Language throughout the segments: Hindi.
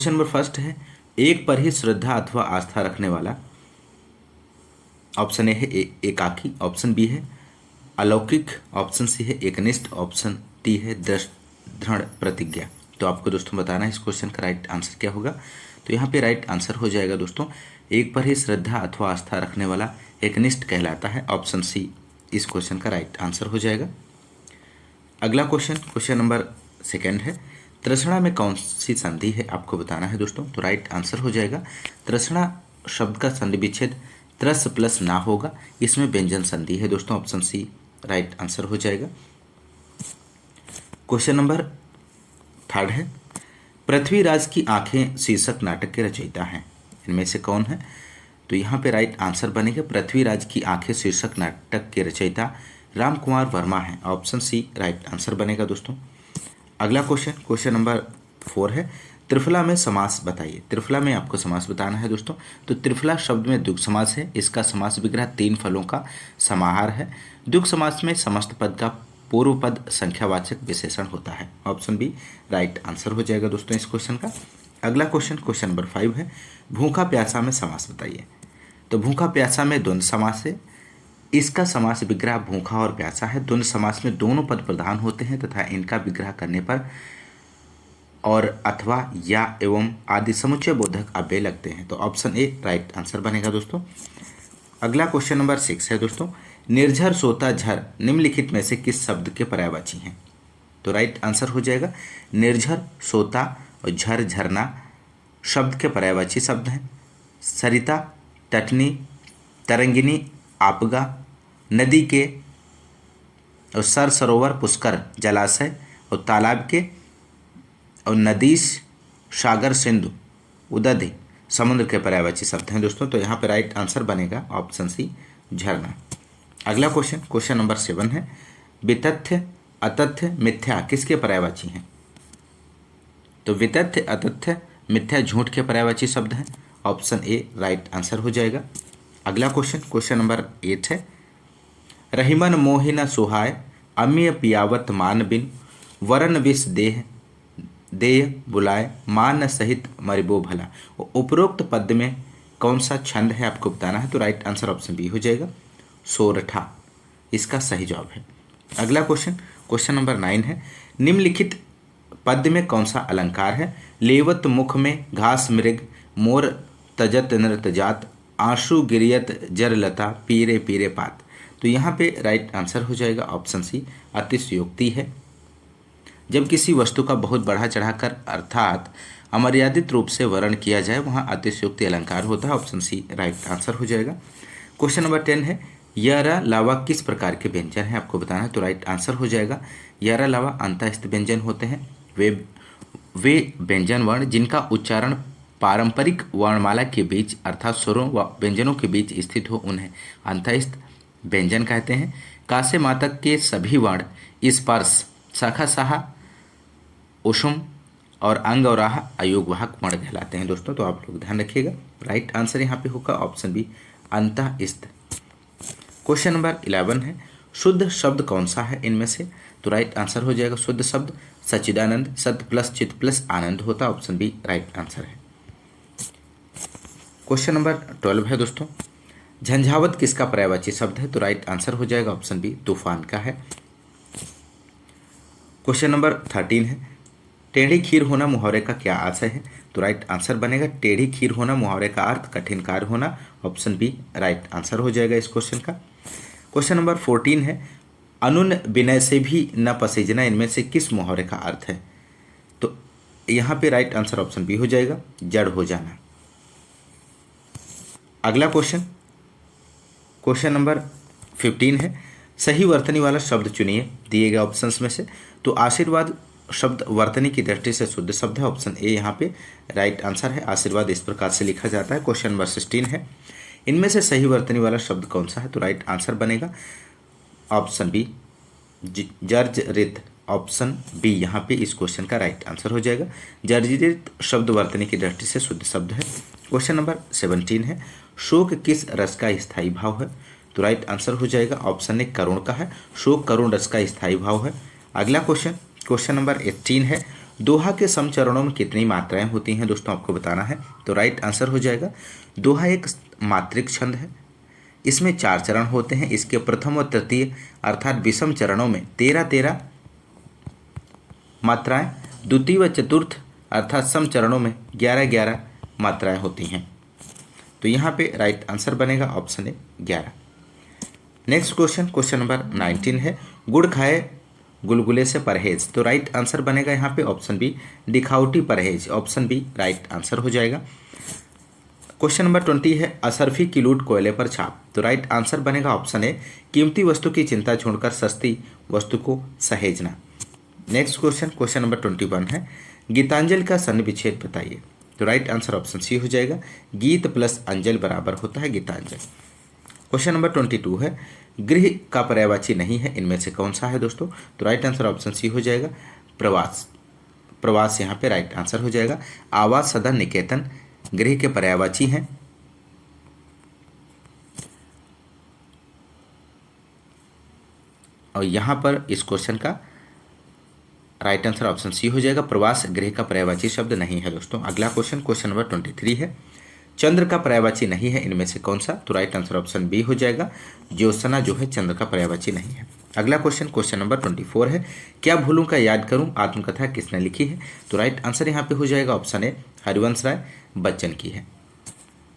क्वेश्चन नंबर फर्स्ट है, एक पर ही श्रद्धा अथवा आस्था रखने वाला। ऑप्शन ए है एकाकी, ऑप्शन बी है अलौकिक, ऑप्शन सी है एकनिष्ठ, ऑप्शन डी है दृढ़ प्रतिज्ञा। तो आपको दोस्तों बताना है इस क्वेश्चन का राइट आंसर क्या होगा। तो यहाँ पे राइट आंसर हो जाएगा दोस्तों, एक पर ही श्रद्धा अथवा आस्था रखने वाला एकनिष्ठ कहलाता है। ऑप्शन सी इस क्वेश्चन का राइट आंसर हो जाएगा। अगला क्वेश्चन नंबर सेकेंड है, तृष्णा में कौन सी संधि है आपको बताना है दोस्तों। तो राइट आंसर हो जाएगा, तृष्णा शब्द का संधि विच्छेद त्रस प्लस ना होगा, इसमें व्यंजन संधि है दोस्तों। ऑप्शन सी राइट आंसर हो जाएगा। क्वेश्चन नंबर थर्ड है, पृथ्वीराज की आंखें शीर्षक नाटक के रचयिता हैं, इनमें से कौन है। तो यहाँ पे राइट आंसर बनेगा, पृथ्वीराज की आंखें शीर्षक नाटक के रचयिता राम कुमार वर्मा हैं। ऑप्शन सी राइट आंसर बनेगा दोस्तों। अगला क्वेश्चन नंबर 4 है, त्रिफला में समास बताइए। त्रिफला में आपको समास बताना है दोस्तों। तो त्रिफला शब्द में द्विगु समास है, इसका समास विग्रह 3 फलों का समाहार है। द्विगु समास में समस्त पद का पूर्व पद संख्यावाचक विशेषण होता है। ऑप्शन बी राइट आंसर हो जाएगा दोस्तों इस क्वेश्चन का। अगला क्वेश्चन नंबर 5 है, भूखा प्यासा में समास बताइए। तो भूखा प्यासा में द्वंद्व समास है, इसका समास विग्रह भूखा और प्यासा है। द्वंद्व समास में दोनों पद प्रधान होते हैं तथा इनका विग्रह करने पर और अथवा या एवं आदि समुच्चय बोधक अव्यय लगते हैं। तो ऑप्शन ए राइट आंसर बनेगा दोस्तों। अगला क्वेश्चन नंबर 6 है दोस्तों, निर्झर सोता झर निम्नलिखित में से किस शब्द के पर्यायवाची हैं। तो राइट आंसर हो जाएगा, निर्झर सोता और झर झरना शब्द के पर्यायवाची शब्द हैं। सरिता, तटनी, तरंगिनी, आपगा, नदी के, और सर सरोवर पुष्कर जलाशय, और तालाब के, और नदीश सागर सिंधु उदधि समुद्र के पर्यायवाची शब्द हैं दोस्तों। तो यहाँ पे राइट आंसर बनेगा ऑप्शन सी झरना। अगला क्वेश्चन नंबर 7 है, वितथ्य अतथ्य मिथ्या किसके पर्यायवाची हैं। तो वितथ्य अतथ्य मिथ्या झूठ के पर्यायवाची शब्द हैं। ऑप्शन ए राइट आंसर हो जाएगा। अगला क्वेश्चन नंबर 8 है, रहीमन मोहिन सुहाय अम्य पियावत मान बिन वरन विष देह बुलाए मान सहित मरिबो भला। उपरोक्त पद में कौन सा छंद है आपको बताना है। तो राइट आंसर ऑप्शन बी हो जाएगा, सोरठा इसका सही जवाब है। अगला क्वेश्चन नंबर 9 है, निम्नलिखित पद में कौन सा अलंकार है। लेवत मुख में घास मृग मोर तजत नृत जात आंसू गिरियत जरलता पीरे पीरे पात। तो यहाँ पे राइट आंसर हो जाएगा ऑप्शन सी अतिशयोक्ति है। जब किसी वस्तु का बहुत बढ़ा चढ़ाकर अर्थात अमर्यादित रूप से वर्णन किया जाए वहाँ अतिशयोक्ति अलंकार होता है। ऑप्शन सी राइट आंसर हो जाएगा। क्वेश्चन नंबर 10 है, यरा लावा किस प्रकार के व्यंजन है आपको बताना है। तो राइट आंसर हो जाएगा, यरा लावा अंतःस्थ व्यंजन होते हैं। वे व्यंजन वर्ण जिनका उच्चारण पारंपरिक वर्णमाला के बीच अर्थात स्वरों व व्यंजनों के बीच स्थित हो उन्हें अंतःस्थ व्यंजन कहते हैं। कासे मातक के सभी वर्ण स्पर्श शाखा साहा उषुम और अंग और आह अयोगवाहक वर्ण कहलाते हैं दोस्तों। तो आप लोग ध्यान रखिएगा, राइट आंसर यहाँ पे होगा ऑप्शन बी अंतःस्थ। क्वेश्चन नंबर 11 है, शुद्ध शब्द कौन सा है इनमें से। तो राइट आंसर हो जाएगा, शुद्ध शब्द सच्चिदानंद, सत प्लस चित प्लस आनंद होता है। ऑप्शन बी राइट आंसर है। क्वेश्चन नंबर 12 है दोस्तों, झंझावत किसका पर्यायवाची शब्द है। तो राइट आंसर हो जाएगा ऑप्शन बी तूफान का है। क्वेश्चन नंबर 13 है, टेढ़ी खीर होना मुहावरे का क्या आशय है। तो राइट आंसर बनेगा, टेढ़ी खीर होना मुहावरे का अर्थ कठिन कार्य होना। ऑप्शन बी राइट आंसर हो जाएगा इस क्वेश्चन का। क्वेश्चन नंबर 14 है, अनुन विनय से भी न पसीजना इनमें से किस मुहावरे का अर्थ है। तो यहाँ पे राइट आंसर ऑप्शन बी हो जाएगा, जड़ हो जाना। अगला क्वेश्चन नंबर 15 है, सही वर्तनी वाला शब्द चुनिए दिए गए ऑप्शंस में से। तो आशीर्वाद शब्द वर्तनी की दृष्टि से शुद्ध शब्द है। ऑप्शन ए यहाँ पे राइट आंसर है, आशीर्वाद इस प्रकार से लिखा जाता है। क्वेश्चन नंबर 16 है, इनमें से सही वर्तनी वाला शब्द कौन सा है। तो राइट आंसर बनेगा ऑप्शन बी जर्जरित। ऑप्शन बी यहाँ पे इस क्वेश्चन का राइट आंसर हो जाएगा, जर्जरित शब्द वर्तनी की दृष्टि से शुद्ध शब्द है। क्वेश्चन नंबर 17 है, शोक किस रस का स्थायी भाव है। तो राइट आंसर हो जाएगा ऑप्शन ए करुण का है, शोक करुण रस का स्थायी भाव है। अगला क्वेश्चन नंबर 18 है, दोहा के समचरणों में कितनी मात्राएं होती हैं दोस्तों, आपको बताना है। तो राइट आंसर हो जाएगा, दोहा एक मात्रिक छंद है, इसमें 4 चरण होते हैं। इसके प्रथम और तृतीय अर्थात विषम चरणों में 13-13 मात्राएं, द्वितीय व चतुर्थ अर्थात सम चरणों में 11-11 मात्राएं होती हैं। तो यहाँ पे राइट आंसर बनेगा option A 11। Next question, question number 19 है, गुड़ खाए गुलगुले से परहेज। तो राइट आंसर बनेगा यहाँ पे ऑप्शन बी, दिखावटी परहेज, ऑप्शन बी राइट आंसर हो जाएगा। क्वेश्चन नंबर 20 है, असरफी की लूट कोयले पर छाप। तो राइट आंसर बनेगा ऑप्शन ए, कीमती वस्तु की चिंता छोड़कर सस्ती वस्तु को सहेजना। नेक्स्ट क्वेश्चन, क्वेश्चन नंबर 21 है, गीतांजलि का सन्नि विच्छेद बताइए। तो राइट आंसर ऑप्शन सी हो जाएगा, गीत प्लस अंजल बराबर होता है गीतांजलि। क्वेश्चन नंबर 22 है, गृह का पर्यायवाची नहीं है, इनमें से कौन सा है दोस्तों। तो राइट आंसर ऑप्शन सी हो जाएगा, प्रवास। प्रवास यहाँ पे राइट आंसर हो जाएगा। आवास, सदन, निकेतन गृह के पर्यायवाची हैं। और यहाँ पर इस क्वेश्चन का राइट आंसर ऑप्शन सी हो जाएगा, प्रवास गृह का पर्यायवाची शब्द नहीं है दोस्तों। अगला क्वेश्चन, क्वेश्चन नंबर 23 है, चंद्र का पर्यायवाची नहीं है, इनमें से कौन सा। तो राइट आंसर ऑप्शन बी हो जाएगा, ज्योत्सना जो है चंद्र का पर्यायवाची नहीं है। अगला क्वेश्चन, क्वेश्चन नंबर 24 है, क्या भूलूं का याद करूं आत्मकथा किसने लिखी है। तो राइट आंसर यहाँ पे हो जाएगा ऑप्शन ए, हरिवंश राय बच्चन की है।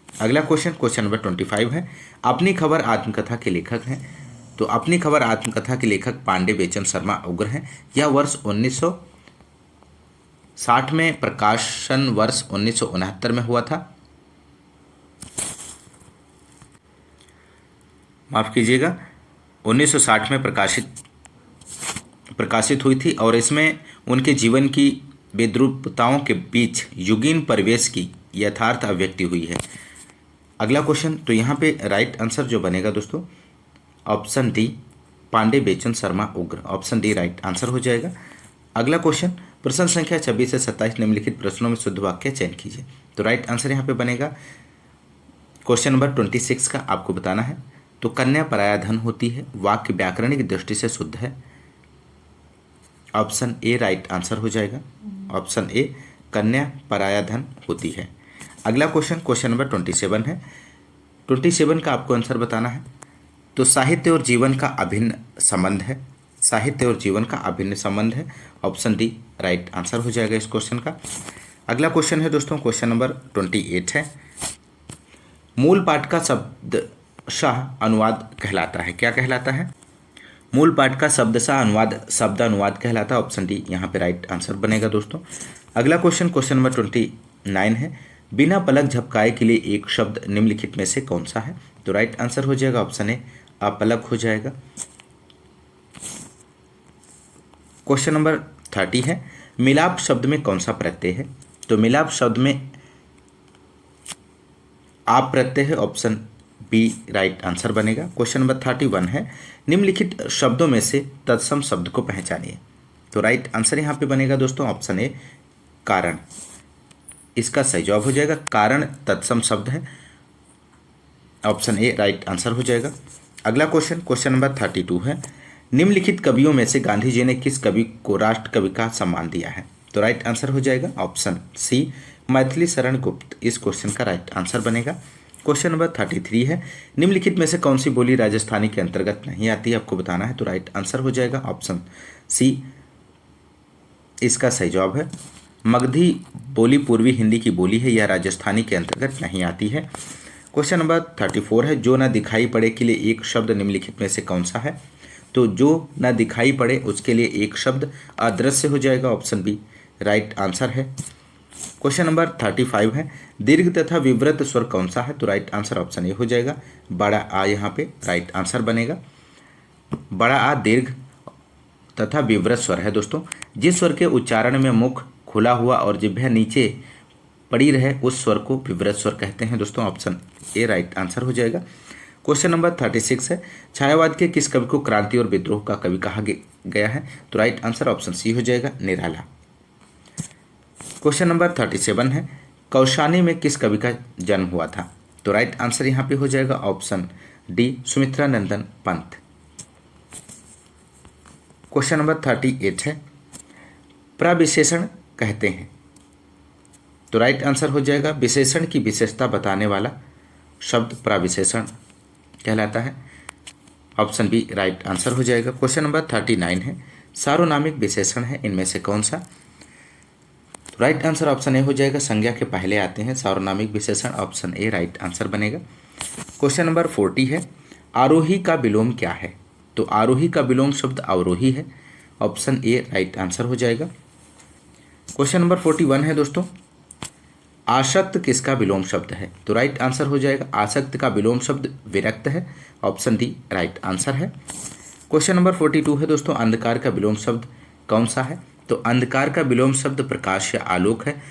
अगला क्वेश्चन, क्वेश्चन नंबर 25 है, अपनी खबर आत्मकथा के लेखक हैं। तो अपनी खबर आत्मकथा के लेखक पांडे बेचन शर्मा उग्र हैं। यह वर्ष 1960 में, प्रकाशन वर्ष 1969 में हुआ था, माफ कीजिएगा 1960 में प्रकाशित हुई थी और इसमें उनके जीवन की विद्रूपताओं के बीच युगीन परिवेश की यथार्थ अभिव्यक्ति हुई है। अगला क्वेश्चन, तो यहाँ पे राइट आंसर जो बनेगा दोस्तों ऑप्शन डी, पांडे बेचन शर्मा उग्र, ऑप्शन डी राइट आंसर हो जाएगा। अगला क्वेश्चन, प्रश्न संख्या 26 से 27 निम्नलिखित प्रश्नों में शुद्ध वाक्य चयन कीजिए। तो राइट आंसर यहाँ पे बनेगा क्वेश्चन नंबर 26 का आपको बताना है। तो कन्या पराया धन होती है, वाक्य व्याकरणिक दृष्टि से शुद्ध है, ऑप्शन ए राइट आंसर हो जाएगा, ऑप्शन ए कन्या पराया धन होती है। अगला क्वेश्चन, क्वेश्चन नंबर 27 है, 27 का आपको आंसर बताना है। तो साहित्य और जीवन का अभिन्न संबंध है, साहित्य और जीवन का अभिन्न संबंध है, ऑप्शन डी राइट आंसर हो जाएगा इस क्वेश्चन का। अगला क्वेश्चन है दोस्तों क्वेश्चन नंबर 28 है, मूल पाठ का शब्दशः अनुवाद कहलाता है, क्या कहलाता है। मूल पाठ का शब्दशः अनुवाद शब्द अनुवाद कहलाता है, ऑप्शन डी यहाँ पे राइट आंसर बनेगा दोस्तों। अगला क्वेश्चन, क्वेश्चन नंबर 29 है, बिना पलक झपकाए के लिए एक शब्द निम्नलिखित में से कौन सा है। तो राइट आंसर हो जाएगा ऑप्शन ए अपलक हो जाएगा। क्वेश्चन नंबर 30 है, मिलाप शब्द में कौन सा प्रत्यय है। तो मिलाप शब्द में आप प्रत्यय है, ऑप्शन बी राइट आंसर बनेगा। क्वेश्चन नंबर 31 है, निम्नलिखित शब्दों में से तत्सम शब्द को पहचानिए। तो राइट आंसर यहाँ पे बनेगा दोस्तों ऑप्शन ए कारण, इसका सही जवाब हो जाएगा, कारण तत्सम शब्द है, ऑप्शन ए राइट आंसर हो जाएगा। अगला क्वेश्चन, क्वेश्चन नंबर 32 है, निम्नलिखित कवियों में से गांधी जी ने किस कवि को राष्ट्र कवि का सम्मान दिया है। तो राइट आंसर हो जाएगा ऑप्शन सी मैथिली शरण गुप्त, इस क्वेश्चन का राइट आंसर बनेगा। क्वेश्चन नंबर 33 है, निम्नलिखित में से कौन सी बोली राजस्थानी के अंतर्गत नहीं आती है, आपको बताना है। तो राइट आंसर हो जाएगा ऑप्शन सी, इसका सही जवाब है। मगधी बोली पूर्वी हिंदी की बोली है, यह राजस्थानी के अंतर्गत नहीं आती है। क्वेश्चन नंबर 34 है, जो न दिखाई पड़े के लिए एक शब्द निम्नलिखित में से कौन सा है। तो जो न दिखाई पड़े उसके लिए एक शब्द अदृश्य हो जाएगा, ऑप्शन बी राइट आंसर है। क्वेश्चन नंबर 35 है, दीर्घ तथा विवृत स्वर कौन सा है। तो राइट आंसर ऑप्शन ए हो जाएगा, बड़ा आ यहाँ पे राइट आंसर बनेगा। बड़ा आ दीर्घ तथा विवृत स्वर है दोस्तों। जिस स्वर के उच्चारण में मुख खुला हुआ और जिह्वा नीचे पड़ी रहे उस स्वर को विवृत स्वर कहते हैं दोस्तों, ऑप्शन ए राइट आंसर हो जाएगा। क्वेश्चन नंबर 36 है, छायावाद के किस कवि को क्रांति और विद्रोह का कवि कहा गया है। तो राइट आंसर ऑप्शन सी हो जाएगा, निराला। क्वेश्चन नंबर 37 है, कौशानी में किस कवि का जन्म हुआ था। तो राइट आंसर यहाँ पे हो जाएगा ऑप्शन डी सुमित्रा नंदन पंत। क्वेश्चन नंबर 38 है, प्रविशेषण कहते हैं? तो राइट आंसर हो जाएगा विशेषण की विशेषता बताने वाला शब्द प्रविशेषण कहलाता है। ऑप्शन बी राइट आंसर हो जाएगा। क्वेश्चन नंबर 39 है, सार्वनामिक विशेषण है, इनमें से कौन सा? तो राइट आंसर ऑप्शन ए हो जाएगा, संज्ञा के पहले आते हैं सार्वनामिक विशेषण, ऑप्शन ए राइट आंसर बनेगा। क्वेश्चन नंबर 40 है, आरोही का विलोम क्या है? तो आरोही का विलोम शब्द अवरोही है, ऑप्शन ए राइट आंसर हो जाएगा। क्वेश्चन नंबर 41 है दोस्तों, आसक्त किसका विलोम शब्द है? तो राइट आंसर हो जाएगा, आसक्त का विलोम शब्द विरक्त है, ऑप्शन डी राइट आंसर है। क्वेश्चन नंबर 42 है दोस्तों, अंधकार का विलोम शब्द कौन सा है? तो अंधकार का विलोम शब्द प्रकाश या आलोक है,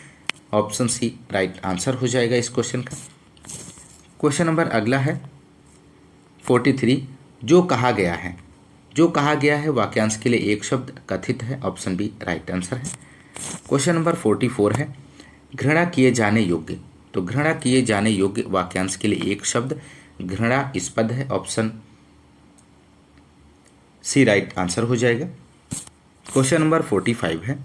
ऑप्शन सी राइट आंसर हो जाएगा इस क्वेश्चन का। क्वेश्चन नंबर अगला है 43, जो कहा गया है, जो कहा गया है वाक्यांश के लिए एक शब्द कथित है, ऑप्शन बी राइट आंसर है। क्वेश्चन नंबर 44 है, घृणा किए जाने योग्य, तो घृणा किए जाने योग्य वाक्यांश के लिए एक शब्द घृणास्पद है, ऑप्शन सी राइट आंसर हो जाएगा। क्वेश्चन नंबर 45 है,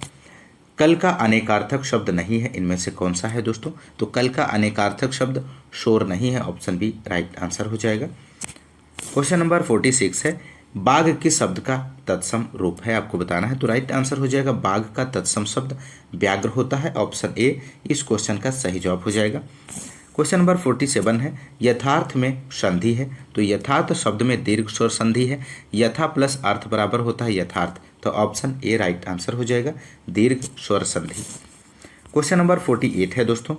कल का अनेकार्थक शब्द नहीं है, इनमें से कौन सा है दोस्तों? तो कल का अनेकार्थक शब्द शोर नहीं है, ऑप्शन बी राइट आंसर हो जाएगा। क्वेश्चन नंबर 46 है, बाघ किस शब्द का तत्सम रूप है, आपको बताना है। तो राइट आंसर हो जाएगा, बाघ का तत्सम शब्द व्याघ्र होता है, ऑप्शन ए इस क्वेश्चन का सही जवाब हो जाएगा। क्वेश्चन नंबर 47 है, यथार्थ में संधि है, तो यथार्थ शब्द में दीर्घ स्वर संधि है, यथा प्लस अर्थ बराबर होता है यथार्थ, तो ऑप्शन ए राइट आंसर हो जाएगा, दीर्घ स्वर संधि। क्वेश्चन नंबर 48 है दोस्तों,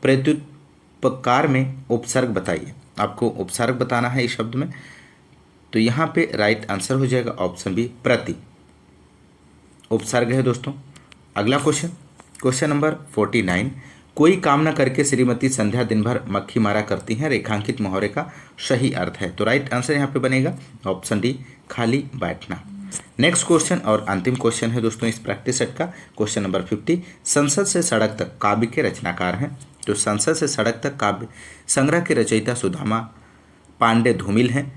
प्रत्युपकार में उपसर्ग बताइए, आपको उपसर्ग बताना है इस शब्द में, तो यहाँ पे राइट आंसर हो जाएगा ऑप्शन बी प्रति, उपसर्ग है दोस्तों। अगला क्वेश्चन, क्वेश्चन नंबर 49, कोई काम न करके श्रीमती संध्या दिन भर मक्खी मारा करती हैं, रेखांकित मुहावरे का सही अर्थ है। तो राइट आंसर यहाँ पे बनेगा ऑप्शन डी खाली बैठना। नेक्स्ट क्वेश्चन और अंतिम क्वेश्चन है दोस्तों इस प्रैक्टिस सेट का, क्वेश्चन नंबर 50, संसद से सड़क तक काव्य के रचनाकार हैं। तो संसद से सड़क तक काव्य संग्रह के रचयिता सुदामा पांडे धूमिल हैं।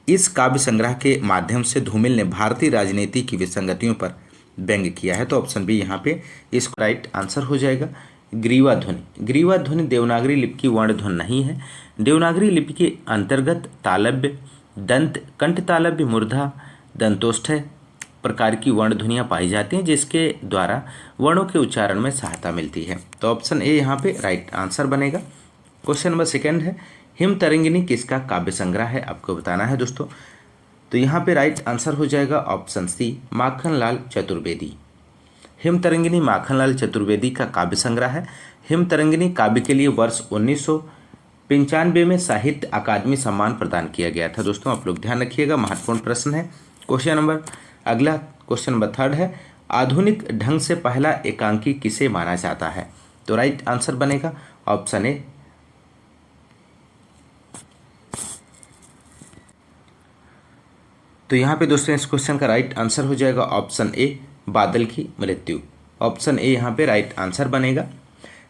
इस काव्य संग्रह के माध्यम से धूमिल ने भारतीय राजनीति की विसंगतियों पर व्यंग किया है, तो ऑप्शन बी यहाँ पे इसका राइट आंसर हो जाएगा ग्रीवा ध्वनि। ग्रीवा ध्वनि देवनागरी लिपि की वर्ण ध्वनि नहीं है। देवनागरी लिपि के अंतर्गत तालव्य, दंत, कंठ तालव्य, मूर्धा, दंतोष्ठ प्रकार की वर्ण ध्वनियाँ पाई जाती हैं, जिसके द्वारा वर्णों के उच्चारण में सहायता मिलती है, तो ऑप्शन ए यहाँ पे राइट आंसर बनेगा। क्वेश्चन नंबर 2 है, हिम तरंगिनी किसका काव्य संग्रह है, आपको बताना है दोस्तों। तो यहाँ पे राइट आंसर हो जाएगा ऑप्शन सी माखनलाल चतुर्वेदी। हिम तरंगिनी माखनलाल चतुर्वेदी का काव्य संग्रह है। हिम तरंगिनी काव्य के लिए वर्ष 1995 में साहित्य अकादमी सम्मान प्रदान किया गया था दोस्तों, आप लोग ध्यान रखिएगा, महत्वपूर्ण प्रश्न है। क्वेश्चन नंबर अगला, क्वेश्चन नंबर 3 है, आधुनिक ढंग से पहला एकांकी किसे माना जाता है? तो राइट आंसर बनेगा ऑप्शन ए। तो यहाँ पे दोस्तों इस क्वेश्चन का राइट आंसर हो जाएगा ऑप्शन ए बादल की मृत्यु, ऑप्शन ए यहाँ पे राइट आंसर बनेगा।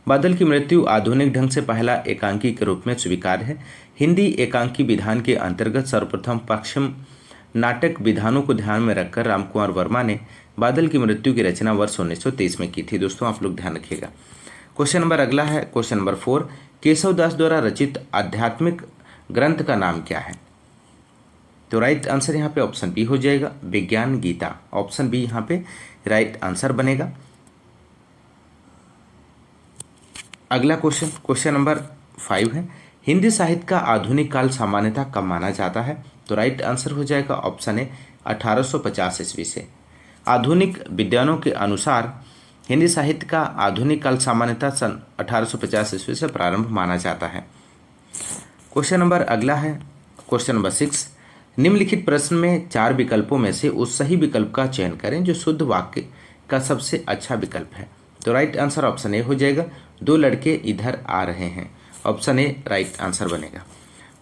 बादल की मृत्यु आधुनिक ढंग से पहला एकांकी के रूप में स्वीकार है। हिंदी एकांकी विधान के अंतर्गत सर्वप्रथम पश्चिम नाटक विधानों को ध्यान में रखकर रामकुमार वर्मा ने बादल की मृत्यु की रचना वर्ष 1923 में की थी दोस्तों, आप लोग ध्यान रखिएगा। क्वेश्चन नंबर अगला है क्वेश्चन नंबर 4, केशव दास द्वारा रचित आध्यात्मिक ग्रंथ का नाम क्या है? तो राइट आंसर यहाँ पे ऑप्शन बी हो जाएगा विज्ञान गीता, ऑप्शन बी यहाँ पे राइट आंसर बनेगा। अगला क्वेश्चन, क्वेश्चन नंबर 5 है, हिंदी साहित्य का आधुनिक काल सामान्यतः कब माना जाता है? तो राइट आंसर हो जाएगा ऑप्शन ए 1850 ईस्वी से। आधुनिक विद्वानों के अनुसार हिंदी साहित्य का आधुनिक काल सामान्यतः सन 1850 ईस्वी से प्रारंभ माना जाता है। क्वेश्चन नंबर अगला है क्वेश्चन नंबर 6, निम्नलिखित प्रश्न में 4 विकल्पों में से उस सही विकल्प का चयन करें जो शुद्ध वाक्य का सबसे अच्छा विकल्प है। तो राइट आंसर ऑप्शन ए हो जाएगा 2 लड़के इधर आ रहे हैं, ऑप्शन ए राइट आंसर बनेगा।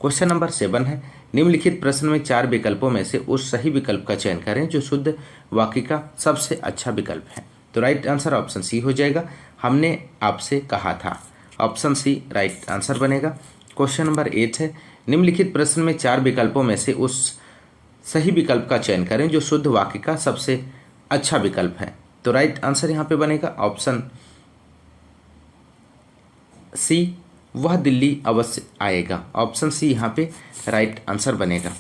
क्वेश्चन नंबर 7 है, निम्नलिखित प्रश्न में 4 विकल्पों में से उस सही विकल्प का चयन करें जो शुद्ध वाक्य का सबसे अच्छा विकल्प है। तो राइट आंसर ऑप्शन सी हो जाएगा हमने आपसे कहा था, ऑप्शन सी राइट आंसर बनेगा। क्वेश्चन नंबर 8 है, निम्नलिखित प्रश्न में 4 विकल्पों में से उस सही विकल्प का चयन करें जो शुद्ध वाक्य का सबसे अच्छा विकल्प है। तो राइट आंसर यहाँ पे बनेगा ऑप्शन सी, वह दिल्ली अवश्य आएगा। ऑप्शन सी यहाँ पे राइट आंसर बनेगा।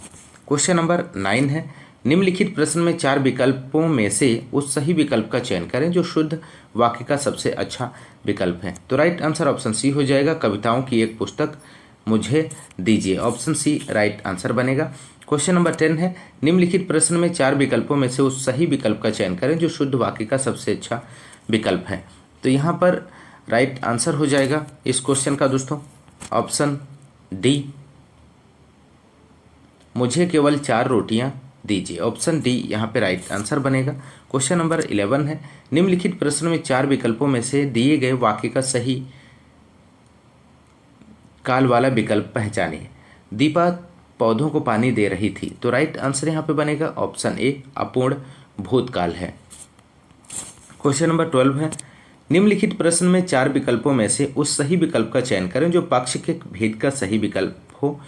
क्वेश्चन नंबर 9 है, निम्नलिखित प्रश्न में 4 विकल्पों में से उस सही विकल्प का चयन करें जो शुद्ध वाक्य का सबसे अच्छा विकल्प है। तो राइट आंसर ऑप्शन सी हो जाएगा, कविताओं की एक पुस्तक मुझे दीजिए। ऑप्शन सी राइट आंसर बनेगा। क्वेश्चन नंबर 10 है, निम्नलिखित प्रश्न में 4 विकल्पों में से उस सही विकल्प का चयन करें जो शुद्ध वाक्य का सबसे अच्छा विकल्प है। तो यहाँ पर राइट आंसर हो जाएगा इस क्वेश्चन का दोस्तों ऑप्शन डी, मुझे केवल 4 रोटियां दीजिए। ऑप्शन डी यहाँ पे राइट आंसर बनेगा। क्वेश्चन नंबर 11 है, निम्नलिखित प्रश्न में 4 विकल्पों में से दिए गए वाक्य का सही काल वाला विकल्प पहचानिए। दीपा पौधों को पानी दे रही थी। तो राइट आंसर यहाँ पे बनेगा ऑप्शन ए, अपूर्ण भूतकाल है। क्वेश्चन नंबर 12 है, निम्नलिखित प्रश्न में 4 विकल्पों में से उस सही विकल्प का चयन करें जो पक्ष के भेद का सही विकल्प हो।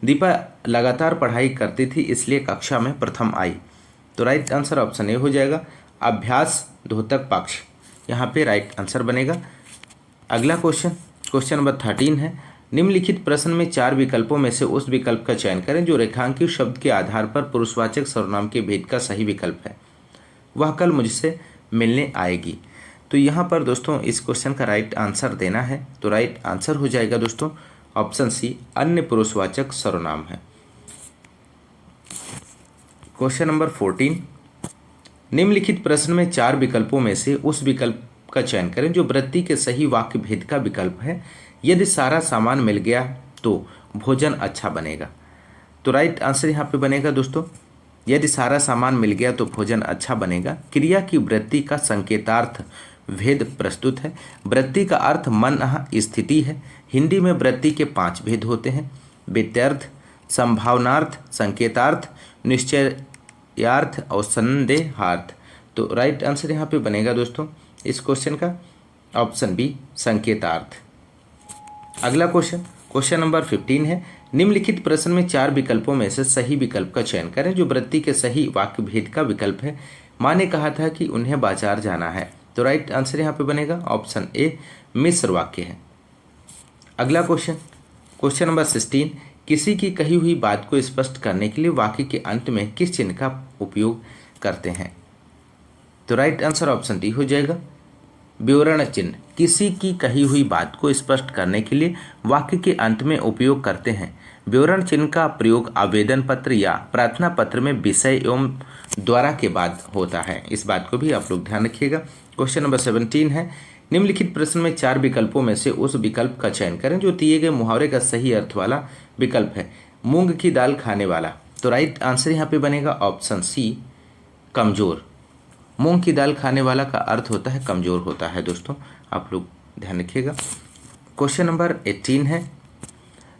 दीपा लगातार पढ़ाई करती थी इसलिए कक्षा में प्रथम आई। तो राइट आंसर ऑप्शन ए हो जाएगा, अभ्यास द्योतक पक्ष, यहाँ पे राइट आंसर बनेगा। अगला क्वेश्चन नंबर 13 है, निम्नलिखित प्रश्न में 4 विकल्पों में से उस विकल्प का चयन करें जो रेखांकित शब्द के आधार पर पुरुषवाचक सर्वनाम के भेद का सही विकल्प है। वह कल मुझसे मिलने आएगी। तो यहाँ पर दोस्तों इस क्वेश्चन का राइट आंसर देना है। तो राइट आंसर हो जाएगा दोस्तों ऑप्शन सी, अन्य पुरुषवाचक सर्वनाम है। क्वेश्चन नंबर 14, निम्नलिखित प्रश्न में 4 विकल्पों में से उस विकल्प का चयन करें जो वृत्ति के सही वाक्य भेद का विकल्प है। यदि सारा सामान मिल गया तो भोजन अच्छा बनेगा। तो राइट आंसर यहाँ पे बनेगा दोस्तों, यदि सारा सामान मिल गया तो भोजन अच्छा बनेगा। क्रिया की वृत्ति का संकेतार्थ भेद प्रस्तुत है। वृत्ति का अर्थ मन स्थिति है। हिंदी में वृत्ति के 5 भेद होते हैं, वित्यर्थ, संभावनार्थ, संकेतार्थ, निश्चयार्थ और संदेहार्थ। तो राइट आंसर यहाँ पे बनेगा दोस्तों इस क्वेश्चन का ऑप्शन बी, संकेतार्थ। अगला क्वेश्चन नंबर 15 है, निम्नलिखित प्रश्न में 4 विकल्पों में से सही विकल्प का चयन करें जो वृत्ति के सही वाक्य भेद का विकल्प है। माँ ने कहा था कि उन्हें बाजार जाना है। तो राइट आंसर यहाँ पे बनेगा ऑप्शन ए, मिश्र वाक्य है। अगला क्वेश्चन नंबर 16, किसी की कही हुई बात को स्पष्ट करने के लिए वाक्य के अंत में किस चिन्ह का उपयोग करते हैं। तो राइट आंसर ऑप्शन डी हो जाएगा, विवरण चिन्ह। किसी की कही हुई बात को स्पष्ट करने के लिए वाक्य के अंत में उपयोग करते हैं। विवरण चिन्ह का प्रयोग आवेदन पत्र या प्रार्थना पत्र में विषय एवं द्वारा के बाद होता है। इस बात को भी आप लोग ध्यान रखिएगा। क्वेश्चन नंबर 17 है, निम्नलिखित प्रश्न में 4 विकल्पों में से उस विकल्प का चयन करें जो दिए गए मुहावरे का सही अर्थ वाला विकल्प है। मूंग की दाल खाने वाला। तो राइट आंसर यहाँ पे बनेगा ऑप्शन सी, कमजोर। मूंग की दाल खाने वाला का अर्थ होता है कमजोर होता है दोस्तों, आप लोग ध्यान रखिएगा। क्वेश्चन नंबर 18 है,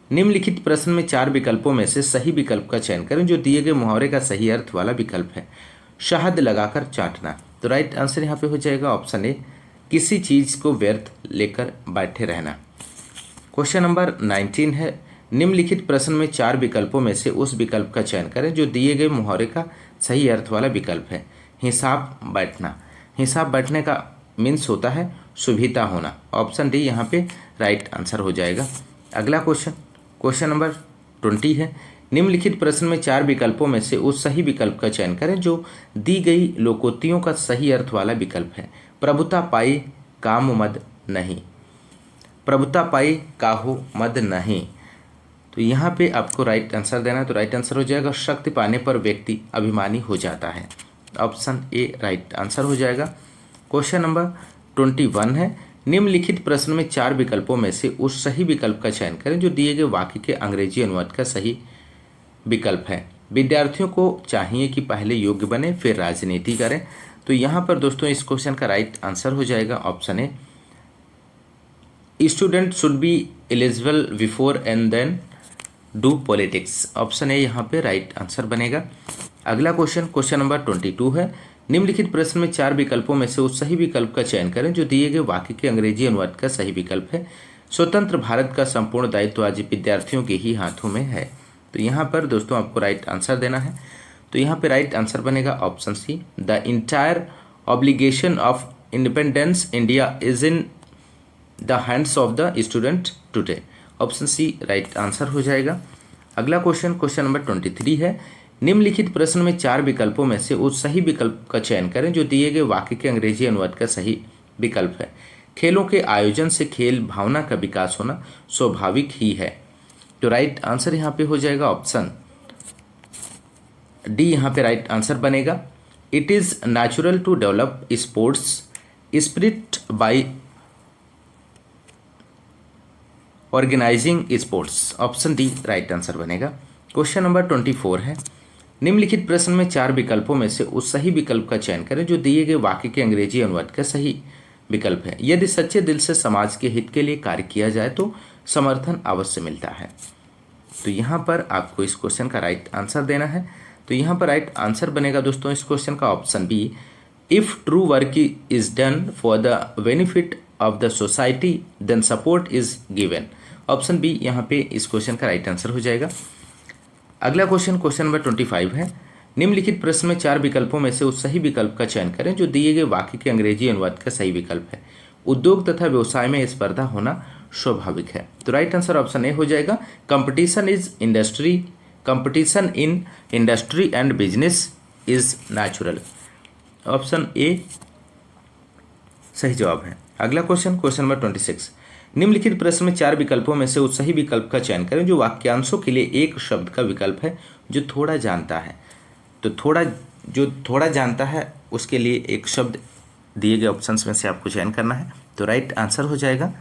निम्नलिखित प्रश्न में 4 विकल्पों में से सही विकल्प का चयन करें जो दिए गए मुहावरे का सही अर्थ वाला विकल्प है। शहद लगाकर चाटना। तो राइट आंसर यहाँ पे हो जाएगा ऑप्शन ए, किसी चीज को व्यर्थ लेकर बैठे रहना। क्वेश्चन नंबर 19 है, निम्नलिखित प्रश्न में 4 विकल्पों में से उस विकल्प का चयन करें जो दिए गए मुहावरे का सही अर्थ वाला विकल्प है। हिसाब बैठना। हिसाब बैठने का मीन्स होता है सुविधा होना। ऑप्शन डी यहाँ पे राइट आंसर हो जाएगा। अगला क्वेश्चन नंबर 20 है, निम्नलिखित प्रश्न में 4 विकल्पों में से उस सही विकल्प का चयन करें जो दी गई लोकोक्तियों का सही अर्थ वाला विकल्प है। प्रभुता पाई काहू मद नहीं। प्रभुता पाई काहू मद नहीं। तो यहाँ पे आपको राइट आंसर देना है। तो राइट आंसर हो जाएगा, शक्ति पाने पर व्यक्ति अभिमानी हो जाता है। ऑप्शन ए राइट आंसर हो जाएगा। क्वेश्चन नंबर 21 है, निम्नलिखित प्रश्न में 4 विकल्पों में से उस सही विकल्प का चयन करें जो दिए गए वाक्य के अंग्रेजी अनुवाद का सही विकल्प है। विद्यार्थियों को चाहिए कि पहले योग्य बने फिर राजनीति करें। तो यहाँ पर दोस्तों इस क्वेश्चन का राइट आंसर हो जाएगा option A, student should be eligible before and then do politics. Option A यहाँ पे राइट आंसर बनेगा। अगला क्वेश्चन नंबर 22 है, निम्नलिखित प्रश्न में 4 विकल्पों में से उस सही विकल्प का चयन करें जो दिए गए वाक्य के अंग्रेजी अनुवाद का सही विकल्प है। स्वतंत्र भारत का संपूर्ण दायित्व आज विद्यार्थियों के ही हाथों में है। तो यहाँ पर दोस्तों आपको राइट आंसर देना है। तो यहाँ पे राइट आंसर बनेगा option C, the entire obligation of independence India is in the hands of the student today. Option C right answer हो जाएगा। अगला क्वेश्चन, क्वेश्चन नंबर 23 है, निम्नलिखित प्रश्न में 4 विकल्पों में से उस सही विकल्प का चयन करें जो दिए गए वाक्य के अंग्रेजी अनुवाद का सही विकल्प है। खेलों के आयोजन से खेल भावना का विकास होना स्वाभाविक ही है। तो राइट आंसर यहाँ पे हो जाएगा ऑप्शन डी, यहाँ पे राइट आंसर बनेगा। It is natural to develop sports spirit by organising sports. Option D right answer बनेगा। क्वेश्चन नंबर 24 है, निम्नलिखित प्रश्न में 4 विकल्पों में से उस सही विकल्प का चयन करें जो दिए गए वाक्य के अंग्रेजी अनुवाद का सही विकल्प है। यदि सच्चे दिल से समाज के हित के लिए कार्य किया जाए तो समर्थन अवश्य मिलता है। तो यहाँ पर आपको इस क्वेश्चन का राइट आंसर देना है। तो यहाँ पर राइट आंसर बनेगा दोस्तों इस क्वेश्चन का option B, if true work is done for the benefit of the society then support is given. Option B यहाँ पे इस क्वेश्चन का राइट आंसर हो जाएगा। अगला क्वेश्चन, क्वेश्चन नंबर 25 है, निम्नलिखित प्रश्न में 4 विकल्पों में से उस सही विकल्प का चयन करें जो दिए गए वाक्य के अंग्रेजी अनुवाद का सही विकल्प है। उद्योग तथा व्यवसाय में स्पर्धा होना स्वाभाविक है। तो राइट आंसर ऑप्शन ए हो जाएगा, competition in industry and business is natural. Option A सही जवाब है। अगला क्वेश्चन, क्वेश्चन नंबर 26, निम्नलिखित प्रश्न में 4 विकल्पों में से उस सही विकल्प का चयन करें जो वाक्यांशों के लिए एक शब्द का विकल्प है जो थोड़ा जानता है। तो थोड़ा जानता है उसके लिए एक शब्द दिए गए ऑप्शंस में से आपको चयन करना है। तो राइट आंसर हो जाएगा,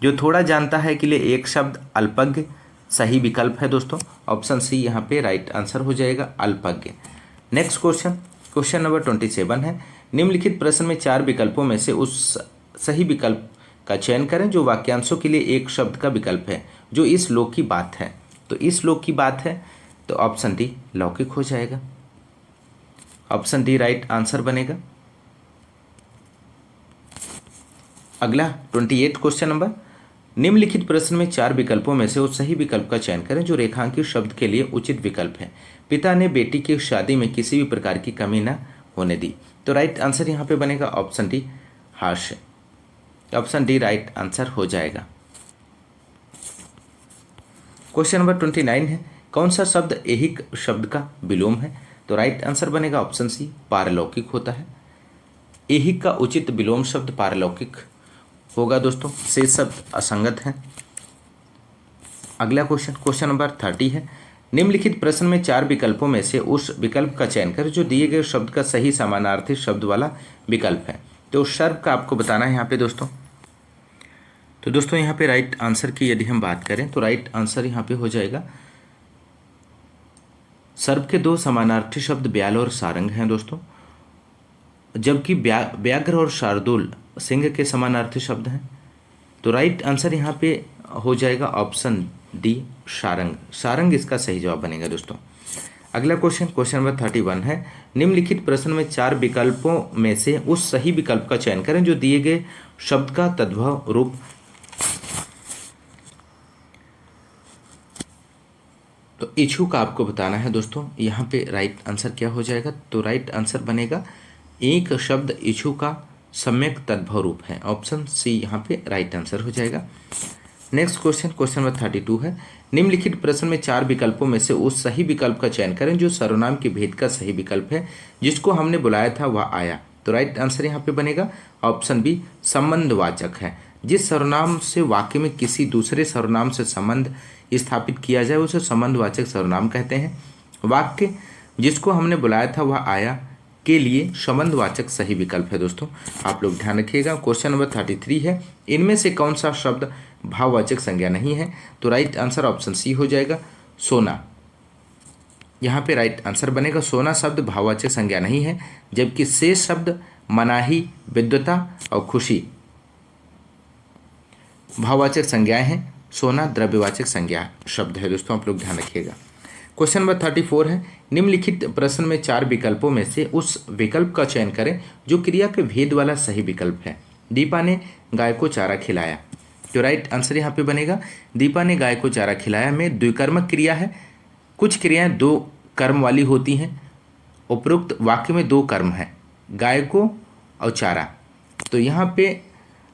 जो थोड़ा जानता है के लिए एक शब्द अल्पज्ञ सही विकल्प है दोस्तों। ऑप्शन सी यहाँ पे राइट आंसर हो जाएगा, अल्पज्ञ। नेक्स्ट क्वेश्चन, क्वेश्चन नंबर 27 है, निम्नलिखित प्रश्न में 4 विकल्पों में से उस सही विकल्प का चयन करें जो वाक्यांशों के लिए एक शब्द का विकल्प है जो इस लोक की बात है। तो इस लोक की बात है तो ऑप्शन डी लौकिक हो जाएगा। ऑप्शन डी राइट आंसर बनेगा। अगला 28 क्वेश्चन नंबर, निम्नलिखित प्रश्न में 4 विकल्पों में से उस सही विकल्प का चयन करें जो रेखांकित शब्द के लिए उचित विकल्प है। पिता ने बेटी की शादी में किसी भी प्रकार की कमी न होने दी। तो राइट आंसर यहाँ पे बनेगा ऑप्शन डी हास्य। ऑप्शन डी राइट आंसर हो जाएगा। क्वेश्चन नंबर 29 है, कौन सा शब्द ऐहिक शब्द का विलोम है। तो राइट आंसर बनेगा ऑप्शन सी पारलौकिक होता है। ऐहिक का उचित विलोम शब्द पारलौकिक होगा दोस्तों, शेष शब्द असंगत हैं। अगला क्वेश्चन, क्वेश्चन नंबर 30 है, निम्नलिखित प्रश्न में 4 विकल्पों में से उस विकल्प का चयन करें जो दिए गए शब्द का सही समानार्थी शब्द वाला विकल्प है। तो सर्व का आपको बताना है यहाँ पे दोस्तों। तो दोस्तों यहाँ पे राइट आंसर की यदि हम बात करें तो राइट आंसर यहाँ पे हो जाएगा, सर्व के 2 समानार्थी शब्द ब्याल और सारंग हैं दोस्तों, जबकि व्याघ्र और शार्दूल सिंह के समानार्थी शब्द हैं। तो राइट आंसर यहाँ पे हो जाएगा ऑप्शन डी सारंग। सारंग इसका सही जवाब बनेगा दोस्तों। अगला क्वेश्चन, क्वेश्चन नंबर 31 है, निम्नलिखित प्रश्न में 4 विकल्पों में से उस सही विकल्प का चयन करें जो दिए गए शब्द का तद्भव रूप। तो इच्छुक आपको बताना है दोस्तों, यहाँ पे राइट आंसर क्या हो जाएगा। तो राइट आंसर बनेगा, एक शब्द इच्छु का सम्यक तद्भव रूप है। ऑप्शन सी यहाँ पे राइट आंसर हो जाएगा। नेक्स्ट क्वेश्चन, क्वेश्चन नंबर 32 है, निम्नलिखित प्रश्न में 4 विकल्पों में से उस सही विकल्प का चयन करें जो सर्वनाम के भेद का सही विकल्प है, जिसको हमने बुलाया था वह आया। तो राइट आंसर यहाँ पे बनेगा ऑप्शन बी संबंधवाचक है। जिस सर्वनाम से वाक्य में किसी दूसरे सर्वनाम से संबंध स्थापित किया जाए उसे संबंधवाचक सर्वनाम कहते हैं। वाक्य जिसको हमने बुलाया था वह आया के लिए संबंधवाचक सही विकल्प है दोस्तों, आप लोग ध्यान रखिएगा। क्वेश्चन नंबर 33 है, इनमें से कौन सा शब्द भाववाचक संज्ञा नहीं है। तो राइट आंसर ऑप्शन सी हो जाएगा, सोना। यहाँ पे राइट आंसर बनेगा, सोना शब्द भाववाचक संज्ञा नहीं है, जबकि शेष शब्द मनाही, विद्वता और खुशी भाववाचक संज्ञाएं हैं। सोना द्रव्यवाचक संज्ञा शब्द है दोस्तों, आप लोग ध्यान रखिएगा। क्वेश्चन नंबर 34 है, निम्नलिखित प्रश्न में 4 विकल्पों में से उस विकल्प का चयन करें जो क्रिया के भेद वाला सही विकल्प है। दीपा ने गाय को चारा खिलाया। तो राइट आंसर यहाँ पे बनेगा, दीपा ने गाय को चारा खिलाया में द्विकर्मक क्रिया है। कुछ क्रियाएं 2 कर्म वाली होती हैं, उपरोक्त वाक्य में 2 कर्म हैं, गाय को और चारा। तो यहाँ पे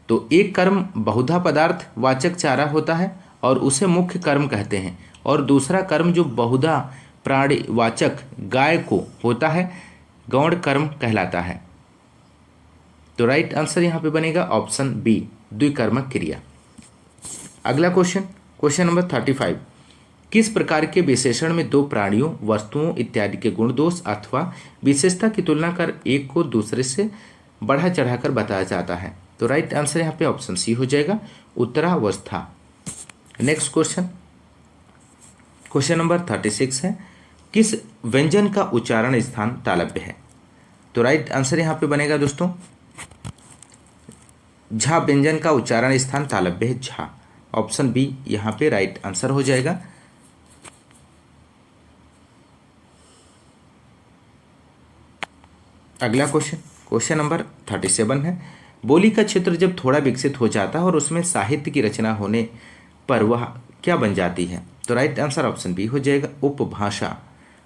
तो एक कर्म बहुधा पदार्थ वाचक चारा होता है और उसे मुख्य कर्म कहते हैं, और दूसरा कर्म जो बहुधा प्राणी वाचक गाय को होता है गौण कर्म कहलाता है। तो राइट आंसर यहाँ पे बनेगा ऑप्शन बी, द्विकर्मक क्रिया। अगला क्वेश्चन नंबर 35। किस प्रकार के विशेषण में दो प्राणियों, वस्तुओं इत्यादि के गुण दोष अथवा विशेषता की तुलना कर एक को दूसरे से बढ़ा चढ़ाकर बताया जाता है? तो राइट आंसर यहाँ पे ऑप्शन सी हो जाएगा, उत्तरावस्था। नेक्स्ट क्वेश्चन नंबर 36 है, किस व्यंजन का उच्चारण स्थान तालव्य है? तो राइट आंसर यहाँ पे बनेगा दोस्तों, झा व्यंजन का उच्चारण स्थान तालव्य है, झा। ऑप्शन बी यहाँ पे राइट आंसर हो जाएगा। अगला क्वेश्चन नंबर 37 है, बोली का क्षेत्र जब थोड़ा विकसित हो जाता है और उसमें साहित्य की रचना होने पर वह क्या बन जाती है? तो राइट आंसर ऑप्शन बी हो जाएगा, उपभाषा।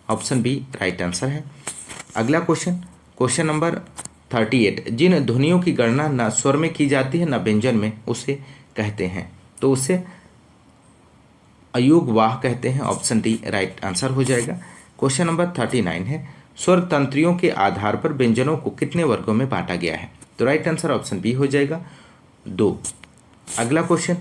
ऑप्शन बी राइट आंसर है। अगला क्वेश्चन नंबर 38, जिन ध्वनियों की गणना न स्वर में की जाती है न व्यंजन में, उसे कहते हैं? तो उसे अयोगवाह कहते हैं। ऑप्शन डी राइट आंसर हो जाएगा। क्वेश्चन नंबर 39 है, स्वर तंत्रियों के आधार पर व्यंजनों को कितने वर्गों में बांटा गया है? तो राइट आंसर ऑप्शन बी हो जाएगा, 2। अगला क्वेश्चन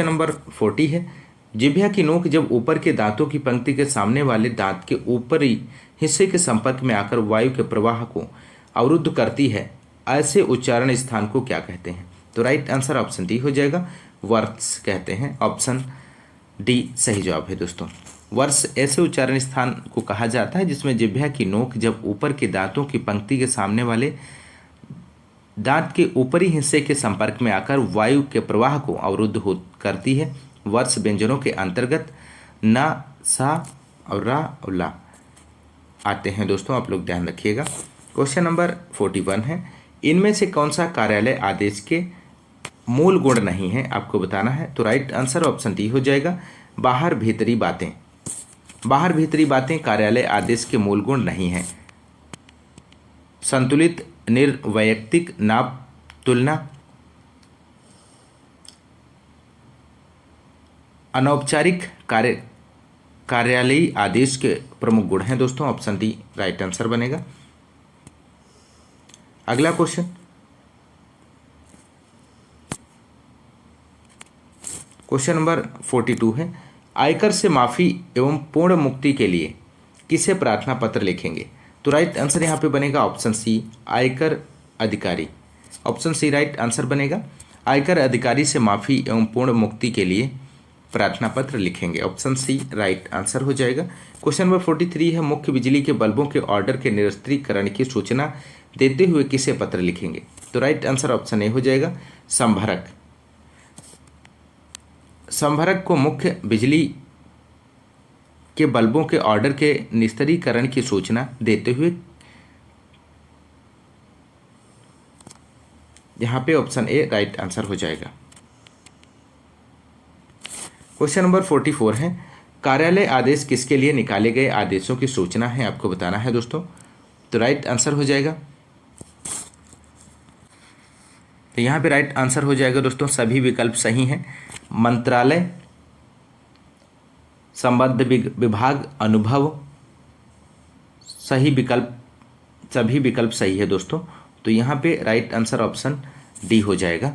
नंबर 40 है, जिह्वा की नोक जब ऊपर के दांतों की पंक्ति के सामने वाले दांत के ऊपरी हिस्से के संपर्क में आकर वायु के प्रवाह को अवरुद्ध करती है, ऐसे उच्चारण स्थान को क्या कहते हैं? तो राइट आंसर ऑप्शन डी हो जाएगा, वर्स कहते हैं। ऑप्शन डी सही जवाब है दोस्तों। वर्ष ऐसे उच्चारण स्थान को कहा जाता है जिसमें जिह्वा की नोक जब ऊपर के दांतों की पंक्ति के सामने वाले दांत के ऊपरी हिस्से के संपर्क में आकर वायु के प्रवाह को अवरुद्ध करती है। वर्ष व्यंजनों के अंतर्गत न, सा और रा और ला आते हैं दोस्तों, आप लोग ध्यान रखिएगा। क्वेश्चन नंबर 41 है, इनमें से कौन सा कार्यालय आदेश के मूल गुण नहीं है, आपको बताना है? तो राइट आंसर ऑप्शन डी हो जाएगा, बाहर भीतरी बातें। बाहर भीतरी बातें कार्यालय आदेश के मूल गुण नहीं है। संतुलित निर्वैयक्तिक नाप तुलना, अनौपचारिक कार्यालयी आदेश के प्रमुख गुण हैं दोस्तों। ऑप्शन डी राइट आंसर बनेगा। अगला क्वेश्चन नंबर 42 है, आयकर से माफी एवं पूर्ण मुक्ति के लिए किसे प्रार्थना पत्र लिखेंगे? तो राइट आंसर यहाँ पे बनेगा ऑप्शन सी, आयकर अधिकारी। ऑप्शन सी राइट आंसर बनेगा, आयकर अधिकारी से माफी एवं पूर्ण मुक्ति के लिए प्रार्थना पत्र लिखेंगे। ऑप्शन सी राइट आंसर हो जाएगा। क्वेश्चन नंबर 43 है, मुख्य बिजली के बल्बों के ऑर्डर के निरस्त्रीकरण की सूचना देते हुए किसे पत्र लिखेंगे? तो राइट आंसर ऑप्शन ए हो जाएगा, संभरक। संभरक को मुख्य बिजली के बल्बों के ऑर्डर के निस्तारीकरण की सूचना देते हुए, यहां पे ऑप्शन ए राइट आंसर हो जाएगा। क्वेश्चन नंबर 44 है, कार्यालय आदेश किसके लिए निकाले गए आदेशों की सूचना है, आपको बताना है दोस्तों। तो राइट आंसर हो जाएगा, तो यहाँ पे राइट आंसर हो जाएगा दोस्तों, सभी विकल्प सही हैं। मंत्रालय, संबद्ध विभाग, अनुभव, सही विकल्प, सभी विकल्प सही है दोस्तों। तो यहाँ पे राइट आंसर ऑप्शन डी हो जाएगा।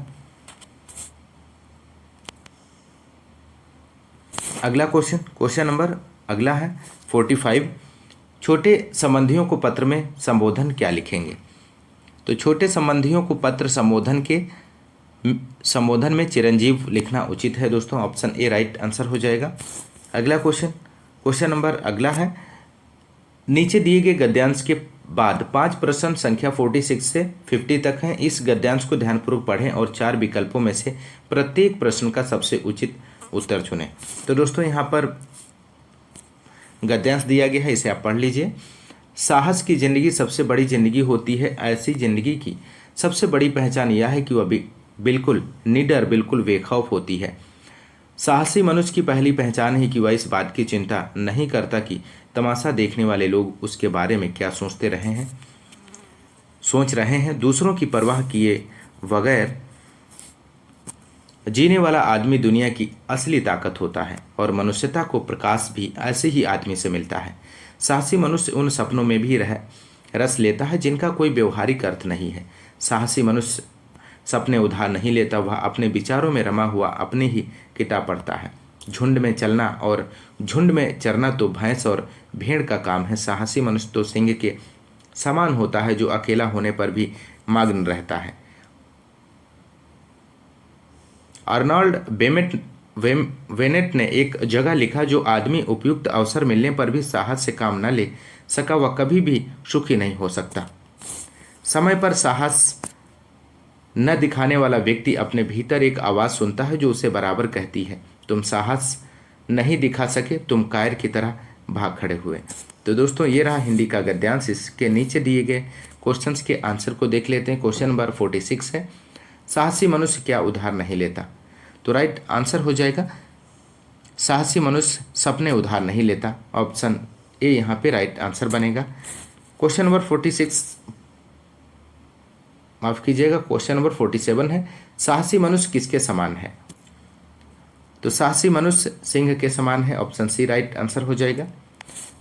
अगला क्वेश्चन नंबर अगला है 45, छोटे संबंधियों को पत्र में संबोधन क्या लिखेंगे? तो छोटे संबंधियों को पत्र संबोधन में चिरंजीव लिखना उचित है दोस्तों। ऑप्शन ए राइट आंसर हो जाएगा। अगला क्वेश्चन नंबर अगला है, नीचे दिए गए गद्यांश के बाद 5 प्रश्न संख्या 46 से 50 तक हैं। इस गद्यांश को ध्यानपूर्वक पढ़ें और 4 विकल्पों में से प्रत्येक प्रश्न का सबसे उचित उत्तर चुनें। तो दोस्तों यहाँ पर गद्यांश दिया गया है, इसे आप पढ़ लीजिए। साहस की जिंदगी सबसे बड़ी जिंदगी होती है। ऐसी जिंदगी की सबसे बड़ी पहचान यह है कि वह बिल्कुल निडर, बिल्कुल बेखौफ होती है। साहसी मनुष्य की पहली पहचान है कि वह इस बात की चिंता नहीं करता कि तमाशा देखने वाले लोग उसके बारे में क्या सोचते रहे हैं। सोच रहे हैं। दूसरों की परवाह किए बगैर जीने वाला आदमी दुनिया की असली ताकत होता है और मनुष्यता को प्रकाश भी ऐसे ही आदमी से मिलता है। साहसी मनुष्य उन सपनों में भी रस लेता है जिनका कोई व्यवहारिक अर्थ नहीं है। साहसी मनुष्य सपने उधार नहीं लेता, वह अपने विचारों में रमा हुआ अपनी ही किताब पढ़ता है। झुंड में चलना और झुंड में चरना तो भैंस और भेड़ का काम है। साहसी मनुष्य तो सिंह के समान होता है जो अकेला होने पर भी मग्न रहता है। अर्नॉल्ड वेनेट ने एक जगह लिखा, जो आदमी उपयुक्त अवसर मिलने पर भी साहस से काम न ले सका वह कभी भी सुखी नहीं हो सकता। समय पर साहस न दिखाने वाला व्यक्ति अपने भीतर एक आवाज़ सुनता है जो उसे बराबर कहती है, तुम साहस नहीं दिखा सके, तुम कायर की तरह भाग खड़े हुए। तो दोस्तों ये रहा हिंदी का गद्यांश। इसके नीचे दिए गए क्वेश्चंस के आंसर को देख लेते हैं। क्वेश्चन नंबर 46 है, साहसी मनुष्य क्या उधार नहीं लेता? तो राइट आंसर हो जाएगा साहसी मनुष्य सपने उधार नहीं लेता। ऑप्शन ए यहाँ पे राइट आंसर बनेगा। क्वेश्चन नंबर 46, माफ कीजिएगा, क्वेश्चन नंबर 47 है, साहसी मनुष्य किसके समान है? तो साहसी मनुष्य सिंह के समान है। ऑप्शन सी राइट आंसर हो जाएगा।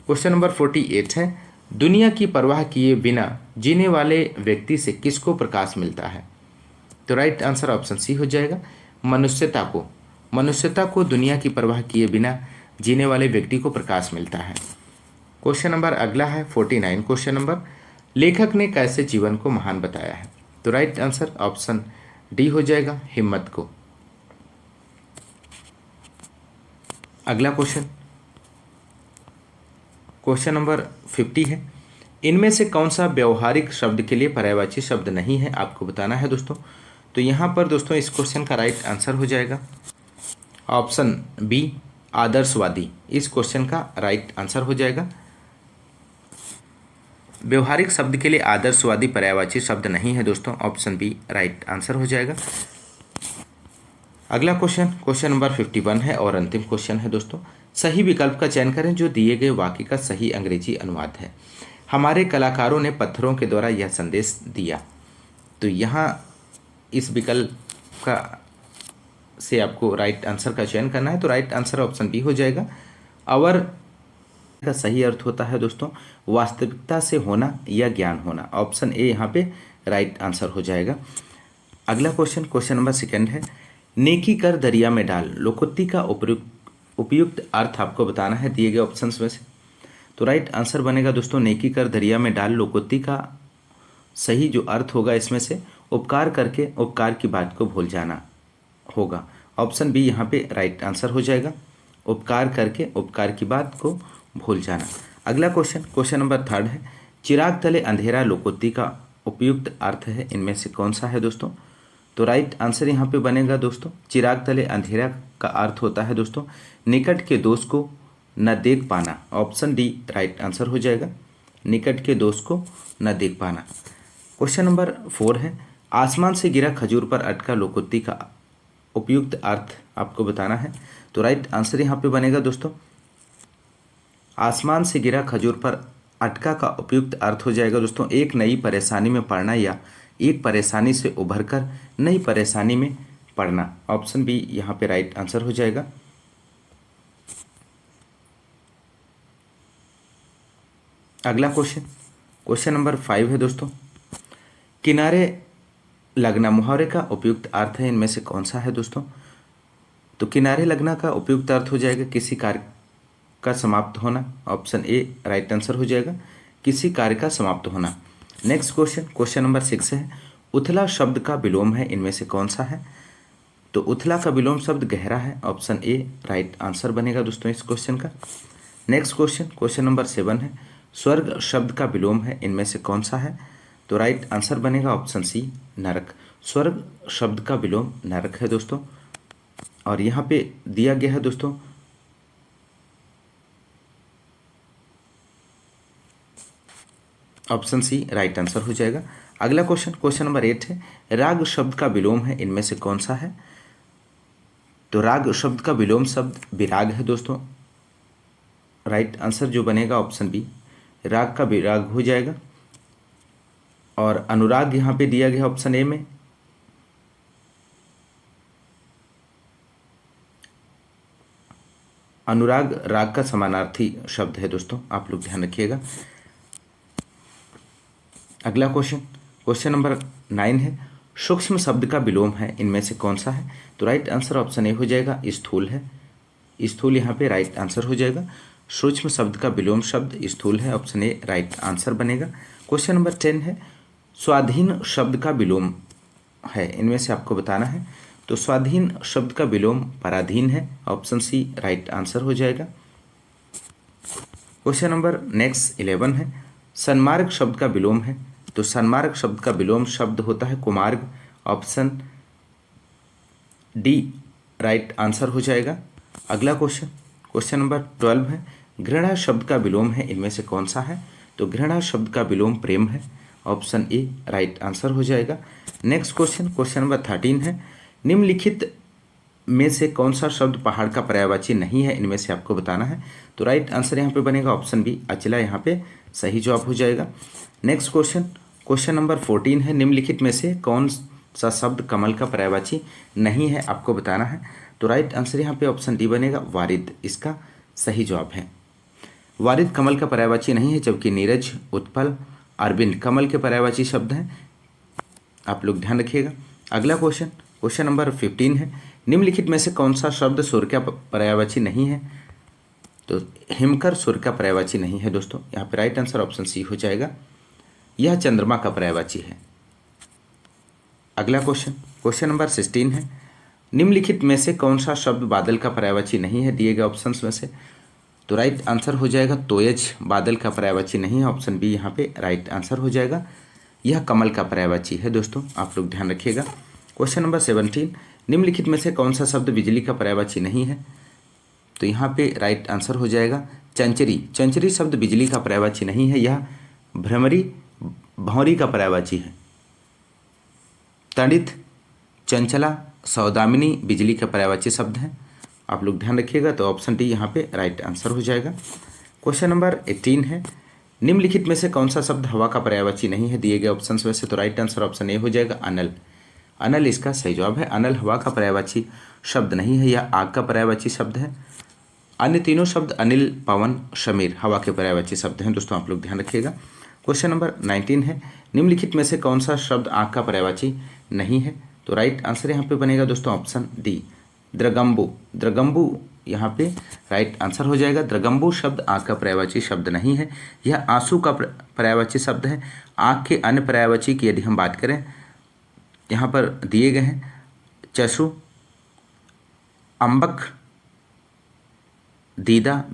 क्वेश्चन नंबर 48 है, दुनिया की परवाह किए बिना जीने वाले व्यक्ति से किसको प्रकाश मिलता है? तो राइट आंसर ऑप्शन सी हो जाएगा, मनुष्यता को दुनिया की परवाह किए बिना जीने वाले व्यक्ति को प्रकाश मिलता है। क्वेश्चन नंबर अगला है 49 क्वेश्चन नंबर, लेखक ने कैसे जीवन को महान बताया है? तो राइट आंसर ऑप्शन डी हो जाएगा, हिम्मत को। अगला क्वेश्चन नंबर 50 है, इनमें से कौन सा व्यवहारिक शब्द के लिए पर्यायवाची शब्द नहीं है? आपको बताना है दोस्तों। तो यहाँ पर दोस्तों इस क्वेश्चन का राइट आंसर हो जाएगा ऑप्शन बी, आदर्शवादी। इस क्वेश्चन का राइट आंसर हो जाएगा। व्यवहारिक शब्द के लिए आदर्शवादी पर्यायवाची शब्द नहीं है दोस्तों। ऑप्शन बी राइट आंसर हो जाएगा। अगला क्वेश्चन नंबर 51 है और अंतिम क्वेश्चन है दोस्तों, सही विकल्प का चयन करें जो दिए गए वाक्य का सही अंग्रेजी अनुवाद है। हमारे कलाकारों ने पत्थरों के द्वारा यह संदेश दिया। तो यहाँ इस विकल्प का से आपको राइट आंसर का चयन करना है। तो राइट आंसर ऑप्शन बी हो जाएगा। अवर का सही अर्थ होता है दोस्तों वास्तविकता से होना या ज्ञान होना। ऑप्शन ए यहाँ पे राइट आंसर हो जाएगा। अगला क्वेश्चन नंबर 2 है, नेकी कर दरिया में डाल, लोकोक्ति का उपयुक्त अर्थ आपको बताना है दिए गए ऑप्शंस में से। तो राइट आंसर बनेगा दोस्तों, नेकी कर दरिया में डाल, लोकोक्ति का सही जो अर्थ होगा इसमें से उपकार करके उपकार की बात को भूल जाना होगा। ऑप्शन बी यहाँ पे राइट आंसर हो जाएगा, उपकार करके उपकार की बात को भूल जाना। अगला क्वेश्चन नंबर 3 है, चिराग तले अंधेरा लोकोक्ति का उपयुक्त अर्थ है, इनमें से कौन सा है दोस्तों? तो राइट आंसर यहाँ पे बनेगा दोस्तों, चिराग तले अंधेरा का अर्थ होता है दोस्तों निकट के दोस्त को न देख पाना। ऑप्शन डी राइट आंसर हो जाएगा, निकट के दोस्त को न देख पाना। क्वेश्चन नंबर 4 है, आसमान से गिरा खजूर पर अटका लोकोक्ति का उपयुक्त अर्थ आपको बताना है। तो राइट आंसर यहाँ पे बनेगा दोस्तों, आसमान से गिरा खजूर पर अटका का उपयुक्त अर्थ हो जाएगा दोस्तों एक नई परेशानी में पड़ना या एक परेशानी से उभरकर नई परेशानी में पड़ना। ऑप्शन बी यहाँ पे राइट आंसर हो जाएगा। अगला क्वेश्चन नंबर 5 है दोस्तों, किनारे लगना मुहावरे का उपयुक्त अर्थ है, इनमें से कौन सा है दोस्तों? तो किनारे लगना का उपयुक्त अर्थ हो जाएगा किसी कार्य का समाप्त होना। ऑप्शन ए राइट आंसर हो जाएगा, किसी कार्य का समाप्त होना। नेक्स्ट क्वेश्चन नंबर 6 है, उथला शब्द का विलोम है, इनमें से कौन सा है? तो उथला का विलोम शब्द गहरा है। ऑप्शन ए राइट आंसर बनेगा दोस्तों इस क्वेश्चन का। नेक्स्ट क्वेश्चन नंबर 7 है, स्वर्ग शब्द का विलोम है, इनमें से कौन सा है? तो राइट आंसर बनेगा ऑप्शन सी नरक। स्वर्ग शब्द का विलोम नरक है दोस्तों। और यहाँ पे दिया गया है दोस्तों ऑप्शन सी राइट आंसर हो जाएगा। अगला क्वेश्चन नंबर 8 है, राग शब्द का विलोम है, इनमें से कौन सा है? तो राग शब्द का विलोम शब्द विराग है दोस्तों। राइट आंसर जो बनेगा ऑप्शन बी, राग का विराग हो जाएगा। और अनुराग यहाँ पे दिया गया ऑप्शन ए में। अनुराग राग का समानार्थी शब्द है दोस्तों, आप लोग ध्यान रखिएगा। अगला क्वेश्चन, क्वेश्चन नंबर 9 है, सूक्ष्म शब्द का विलोम है, इनमें से कौन सा है? तो राइट आंसर ऑप्शन ए हो जाएगा, स्थूल है। स्थूल यहाँ पे राइट आंसर हो जाएगा। सूक्ष्म शब्द का विलोम शब्द स्थूल है, ऑप्शन ए राइट आंसर बनेगा। क्वेश्चन नंबर 10 है, स्वाधीन शब्द का विलोम है, इनमें से आपको बताना है। तो स्वाधीन शब्द का विलोम पराधीन है, ऑप्शन सी राइट आंसर हो जाएगा। क्वेश्चन नंबर नेक्स्ट 11 है, सन्मार्ग शब्द का विलोम है। तो सन्मार्ग शब्द का विलोम शब्द होता है कुमार्ग, ऑप्शन डी राइट आंसर हो जाएगा। अगला क्वेश्चन, क्वेश्चन नंबर 12 है, घृणा शब्द का विलोम है, इनमें से कौन सा है? तो घृणा शब्द का विलोम प्रेम है, ऑप्शन ए राइट आंसर हो जाएगा। नेक्स्ट क्वेश्चन, क्वेश्चन नंबर 13 है, निम्नलिखित में से कौन सा शब्द पहाड़ का पर्यायवाची नहीं है, इनमें से आपको बताना है। तो राइट आंसर यहाँ पे बनेगा ऑप्शन बी अचला, यहाँ पे सही जवाब हो जाएगा। नेक्स्ट क्वेश्चन, क्वेश्चन नंबर 14 है, निम्नलिखित में से कौन सा शब्द कमल का पर्यायवाची नहीं है, आपको बताना है। तो राइट आंसर यहाँ पे ऑप्शन डी बनेगा, वारिद, इसका सही जवाब है। वारिद कमल का पर्यायवाची नहीं है, जबकि नीरज, उत्पल, अरविंद कमल के पर्यायवाची शब्द हैं, आप लोग ध्यान रखिएगा। अगला क्वेश्चन, क्वेश्चन नंबर 15 है, निम्नलिखित में से कौन सा शब्द सुर का पर्यायवाची नहीं है? तो हिमकर सुर का पर्यायवाची नहीं है दोस्तों, यहाँ पे राइट आंसर ऑप्शन सी हो जाएगा, यह चंद्रमा का पर्यायवाची है। अगला क्वेश्चन, क्वेश्चन नंबर 16 है, निम्नलिखित में से कौन सा शब्द बादल का पर्यायवाची नहीं है, दिए गए ऑप्शंस में से? तो राइट आंसर हो जाएगा तोयज, बादल का पर्यायवाची नहीं है, ऑप्शन बी यहाँ पे राइट आंसर हो जाएगा, यह कमल का पर्यायवाची है दोस्तों, आप लोग ध्यान रखिएगा। क्वेश्चन नंबर 17, निम्नलिखित में से कौन सा शब्द बिजली का पर्यायवाची नहीं है? तो यहाँ पे राइट आंसर हो जाएगा चंचरी, चंचरी शब्द बिजली का पर्यायवाची नहीं है, यह भ्रमरी, भौरी का पर्यायवाची है। तड़ित, चंचला, सौदामिनी बिजली का पर्यायवाची शब्द हैं, आप लोग ध्यान रखिएगा। तो ऑप्शन डी यहाँ पे राइट आंसर हो जाएगा। क्वेश्चन नंबर 18 है, निम्नलिखित में से कौन सा शब्द हवा का पर्यायवाची नहीं है, दिए गए ऑप्शंस में से? तो राइट आंसर ऑप्शन ए हो जाएगा, अनल, अनल इसका सही जवाब है। अनल हवा का पर्यायवाची शब्द नहीं है, यह आग का पर्यायवाची शब्द है। अन्य तीनों शब्द अनिल, पवन, शमीर हवा के पर्यायवाची शब्द हैं दोस्तों, आप लोग ध्यान रखिएगा। क्वेश्चन नंबर 19 है, निम्नलिखित में से कौन सा शब्द आग का पर्यायवाची नहीं है? तो राइट आंसर यहाँ पे बनेगा दोस्तों ऑप्शन डी, द्रगम्बु, द्रगम्बु यहाँ पे राइट आंसर हो जाएगा। द्रगम्बु शब्द आग का पर्यायवाची शब्द नहीं है, यह आंसू का पर्यायवाची शब्द है। आग के अन्य पर्यायवाची की यदि हम बात करें, यहाँ पर दिए गए हैं चशु, अम्बक, दीदा,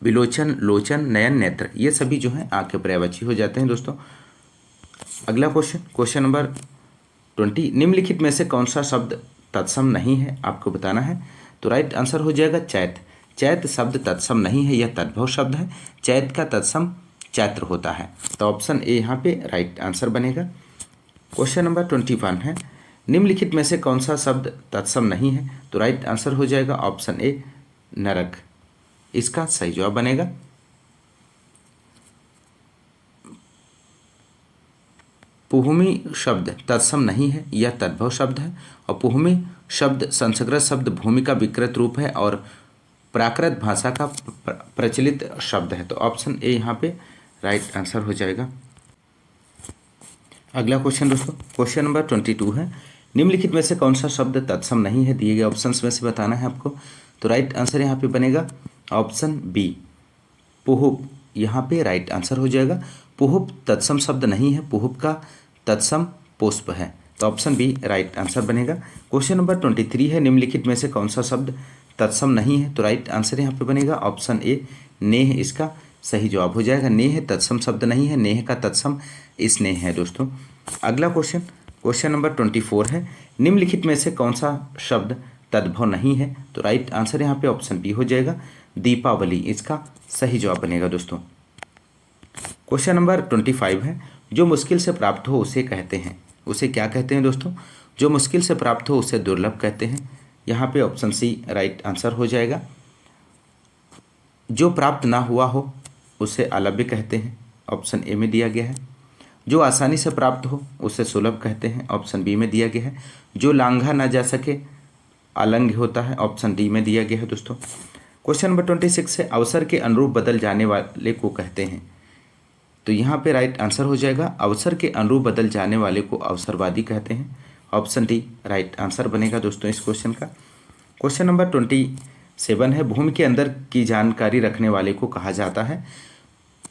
विलोचन, लोचन, नयन, नेत्र, ये सभी जो हैं आग के पर्यायवाची हो जाते हैं दोस्तों। अगला क्वेश्चन, क्वेश्चन नंबर 20, निम्नलिखित में से कौन सा शब्द तत्सम नहीं है, आपको बताना है। तो राइट आंसर हो जाएगा चैत, चैत शब्द तत्सम नहीं है, यह तद्भव शब्द है। चैत का तत्सम चैत्र होता है, तो ऑप्शन ए यहाँ पे राइट आंसर बनेगा। क्वेश्चन नंबर 21 है, निम्नलिखित में से कौन सा शब्द तत्सम नहीं है? तो राइट आंसर हो जाएगा ऑप्शन ए, नरक, इसका सही जवाब बनेगा। पुहुमी शब्द तत्सम नहीं है, यह तद्भव शब्द है, और पुहुमी शब्द संस्कृत शब्द भूमि का विकृत रूप है और प्राकृत भाषा का प्रचलित शब्द है, तो ऑप्शन ए यहाँ पे राइट आंसर हो जाएगा। अगला क्वेश्चन दोस्तों, क्वेश्चन नंबर 22 है, निम्नलिखित में से कौन सा शब्द तत्सम नहीं है, दिए गए ऑप्शंस में से बताना है आपको। तो राइट आंसर यहाँ पे बनेगा ऑप्शन बी, पुहुप, यहाँ पे राइट आंसर हो जाएगा। पुहुप तत्सम शब्द नहीं है, पुहुप का तत्सम पुष्प है, तो ऑप्शन बी राइट आंसर बनेगा। क्वेश्चन नंबर 23 है, निम्नलिखित में से कौन सा शब्द तत्सम नहीं है? तो राइट आंसर यहाँ पे बनेगा ऑप्शन ए, नेह, इसका सही जवाब हो जाएगा। नेह तत्सम शब्द नहीं है, नेह का तत्सम स्नेह है दोस्तों। अगला क्वेश्चन, क्वेश्चन नंबर 24 है, निम्नलिखित में से कौन सा शब्द तद्भव नहीं है? तो राइट आंसर यहाँ पे ऑप्शन बी हो जाएगा, दीपावली, इसका सही जवाब बनेगा दोस्तों। क्वेश्चन नंबर 25 है, जो मुश्किल से प्राप्त हो उसे कहते हैं, उसे क्या कहते हैं दोस्तों? जो मुश्किल से प्राप्त हो उसे दुर्लभ कहते हैं, यहाँ पे ऑप्शन सी राइट आंसर हो जाएगा। जो प्राप्त ना हुआ हो उसे अलभ्य कहते हैं, ऑप्शन ए में दिया गया है। जो आसानी से प्राप्त हो उसे सुलभ कहते हैं, ऑप्शन बी में दिया गया है। जो लांघा ना जा सके अलंघ्य होता है, ऑप्शन डी में दिया गया है दोस्तों। क्वेश्चन नंबर 26 है, अवसर के अनुरूप बदल जाने वाले को कहते हैं। तो यहाँ पे राइट आंसर हो जाएगा, अवसर के अनुरूप बदल जाने वाले को अवसरवादी कहते हैं, ऑप्शन डी राइट आंसर बनेगा दोस्तों इस क्वेश्चन का। क्वेश्चन नंबर 27 है, भूमि के अंदर की जानकारी रखने वाले को कहा जाता है।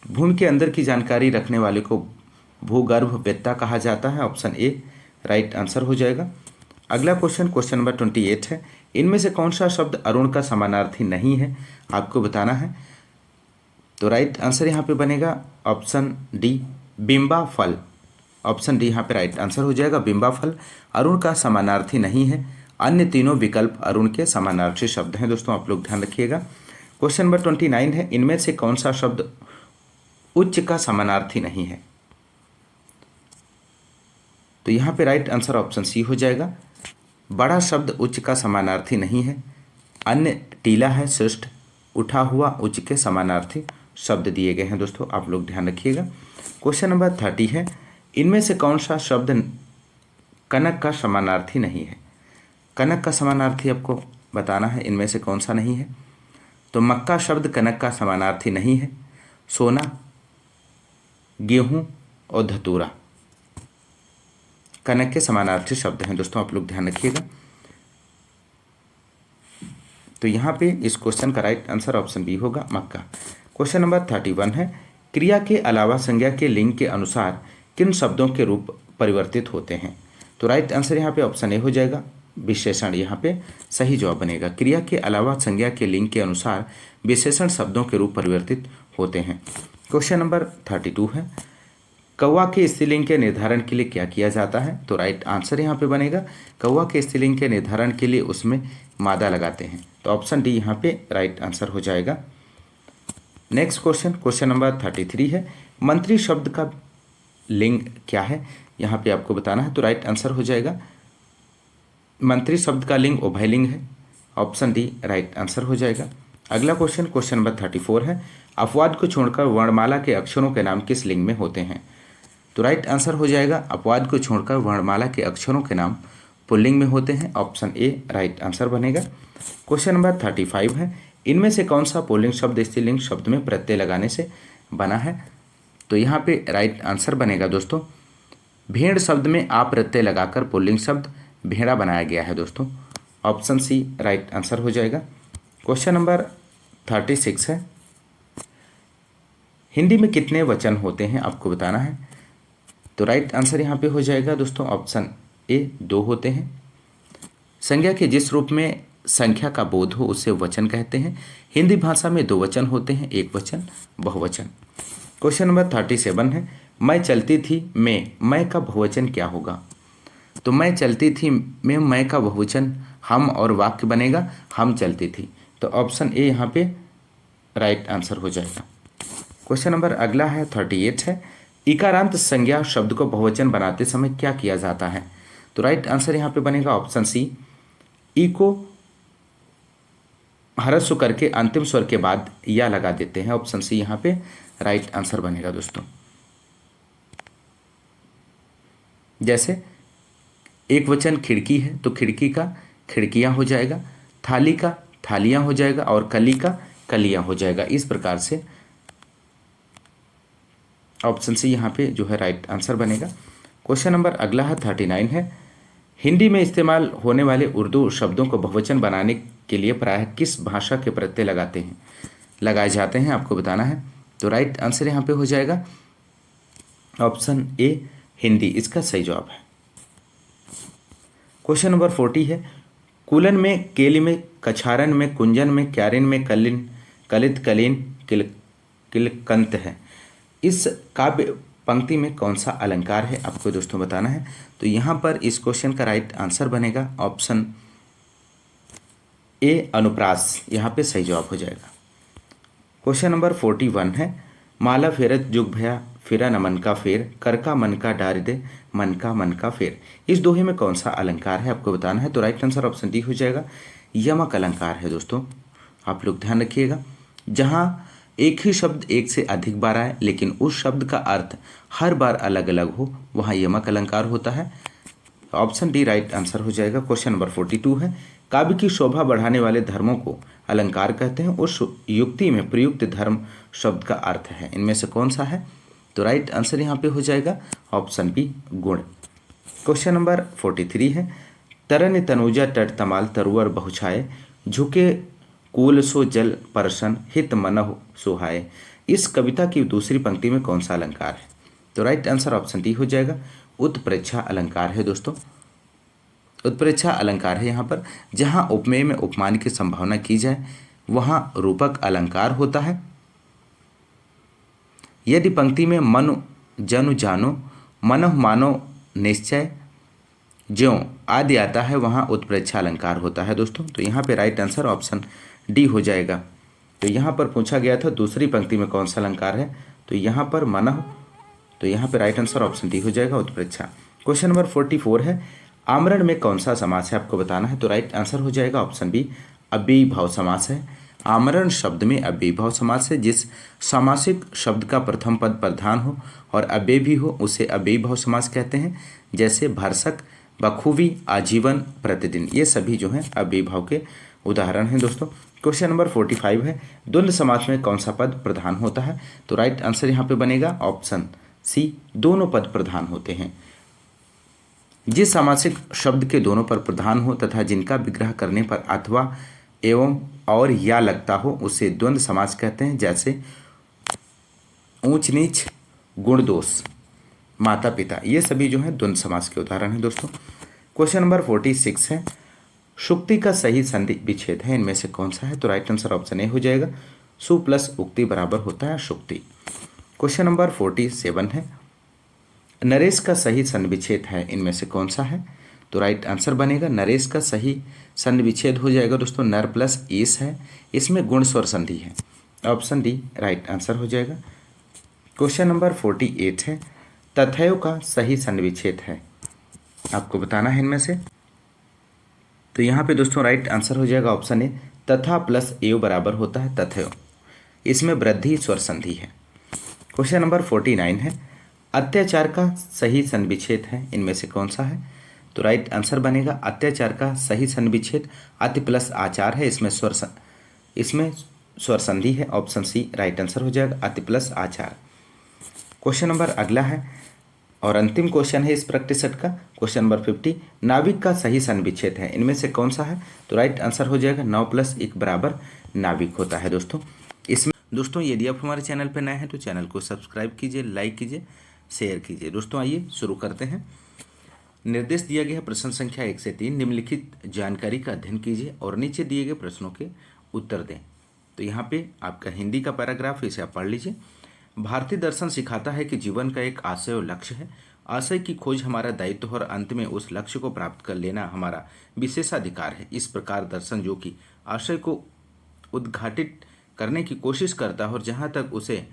भूमि के अंदर की जानकारी रखने वाले को भूगर्भवेत्ता कहा जाता है, ऑप्शन ए राइट आंसर हो जाएगा। अगला क्वेश्चन नंबर 28 है, इनमें से कौन सा शब्द अरुण का समानार्थी नहीं है, आपको बताना है। तो राइट आंसर यहाँ पे बनेगा ऑप्शन डी बिंबा फल, ऑप्शन डी यहाँ पे राइट आंसर हो जाएगा। बिंबा फल अरुण का समानार्थी नहीं है, अन्य तीनों विकल्प अरुण के समानार्थी शब्द हैं दोस्तों, आप लोग ध्यान रखिएगा। क्वेश्चन नंबर 29 है, इनमें से कौन सा शब्द उच्च का समानार्थी नहीं है। तो यहाँ पे राइट आंसर ऑप्शन सी हो जाएगा, बड़ा शब्द उच्च का समानार्थी नहीं है, अन्य टीला है श्रेष्ठ, उठा हुआ उच्च के समानार्थी शब्द दिए गए हैं दोस्तों, आप लोग ध्यान रखिएगा। क्वेश्चन नंबर 30 है, इनमें से कौन सा शब्द कनक का समानार्थी नहीं है। कनक का समानार्थी आपको बताना है, इनमें से कौन सा नहीं है। तो मक्का शब्द कनक का समानार्थी नहीं है, सोना, गेहूं और धतूरा कनक के समानार्थी शब्द हैं दोस्तों, आप लोग ध्यान रखिएगा। तो यहाँ पे इस क्वेश्चन का राइट आंसर ऑप्शन बी होगा, मक्का। क्वेश्चन नंबर 31 है, क्रिया के अलावा संज्ञा के लिंग के अनुसार किन शब्दों के रूप परिवर्तित होते हैं। तो राइट आंसर यहाँ पे ऑप्शन ए हो जाएगा, विशेषण यहाँ पे सही जवाब बनेगा। क्रिया के अलावा संज्ञा के लिंग के अनुसार विशेषण शब्दों के रूप परिवर्तित होते हैं। क्वेश्चन नंबर 32 है, कौवा के स्त्रीलिंग के निर्धारण के लिए क्या किया जाता है। तो राइट आंसर यहाँ पे बनेगा, कौवा के स्त्रीलिंग के निर्धारण के लिए उसमें मादा लगाते हैं। तो ऑप्शन डी यहाँ पे राइट आंसर हो जाएगा। नेक्स्ट क्वेश्चन नंबर 33 है, मंत्री शब्द का लिंग क्या है, यहाँ पे आपको बताना है। तो राइट आंसर हो जाएगा, मंत्री शब्द का लिंग उभयलिंग है, ऑप्शन डी राइट आंसर हो जाएगा। अगला क्वेश्चन नंबर 34 है, अपवाद को छोड़कर वर्णमाला के अक्षरों के नाम किस लिंग में होते हैं। तो राइट आंसर हो जाएगा, अपवाद को छोड़कर वर्णमाला के अक्षरों के नाम पुल्लिंग में होते हैं, ऑप्शन ए राइट आंसर बनेगा। क्वेश्चन नंबर 35 है, इनमें से कौन सा पुल्लिंग शब्द स्त्रीलिंग शब्द में प्रत्यय लगाने से बना है। तो यहाँ पे राइट आंसर बनेगा दोस्तों, भेड़ शब्द में आप प्रत्यय लगाकर पुल्लिंग शब्द भेड़ा बनाया गया है दोस्तों, ऑप्शन सी राइट आंसर हो जाएगा। क्वेश्चन नंबर 36 है, हिंदी में कितने वचन होते हैं, आपको बताना है। तो राइट आंसर यहाँ पे हो जाएगा दोस्तों, ऑप्शन ए 2 होते हैं। संज्ञा के जिस रूप में संख्या का बोध हो उसे वचन कहते हैं। हिंदी भाषा में 2 वचन होते हैं, एक वचन बहुवचन। क्वेश्चन नंबर 37 है, मैं चलती थी में मैं का बहुवचन क्या होगा। तो मैं चलती थी में मैं का बहुवचन हम और वाक्य बनेगा हम चलती थी। तो ऑप्शन ए यहाँ पे राइट आंसर हो जाएगा। क्वेश्चन नंबर अगला है 38 है, इकारांत संज्ञा शब्द को बहुवचन बनाते समय क्या किया जाता है। तो राइट आंसर यहाँ पे बनेगा ऑप्शन सी, ई को ह्रस्व करके अंतिम स्वर के बाद या लगा देते हैं, ऑप्शन सी यहाँ पे राइट आंसर बनेगा दोस्तों। जैसे एक वचन खिड़की है तो खिड़की का खिड़कियां हो जाएगा, थाली का थालियां हो जाएगा और कली का कलियां हो जाएगा। इस प्रकार से ऑप्शन सी यहाँ पे जो है राइट आंसर बनेगा। क्वेश्चन नंबर अगला है 39 है, हिंदी में इस्तेमाल होने वाले उर्दू शब्दों को बहुवचन बनाने के लिए प्रायः किस भाषा के प्रत्यय लगाए जाते हैं, आपको बताना है। तो राइट आंसर यहाँ पे हो जाएगा ऑप्शन ए हिंदी, इसका सही जवाब है। क्वेश्चन नंबर 40 है, कुलन में, केली में, कछारन में, कुंजन में, क्यारिन में, कलिन, कलित, कलीन, किलकंत है। इस काव्य पंक्ति में कौन सा अलंकार है, आपको दोस्तों बताना है। तो यहाँ पर इस क्वेश्चन का राइट आंसर बनेगा ऑप्शन ए अनुप्रास, यहाँ पे सही जवाब हो जाएगा। क्वेश्चन नंबर 41 है, माला फेरत जुग भया फिरा न मन का फेर, कर का मन का डार दे मन का फेर। इस दोहे में कौन सा अलंकार है, आपको बताना है। तो राइट आंसर ऑप्शन डी हो जाएगा, यमक अलंकार है दोस्तों, आप लोग ध्यान रखिएगा। जहाँ एक ही शब्द एक से अधिक बार आए लेकिन उस शब्द का अर्थ हर बार अलग अलग हो, वहाँ यमक अलंकार होता है। ऑप्शन डी राइट आंसर हो जाएगा। क्वेश्चन नंबर 42 है, काव्य की शोभा बढ़ाने वाले धर्मों को अलंकार कहते हैं। उस युक्ति में प्रयुक्त धर्म शब्द का अर्थ है, इनमें से कौन सा है? तो राइट आंसर यहाँ पे हो जाएगा ऑप्शन बी गुण। क्वेश्चन नंबर 43 है, तरन तनुजा तट तमाल तरुवर बहुछाए, झुके कूल सो जल परसन हित मनहु सुहाए। इस कविता की दूसरी पंक्ति में कौन सा अलंकार है? तो राइट आंसर ऑप्शन डी हो जाएगा, उत्प्रेक्षा अलंकार है दोस्तों। उत्प्रेक्षा अलंकार है यहाँ पर, जहाँ उपमेय में उपमान की संभावना की जाए वहाँ रूपक अलंकार होता है। यदि पंक्ति में मनु जनु जानो मनः मानो निश्चय ज्यों आदि आता है वहाँ उत्प्रेक्षा अलंकार होता है दोस्तों। तो यहाँ पे राइट आंसर ऑप्शन डी हो जाएगा। तो यहाँ पर पूछा गया था दूसरी पंक्ति में कौन सा अलंकार है, तो यहाँ पर मनः, तो यहाँ पे राइट आंसर ऑप्शन डी हो जाएगा उत्प्रेक्षा। क्वेश्चन नंबर 44 है, आमरण में कौन सा समास है आपको बताना है। तो राइट आंसर हो जाएगा ऑप्शन बी अव्ययी भाव समास है। आमरण शब्द में अव्ययी भाव समास है। जिस सामासिक शब्द का प्रथम पद प्रधान हो और अव्यय भी हो उसे अव्ययी भाव समास कहते हैं। जैसे भरसक, बखूबी, आजीवन, प्रतिदिन, ये सभी जो हैं अव्ययी भाव के उदाहरण हैं दोस्तों। क्वेश्चन नंबर 45 है, द्वंद्व समास में कौन सा पद प्रधान होता है। तो राइट आंसर यहाँ पे बनेगा ऑप्शन सी, दोनों पद प्रधान होते हैं। जिस सामासिक शब्द के दोनों पर प्रधान हो तथा जिनका विग्रह करने पर अथवा एवं और या लगता हो उसे द्वंद्व समास कहते हैं। जैसे ऊंच नीच, गुण दोष, माता पिता, ये सभी जो है द्वंद्व समास के उदाहरण हैं दोस्तों। क्वेश्चन नंबर 46 है, शुक्ति का सही संधि विच्छेद है, इनमें से कौन सा है। तो राइट आंसर ऑप्शन ए हो जाएगा, सु प्लस उक्ति बराबर होता है शुक्ति। क्वेश्चन नंबर 47 है, नरेश का सही संधि विच्छेद है, इनमें से कौन सा है। तो राइट आंसर बनेगा नरेश का सही संधि विच्छेद हो जाएगा दोस्तों नर प्लस ईस है, इसमें गुण स्वर संधि है। ऑप्शन डी राइट आंसर हो जाएगा। क्वेश्चन नंबर 48 है, तथैव का सही संधि विच्छेद है, आपको बताना है इनमें से। तो यहाँ पे दोस्तों राइट आंसर हो जाएगा ऑप्शन ए, तथा प्लस एव बराबर होता है तथैव, इसमें वृद्धि स्वर संधि है। क्वेश्चन नंबर 49 है, अत्याचार का सही संधि विच्छेद है, इनमें से कौन सा है। तो राइट आंसर बनेगा अत्याचार का सही संधि विच्छेद अति प्लस आचार है, इसमें स्वर संधि है। ऑप्शन सी राइट आंसर हो जाएगा अति प्लस आचार। क्वेश्चन नंबर अगला है और अंतिम क्वेश्चन है इस प्रैक्टिस सेट का, क्वेश्चन नंबर 50, नाविक का सही संधि विच्छेद है, इनमें से कौन सा है। तो राइट आंसर हो जाएगा 9 + 1 बराबर नाविक होता है दोस्तों। इसमें दोस्तों यदि आप हमारे चैनल पर नए हैं तो चैनल को सब्सक्राइब कीजिए, लाइक कीजिए, शेयर कीजिए। दोस्तों आइए शुरू करते हैं। निर्देश दिया गया है प्रश्न संख्या 1 से 3, निम्नलिखित जानकारी का अध्ययन कीजिए और नीचे दिए गए प्रश्नों के उत्तर दें। तो यहाँ पे आपका हिंदी का पैराग्राफ, इसे आप पढ़ लीजिए। भारतीय दर्शन सिखाता है कि जीवन का एक आशय और लक्ष्य है। आशय की खोज हमारा दायित्व और अंत में उस लक्ष्य को प्राप्त कर लेना हमारा विशेषाधिकार है। इस प्रकार दर्शन जो कि आशय को उद्घाटित करने की कोशिश करता है और जहाँ तक उसे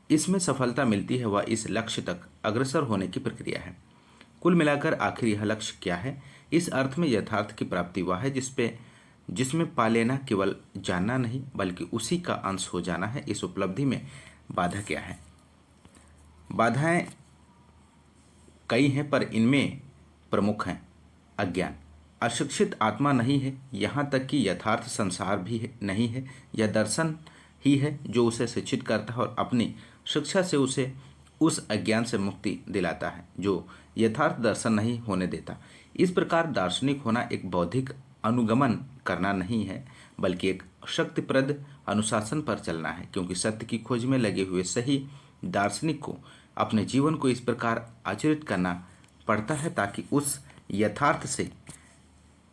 इसमें सफलता मिलती है वह इस लक्ष्य तक अग्रसर होने की प्रक्रिया है। कुल मिलाकर आखिर यह लक्ष्य क्या है। इस अर्थ में यथार्थ की प्राप्ति वह है जिसमें पा लेना केवल जानना नहीं बल्कि उसी का अंश हो जाना है। इस उपलब्धि में बाधा क्या है। बाधाएं कई हैं पर इनमें प्रमुख हैं अज्ञान। अशिक्षित आत्मा नहीं है, यहाँ तक कि यथार्थ संसार भी नहीं है। यह दर्शन ही है जो उसे शिक्षित करता है और अपनी शिक्षा से उसे उस अज्ञान से मुक्ति दिलाता है जो यथार्थ दर्शन नहीं होने देता। इस प्रकार दार्शनिक होना एक बौद्धिक अनुगमन करना नहीं है बल्कि एक शक्तिप्रद अनुशासन पर चलना है, क्योंकि सत्य की खोज में लगे हुए सही दार्शनिक को अपने जीवन को इस प्रकार आचरित करना पड़ता है ताकि उस यथार्थ से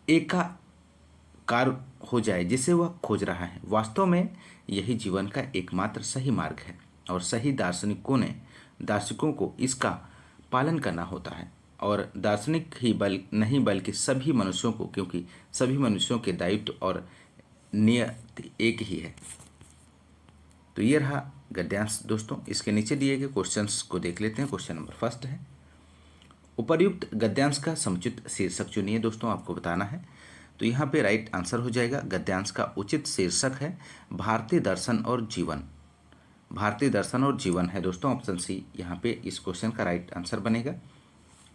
एकाकार हो जाए जिसे वह खोज रहा है। वास्तव में यही जीवन का एकमात्र सही मार्ग है और सही दार्शनिकों को इसका पालन करना होता है। और दार्शनिक ही नहीं बल्कि सभी मनुष्यों को, क्योंकि सभी मनुष्यों के दायित्व और नियति एक ही है। तो ये रहा गद्यांश दोस्तों। इसके नीचे दिए गए क्वेश्चंस को देख लेते हैं। क्वेश्चन नंबर फर्स्ट है, उपर्युक्त गद्यांश का समुचित शीर्षक चुनिए। दोस्तों आपको बताना है। तो यहाँ पे राइट आंसर हो जाएगा गद्यांश का उचित शीर्षक है भारतीय दर्शन और जीवन। भारतीय दर्शन और जीवन है दोस्तों, ऑप्शन सी यहाँ पे इस क्वेश्चन का राइट आंसर बनेगा।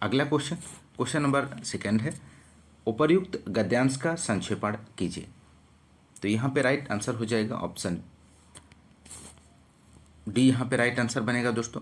अगला क्वेश्चन, क्वेश्चन नंबर सेकंड है, उपर्युक्त गद्यांश का संक्षेपण कीजिए। तो यहाँ पे राइट आंसर हो जाएगा ऑप्शन डी, यहाँ पे राइट आंसर बनेगा दोस्तों।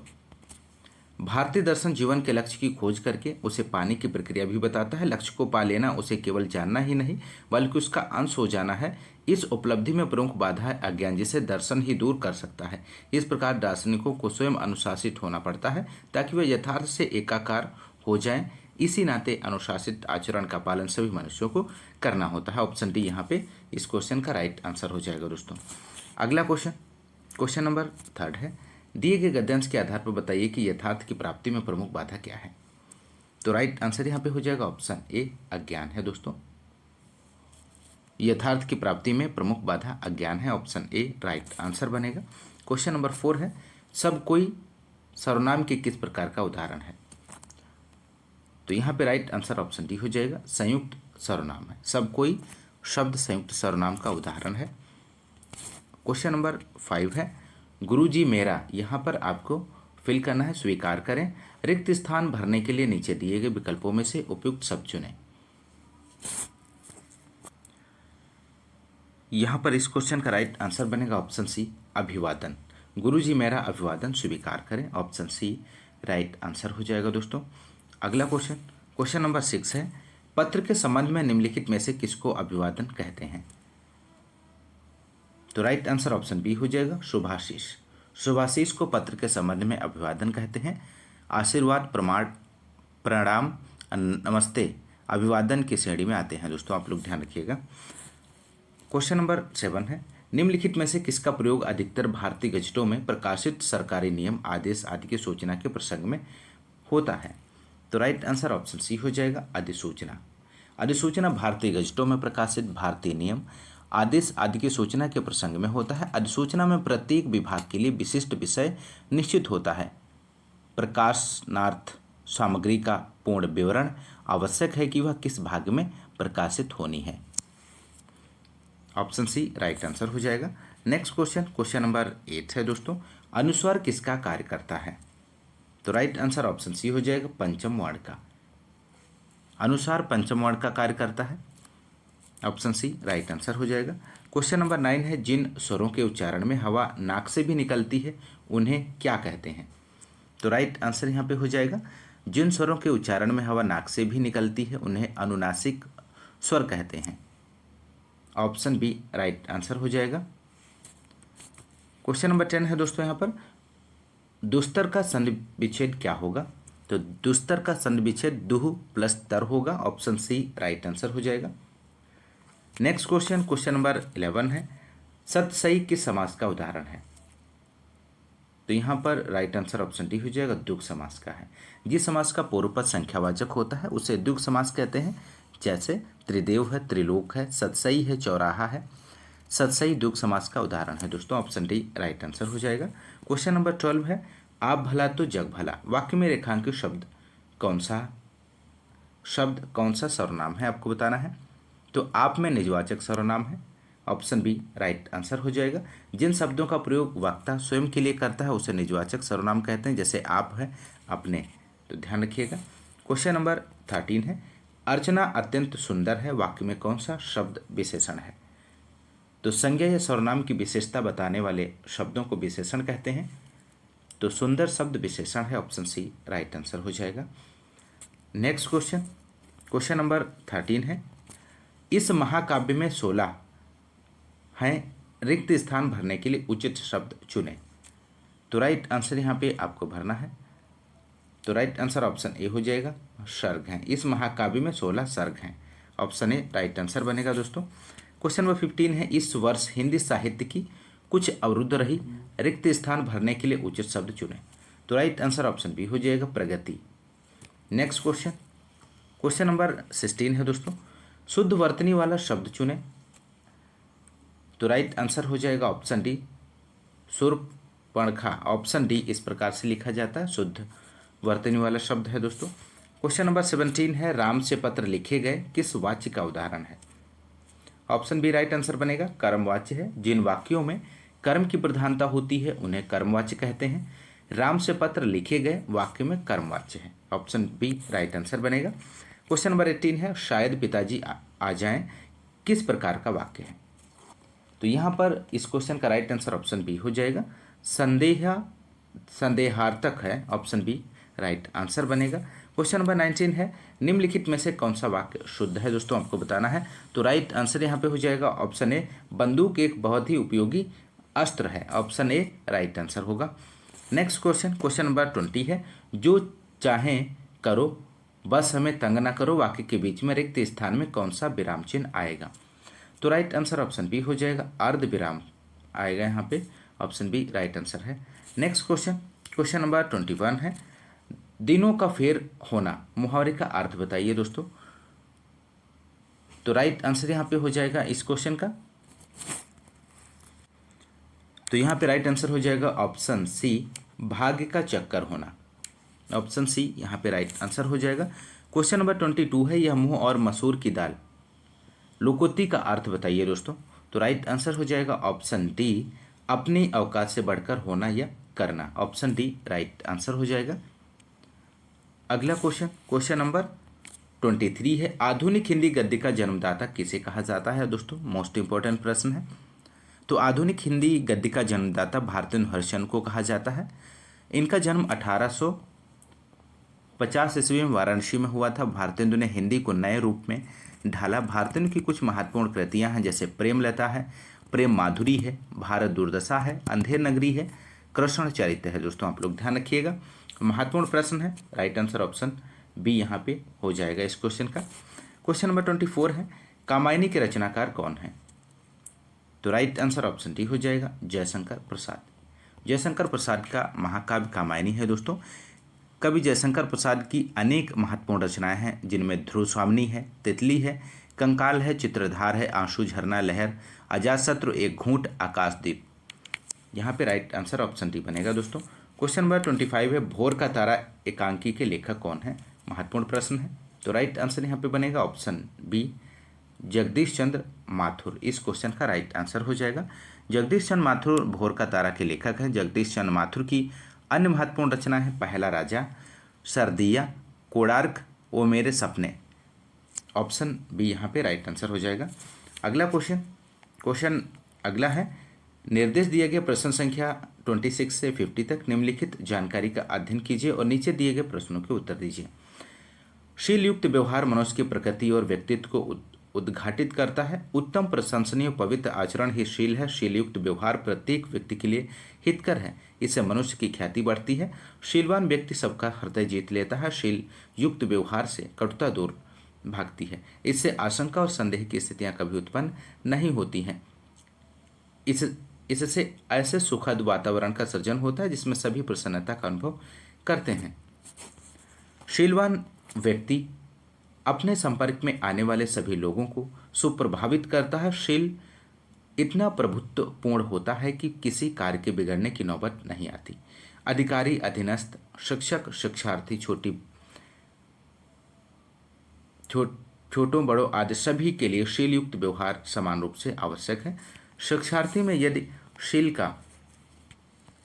भारतीय दर्शन जीवन के लक्ष्य की खोज करके उसे पाने की प्रक्रिया भी बताता है। लक्ष्य को पा लेना उसे केवल जानना ही नहीं बल्कि उसका अंश हो जाना है। इस उपलब्धि में प्रमुख बाधा है अज्ञान, जिसे दर्शन ही दूर कर सकता है। इस प्रकार दार्शनिकों को स्वयं अनुशासित होना पड़ता है ताकि वे यथार्थ से एकाकार हो जाएं। इसी नाते अनुशासित आचरण का पालन सभी मनुष्यों को करना होता है। ऑप्शन डी यहाँ पे इस क्वेश्चन का राइट आंसर हो जाएगा दोस्तों। अगला क्वेश्चन, क्वेश्चन नंबर थर्ड है, दिए गए गद्यांश के आधार पर बताइए कि यथार्थ की प्राप्ति में प्रमुख बाधा क्या है। तो राइट आंसर यहाँ पे हो जाएगा ऑप्शन ए, अज्ञान है दोस्तों। यथार्थ की प्राप्ति में प्रमुख बाधा अज्ञान है, ऑप्शन ए राइट आंसर बनेगा। क्वेश्चन नंबर 4 है, सब कोई सर्वनाम के किस प्रकार का उदाहरण है। तो यहाँ पे राइट आंसर ऑप्शन डी हो जाएगा, संयुक्त सर्वनाम है। सब कोई शब्द संयुक्त सर्वनाम का उदाहरण है। क्वेश्चन नंबर 5 है, गुरुजी मेरा, यहाँ पर आपको फिल करना है स्वीकार करें। रिक्त स्थान भरने के लिए नीचे दिए गए विकल्पों में से उपयुक्त शब्द चुनें। यहाँ पर इस क्वेश्चन का राइट आंसर बनेगा ऑप्शन सी, अभिवादन। गुरुजी मेरा अभिवादन स्वीकार करें, ऑप्शन सी राइट आंसर हो जाएगा दोस्तों। अगला क्वेश्चन, क्वेश्चन नंबर 6 है, पत्र के संबंध में निम्नलिखित में से किसको अभिवादन कहते हैं। तो राइट आंसर ऑप्शन बी हो जाएगा, शुभाशीष। शुभाशीष को पत्र के संबंध में अभिवादन कहते हैं। आशीर्वाद, प्रमाण, प्रणाम, नमस्ते अभिवादन की श्रेणी में आते हैं दोस्तों, आप लोग ध्यान रखिएगा। क्वेश्चन नंबर 7 है, निम्नलिखित में से किसका प्रयोग अधिकतर भारतीय गजटों में प्रकाशित सरकारी नियम, आदेश आदि की सूचना के प्रसंग में होता है। तो राइट आंसर ऑप्शन सी हो जाएगा, अधिसूचना। अधिसूचना भारतीय गजटों में प्रकाशित भारतीय नियम, आदेश आदि की सूचना के प्रसंग में होता है। अधिसूचना में प्रत्येक विभाग के लिए विशिष्ट विषय निश्चित होता है। प्रकाशनार्थ सामग्री का पूर्ण विवरण आवश्यक है कि वह किस भाग में प्रकाशित होनी है। ऑप्शन सी राइट आंसर हो जाएगा। नेक्स्ट क्वेश्चन, क्वेश्चन नंबर 8 है दोस्तों, अनुस्वार किसका कार्य करता है। तो राइट आंसर ऑप्शन सी हो जाएगा, पंचम वर्ण का। अनुसार पंचम वर्ण का कार्य करता है, ऑप्शन सी राइट आंसर हो जाएगा। क्वेश्चन नंबर 9 है, जिन स्वरों के उच्चारण में हवा नाक से भी निकलती है उन्हें क्या कहते हैं। तो राइट आंसर यहाँ पे हो जाएगा, जिन स्वरों के उच्चारण में हवा नाक से भी निकलती है उन्हें अनुनासिक स्वर कहते हैं, ऑप्शन बी राइट आंसर हो जाएगा। क्वेश्चन नंबर 10 है दोस्तों, यहाँ पर दुस्तर का संधि विच्छेद क्या होगा। तो दुस्तर का संधि विच्छेद दुह प्लस तर होगा, ऑप्शन सी राइट आंसर हो जाएगा। नेक्स्ट क्वेश्चन, क्वेश्चन नंबर 11 है, सतसई किस समास का उदाहरण है। तो यहाँ पर राइट आंसर ऑप्शन डी हो जाएगा, द्विगु समास का है। जिस समास का पूर्व पद संख्यावाचक होता है उसे द्विगु समास कहते हैं, जैसे त्रिदेव है, त्रिलोक है, सतसई है, चौराहा है। सतसई द्विगु समास का उदाहरण है दोस्तों, ऑप्शन डी राइट आंसर हो जाएगा। क्वेश्चन नंबर 12 है, आप भला तो जग भला, वाक्य में रेखांकित शब्द कौन सा सर्वनाम है, आपको बताना है। तो आप में निजवाचक सर्वनाम है, ऑप्शन बी राइट आंसर हो जाएगा। जिन शब्दों का प्रयोग वक्ता स्वयं के लिए करता है उसे निजवाचक सर्वनाम कहते हैं, जैसे आप है, अपने। तो ध्यान रखिएगा। क्वेश्चन नंबर 13 है, अर्चना अत्यंत सुंदर है, वाक्य में कौन सा शब्द विशेषण है। तो संज्ञा या सर्वनाम की विशेषता बताने वाले शब्दों को विशेषण कहते हैं। तो सुंदर शब्द विशेषण है, ऑप्शन सी राइट आंसर हो जाएगा। नेक्स्ट क्वेश्चन, क्वेश्चन नंबर 13 है, इस महाकाव्य में 16 हैं, रिक्त स्थान भरने के लिए उचित शब्द चुनें। तो राइट आंसर यहाँ पे आपको भरना है। तो राइट आंसर ऑप्शन ए हो जाएगा, सर्ग हैं। इस महाकाव्य में 16 सर्ग हैं, ऑप्शन ए राइट आंसर बनेगा दोस्तों। क्वेश्चन नंबर 15 है, इस वर्ष हिंदी साहित्य की कुछ अवरुद्ध रही, रिक्त स्थान भरने के लिए उचित शब्द चुनें। तो राइट आंसर ऑप्शन बी हो जाएगा, प्रगति। नेक्स्ट क्वेश्चन, क्वेश्चन नंबर 16 है दोस्तों, शुद्ध वर्तनी वाला शब्द चुनें। तो राइट आंसर हो जाएगा option D, Shurpanakha. Option D इस प्रकार से लिखा जाता है, शुद्ध वर्तनी वाला शब्द है दोस्तों। क्वेश्चन नंबर 17 है, राम से पत्र लिखे गए किस वाच्य का उदाहरण है। ऑप्शन बी राइट आंसर बनेगा, कर्मवाच्य है। जिन वाक्यों में कर्म की प्रधानता होती है उन्हें कर्मवाच्य कहते हैं। राम से पत्र लिखे गए वाक्य में कर्मवाच्य है। ऑप्शन बी राइट आंसर बनेगा। क्वेश्चन नंबर 18 है शायद पिताजी आ जाएं, किस प्रकार का वाक्य है? तो यहाँ पर इस क्वेश्चन का राइट आंसर ऑप्शन बी हो जाएगा। संदेहार्थक है, ऑप्शन बी राइट आंसर बनेगा। क्वेश्चन नंबर 19 है निम्नलिखित में से कौन सा वाक्य शुद्ध है? दोस्तों आपको बताना है। तो राइट आंसर यहाँ पे हो जाएगा ऑप्शन ए, बंदूक एक बहुत ही उपयोगी अस्त्र है। ऑप्शन ए राइट आंसर होगा। नेक्स्ट क्वेश्चन नंबर 20 है जो चाहें करो बस हमें तंग ना करो वाक्य के बीच में रिक्त स्थान में कौन सा विराम चिन्ह आएगा? तो राइट आंसर ऑप्शन बी हो जाएगा, अर्ध विराम आएगा यहाँ पे। ऑप्शन बी राइट आंसर है। नेक्स्ट क्वेश्चन नंबर 21 है दिनों का फेर होना मुहावरे का अर्थ बताइए दोस्तों। तो राइट आंसर यहाँ पे हो जाएगा इस क्वेश्चन का। तो यहाँ पे राइट आंसर हो जाएगा ऑप्शन सी, भाग्य का चक्कर होना। ऑप्शन सी यहाँ पे राइट आंसर हो जाएगा। क्वेश्चन नंबर 22 है यह मुंह और मसूर की दाल लुकोती का अर्थ बताइए दोस्तों। तो राइट आंसर हो जाएगा ऑप्शन डी, अपनी औकात से बढ़कर होना या करना। ऑप्शन डी राइट आंसर हो जाएगा। अगला क्वेश्चन नंबर 23 है आधुनिक हिंदी गद्य का जन्मदाता किसे कहा जाता है? दोस्तों मोस्ट इंपॉर्टेंट प्रश्न है। तो आधुनिक हिंदी गद्य का जन्मदाता भारतेंदु हरिश्चंद्र को कहा जाता है। इनका जन्म 1850 ईस्वी में वाराणसी में हुआ था। भारतेंदु ने हिंदी को नए रूप में ढाला। भारतेंदु की कुछ महत्वपूर्ण कृतियां हैं जैसे प्रेमलता है, प्रेम माधुरी है, भारत दुर्दशा है, अंधेर नगरी है, कृष्ण चरित्र है। दोस्तों आप लोग ध्यान रखिएगा, महत्वपूर्ण प्रश्न है। राइट आंसर ऑप्शन बी यहाँ पे हो जाएगा इस क्वेश्चन का। क्वेश्चन नंबर 24 है कामायनी के रचनाकार कौन है? तो राइट आंसर ऑप्शन डी हो जाएगा, जयशंकर प्रसाद। जयशंकर प्रसाद का महाकाव्य कामायनी है दोस्तों। कवि जयशंकर प्रसाद की अनेक महत्वपूर्ण रचनाएं हैं जिनमें ध्रुव स्वामिनी है, तितली है, कंकाल है, चित्रधार है, आंसू झरना, लहर, अजातशत्रु, एक घूंट, आकाशदीप। यहाँ पे राइट आंसर ऑप्शन डी बनेगा दोस्तों। क्वेश्चन नंबर 25 है भोर का तारा एकांकी के लेखक कौन है? महत्वपूर्ण प्रश्न है। तो राइट आंसर यहाँ पे बनेगा ऑप्शन बी, जगदीश चंद्र माथुर। इस क्वेश्चन का राइट आंसर हो जाएगा। जगदीश चंद्र माथुर भोर का तारा के लेखक हैं। जगदीश चंद्र माथुर की अन्य महत्वपूर्ण रचना है पहला राजा, सरदिया, कोणार्क, ओ मेरे सपने। ऑप्शन बी यहाँ पे राइट आंसर हो जाएगा। अगला क्वेश्चन अगला है निर्देश दिया गया प्रश्न संख्या 26 से 50 तक निम्नलिखित जानकारी का अध्ययन कीजिए और नीचे दिए गए प्रश्नों के उत्तर दीजिए। शीलयुक्त व्यवहार मनुष्य की प्रकृति और व्यक्तित्व को उद्घाटित करता है। उत्तम प्रशंसनीय पवित्र आचरण ही शील है। शीलयुक्त व्यवहार प्रत्येक व्यक्ति के लिए हितकर है, इससे मनुष्य की ख्याति बढ़ती है। शीलवान व्यक्ति सबका हृदय जीत लेता है। शील युक्त व्यवहार से कटुता दूर भागती है, इससे आशंका और संदेह की स्थितियां कभी उत्पन्न नहीं होती हैं। इससे ऐसे सुखद वातावरण का सृजन होता है जिसमें सभी प्रसन्नता का अनुभव करते हैं। शीलवान व्यक्ति अपने संपर्क में आने वाले सभी लोगों को सुप्रभावित करता है। शील इतना प्रभुत्वपूर्ण होता है कि किसी कार्य के बिगड़ने की नौबत नहीं आती। अधिकारी, अधीनस्थ, शिक्षक, शिक्षार्थी, छोटों बड़ों आदि सभी के लिए शीलयुक्त व्यवहार समान रूप से आवश्यक है। शिक्षार्थी में यदि शील का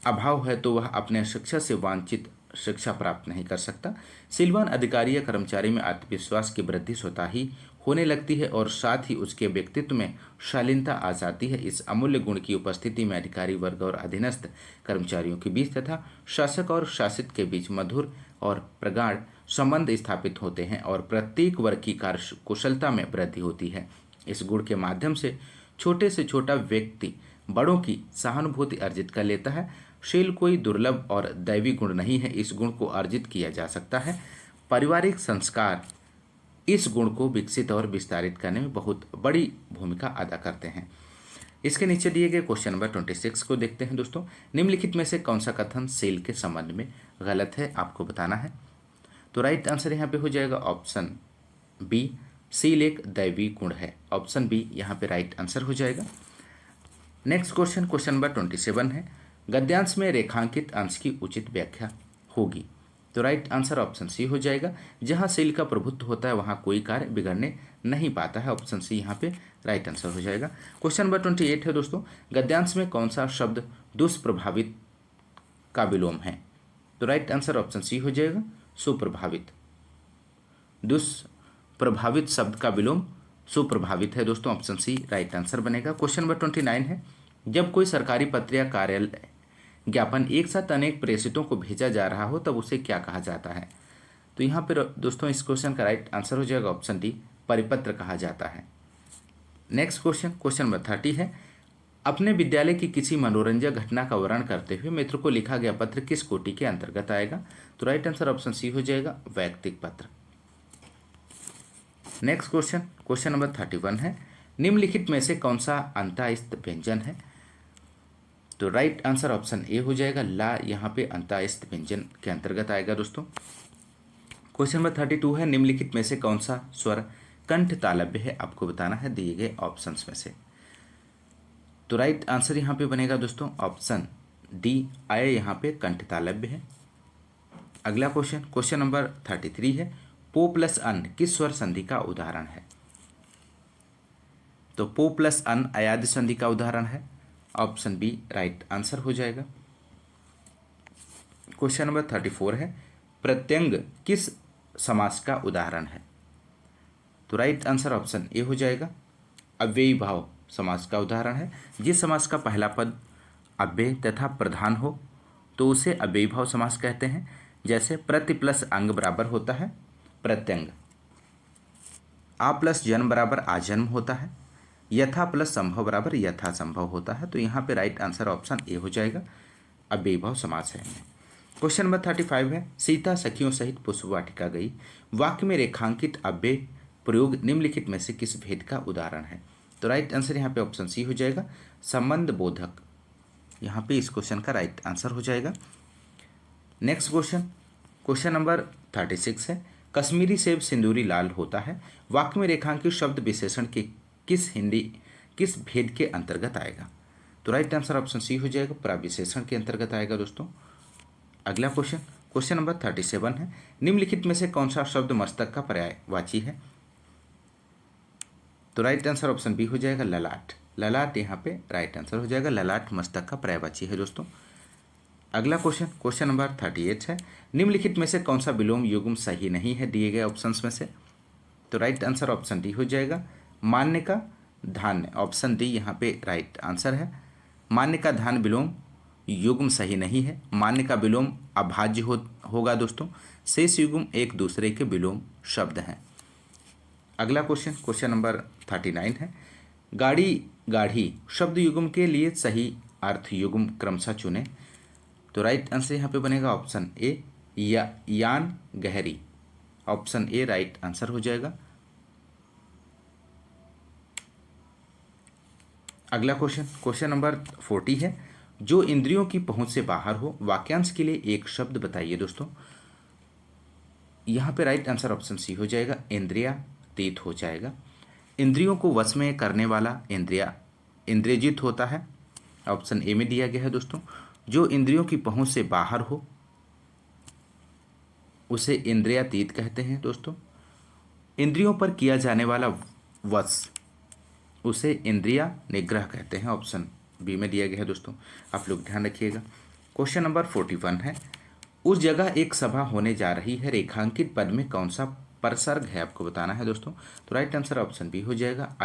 अभाव है तो वह अपने शिक्षा से वांछित शिक्षा प्राप्त नहीं कर सकता। शीलवान अधिकारी या कर्मचारी में आत्मविश्वास की वृद्धि स्वतः ही होने लगती है और साथ ही उसके व्यक्तित्व में शालीनता आ जाती है। इस अमूल्य गुण की उपस्थिति में अधिकारी वर्ग और अधीनस्थ कर्मचारियों के बीच तथा शासक और शासित के बीच मधुर और प्रगाढ़ संबंध स्थापित होते हैं और प्रत्येक वर्ग की कार्य कुशलता में वृद्धि होती है। इस गुण के माध्यम से छोटे से छोटा व्यक्ति बड़ों की सहानुभूति अर्जित कर लेता है। शील कोई दुर्लभ और दैवी गुण नहीं है, इस गुण को अर्जित किया जा सकता है। पारिवारिक संस्कार इस गुण को विकसित और विस्तारित करने में बहुत बड़ी भूमिका अदा करते हैं। इसके नीचे दिए गए क्वेश्चन नंबर 26 को देखते हैं दोस्तों। निम्नलिखित में से कौन सा कथन शील के संबंध में गलत है, आपको बताना है। तो राइट आंसर यहाँ पे हो जाएगा ऑप्शन बी, शील एक दैवी गुण है। ऑप्शन बी यहाँ पे राइट आंसर हो जाएगा। नेक्स्ट क्वेश्चन नंबर 27 है गद्यांश में रेखांकित अंश की उचित व्याख्या होगी। तो राइट आंसर ऑप्शन सी हो जाएगा। जहां शील का प्रभुत्व होता है वहां कोई कार्य बिगड़ने नहीं पाता है, ऑप्शन सी यहाँ पे राइट आंसर हो जाएगा। क्वेश्चन नंबर 28 है दोस्तों, गद्यांश में कौन सा शब्द दुष्प्रभावित का विलोम है? तो राइट आंसर ऑप्शन सी हो जाएगा, सुप्रभावित। दुष्प्रभावित शब्द का विलोम सुप्रभावित है दोस्तों, ऑप्शन सी राइट आंसर बनेगा। क्वेश्चन नंबर 29 है, जब कोई सरकारी पत्र या कार्यालय ज्ञापन एक साथ अनेक प्रेषितों को भेजा जा रहा हो तब उसे क्या कहा जाता है? तो यहाँ पर दोस्तों इस क्वेश्चन का राइट आंसर हो जाएगा ऑप्शन डी, परिपत्र कहा जाता है। नेक्स्ट क्वेश्चन, क्वेश्चन नंबर 30 है, अपने विद्यालय की किसी मनोरंजक घटना का वर्णन करते हुए मित्र को लिखा गया पत्र किस कोटि के अंतर्गत आएगा? तो राइट आंसर ऑप्शन सी हो जाएगा, वैयक्तिक पत्र। नेक्स्ट क्वेश्चन, क्वेश्चन नंबर 31 है, निम्नलिखित में से कौन सा अंतःस्थ व्यंजन है? तो राइट आंसर ऑप्शन ए हो जाएगा, ला यहाँ पे अंतःस्थ व्यंजन के अंतर्गत आएगा दोस्तों। क्वेश्चन नंबर 32 है, निम्नलिखित में से कौन सा स्वर कंठ तालव्य है? आपको बताना है दिए गए ऑप्शंस में से। तो राइट आंसर यहाँ पे बनेगा दोस्तों ऑप्शन डी, आय यहाँ पे कंठ तालव्य है। अगला क्वेश्चन, क्वेश्चन नंबर 33 है, पो प्लस अन किस स्वर संधि का उदाहरण है? तो पो प्लस अन अयाद्य संधि का उदाहरण है, ऑप्शन बी राइट आंसर हो जाएगा। क्वेश्चन नंबर 34 है, प्रत्यंग किस समास का उदाहरण है? तो राइट आंसर ऑप्शन ए हो जाएगा, अव्ययी भाव समास का उदाहरण है। जिस समास का पहला पद अव्यय तथा प्रधान हो तो उसे अव्ययी भाव समास कहते हैं। जैसे प्रति प्लस अंग बराबर होता है प्रत्यंग, आ प्लस जन्म बराबर आजन्म होता है, यथा प्लस संभव बराबर यथा संभव होता है। तो यहाँ पे राइट आंसर ऑप्शन ए हो जाएगा, अव्ययी भाव समास है। क्वेश्चन नंबर 35 है, सीता सखियों सहित पुष्प वाटिका गई, वाक्य में रेखांकित अव्यय प्रयोग निम्नलिखित में से किस भेद का उदाहरण है? तो राइट आंसर यहाँ पे ऑप्शन सी हो जाएगा, संबंध बोधक। यहाँ पे इस क्वेश्चन का राइट आंसर हो जाएगा। नेक्स्ट क्वेश्चन, क्वेश्चन नंबर 36 है, कश्मीरी सेब सिंदूरी लाल होता है, वाक्य में रेखांकित शब्द विशेषण के किस भेद के अंतर्गत आएगा? तो राइट आंसर ऑप्शन सी हो जाएगा, प्रविशेषण के अंतर्गत आएगा दोस्तों। अगला क्वेश्चन, क्वेश्चन नंबर 37 है, निम्नलिखित में से कौन सा शब्द मस्तक का पर्यायवाची है? तो राइट आंसर ऑप्शन बी हो जाएगा, ललाट। ललाट यहाँ पे राइट आंसर हो जाएगा, ललाट मस्तक का पर्यायवाची है दोस्तों। अगला क्वेश्चन, क्वेश्चन नंबर 38 है, निम्नलिखित में से कौन सा विलोम युग्म सही नहीं है दिए गए ऑप्शंस में से? तो राइट आंसर ऑप्शन डी हो जाएगा, मान्य का धान्य, ऑप्शन डी यहाँ पे राइट आंसर है। मान्य का धान्य विलोम युग्म सही नहीं है, मान्य का विलोम अभाज्य होगा दोस्तों। शेष युग्म एक दूसरे के विलोम शब्द हैं। अगला क्वेश्चन, क्वेश्चन नंबर 39 है, गाड़ी गाढ़ी शब्द युग्म के लिए सही अर्थ युग्म क्रमशः चुने। तो राइट आंसर यहाँ पे बनेगा ऑप्शन ए, यान गहरी, ऑप्शन ए राइट आंसर हो जाएगा। अगला क्वेश्चन, क्वेश्चन नंबर 40 है, जो इंद्रियों की पहुंच से बाहर हो, वाक्यांश के लिए एक शब्द बताइए दोस्तों। यहाँ पे राइट आंसर ऑप्शन सी हो जाएगा, इंद्रियातीत हो जाएगा। इंद्रियों को वश में करने वाला इंद्रियजित होता है, ऑप्शन ए में दिया गया है दोस्तों। जो इंद्रियों की पहुंच से बाहर हो उसे इंद्रियातीत कहते हैं दोस्तों। इंद्रियों पर किया जाने वाला वश उसे इंद्रिया निग्रह कहते हैं, ऑप्शन बी में दिया गया है दोस्तों, आप लोग ध्यान रखिएगा। क्वेश्चन नंबर 41 है, उस जगह एक सभा होने जा रही है, रेखांकित पद में कौन सा परसर्ग है आपको बताना है दोस्तों। तो राइट आंसर ऑप्शन बी हो जाएगा,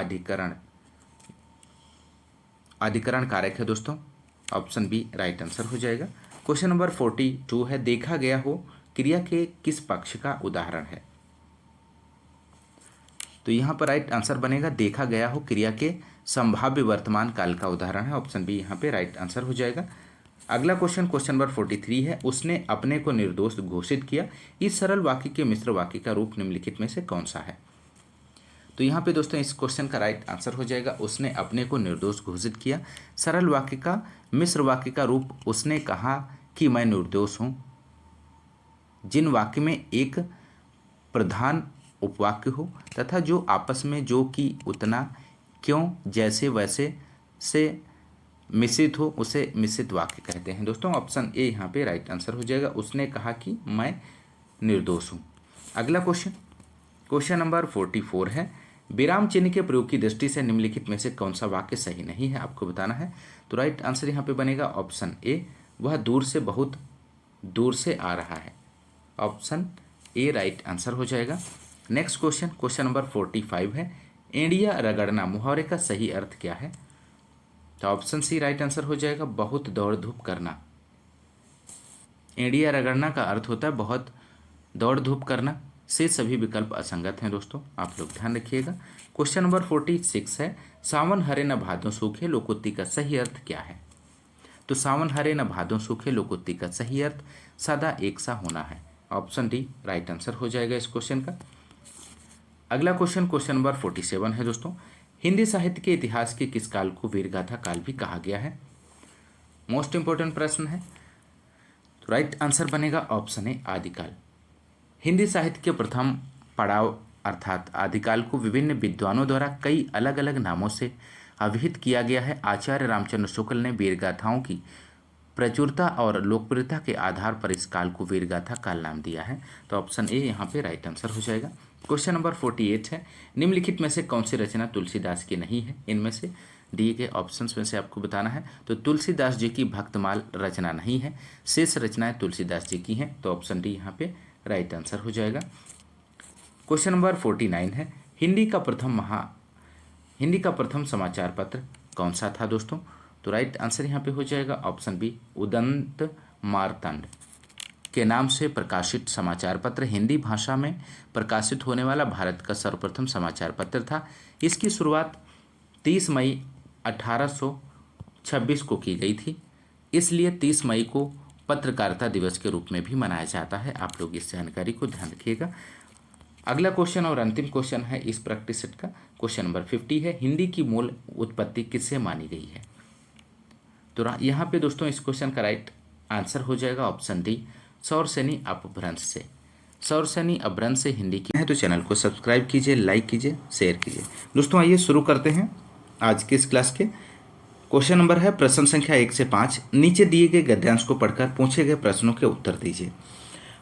अधिकरण कारक है दोस्तों, ऑप्शन बी राइट आंसर हो जाएगा। क्वेश्चन नंबर 42 है, देखा गया हो क्रिया के किस पक्ष का उदाहरण है? तो यहाँ पर राइट आंसर बनेगा, देखा गया हो क्रिया के संभाव्य वर्तमान काल का उदाहरण है, ऑप्शन बी यहाँ पे राइट आंसर हो जाएगा। अगला क्वेश्चन, क्वेश्चन नंबर 43 है, उसने अपने को निर्दोष घोषित किया, इस सरल वाक्य के मिश्र वाक्य का रूप निम्नलिखित में से कौन सा है? तो यहाँ पे दोस्तों इस क्वेश्चन का राइट आंसर हो जाएगा, उसने अपने को निर्दोष घोषित किया। सरल वाक्य का मिश्र वाक्य का रूप, उसने कहा कि मैं निर्दोष हूँ। जिन वाक्य में एक प्रधान उपवाक्य हो तथा जो आपस में जो कि उतना क्यों जैसे वैसे से मिश्रित हो उसे मिश्रित वाक्य कहते हैं दोस्तों। ऑप्शन ए यहाँ पे राइट आंसर हो जाएगा। उसने कहा कि मैं निर्दोष हूँ। अगला क्वेश्चन, क्वेश्चन नंबर 44 है, विराम चिन्ह के प्रयोग की दृष्टि से निम्नलिखित में से कौन सा वाक्य सही नहीं है, आपको बताना है। तो राइट आंसर यहाँ पे बनेगा ऑप्शन ए, वह दूर से बहुत दूर से आ रहा है। ऑप्शन ए राइट आंसर हो जाएगा। नेक्स्ट क्वेश्चन, क्वेश्चन नंबर 45 है, एड़िया रगड़ना मुहावरे का सही अर्थ क्या है। तो ऑप्शन सी राइट आंसर हो जाएगा, बहुत दौड़ धूप करना। एड़िया रगड़ना का अर्थ होता है बहुत दौड़ धूप करना। से सभी विकल्प असंगत हैं दोस्तों, आप लोग ध्यान रखिएगा। क्वेश्चन नंबर 46 है, सावन हरे न भादों सूखे लोकोक्ति का सही अर्थ क्या है। तो सावन हरे न भादों सूखे लोकोक्ति का सही अर्थ सदा एक सा होना है। ऑप्शन डी राइट आंसर हो जाएगा इस क्वेश्चन का। अगला क्वेश्चन, क्वेश्चन नंबर 47 है दोस्तों, हिंदी साहित्य के इतिहास के किस काल को वीरगाथा काल भी कहा गया है। मोस्ट इंपोर्टेंट प्रश्न है। तो राइट आंसर बनेगा ऑप्शन ए आदिकाल। हिंदी साहित्य के प्रथम पड़ाव अर्थात आदिकाल को विभिन्न विद्वानों द्वारा कई अलग अलग नामों से अभिहित किया गया है। आचार्य रामचंद्र शुक्ल ने वीरगाथाओं की प्रचुरता और लोकप्रियता के आधार पर इस काल को वीरगाथा काल नाम दिया है। तो ऑप्शन ए यहाँ पे राइट आंसर हो जाएगा। क्वेश्चन नंबर 48 है, निम्नलिखित में से कौन सी रचना तुलसीदास की नहीं है। इनमें से दिए गए ऑप्शंस में से आपको बताना है। तो तुलसीदास जी की भक्तमाल रचना नहीं है, शेष रचनाएं तुलसीदास जी की हैं। तो ऑप्शन डी यहाँ पे राइट आंसर हो जाएगा। क्वेश्चन नंबर 49 है, हिंदी का प्रथम समाचार पत्र कौन सा था दोस्तों। तो राइट आंसर यहाँ पे हो जाएगा ऑप्शन बी, उदंत मार्तंड के नाम से प्रकाशित समाचार पत्र हिंदी भाषा में प्रकाशित होने वाला भारत का सर्वप्रथम समाचार पत्र था। इसकी शुरुआत 30 मई 1826 को की गई थी, इसलिए 30 मई को पत्रकारिता दिवस के रूप में भी मनाया जाता है। आप लोग इस जानकारी को ध्यान रखिएगा। अगला क्वेश्चन और अंतिम क्वेश्चन है इस प्रैक्टिस सेट का, क्वेश्चन नंबर 50 है, हिंदी की मूल उत्पत्ति किससे मानी गई है। तो यहाँ पे दोस्तों इस क्वेश्चन का राइट आंसर हो जाएगा ऑप्शन डी, सौरसेनी अपभ्रंश से। सौरसेनी अपभ्रंश से हिंदी की है। तो चैनल को सब्सक्राइब कीजिए, लाइक कीजिए, शेयर कीजिए। दोस्तों आइए शुरू करते हैं आज के इस क्लास के। क्वेश्चन नंबर है प्रश्न संख्या 1 से 5, नीचे दिए गए गद्यांश को पढ़कर पूछे गए प्रश्नों के उत्तर दीजिए।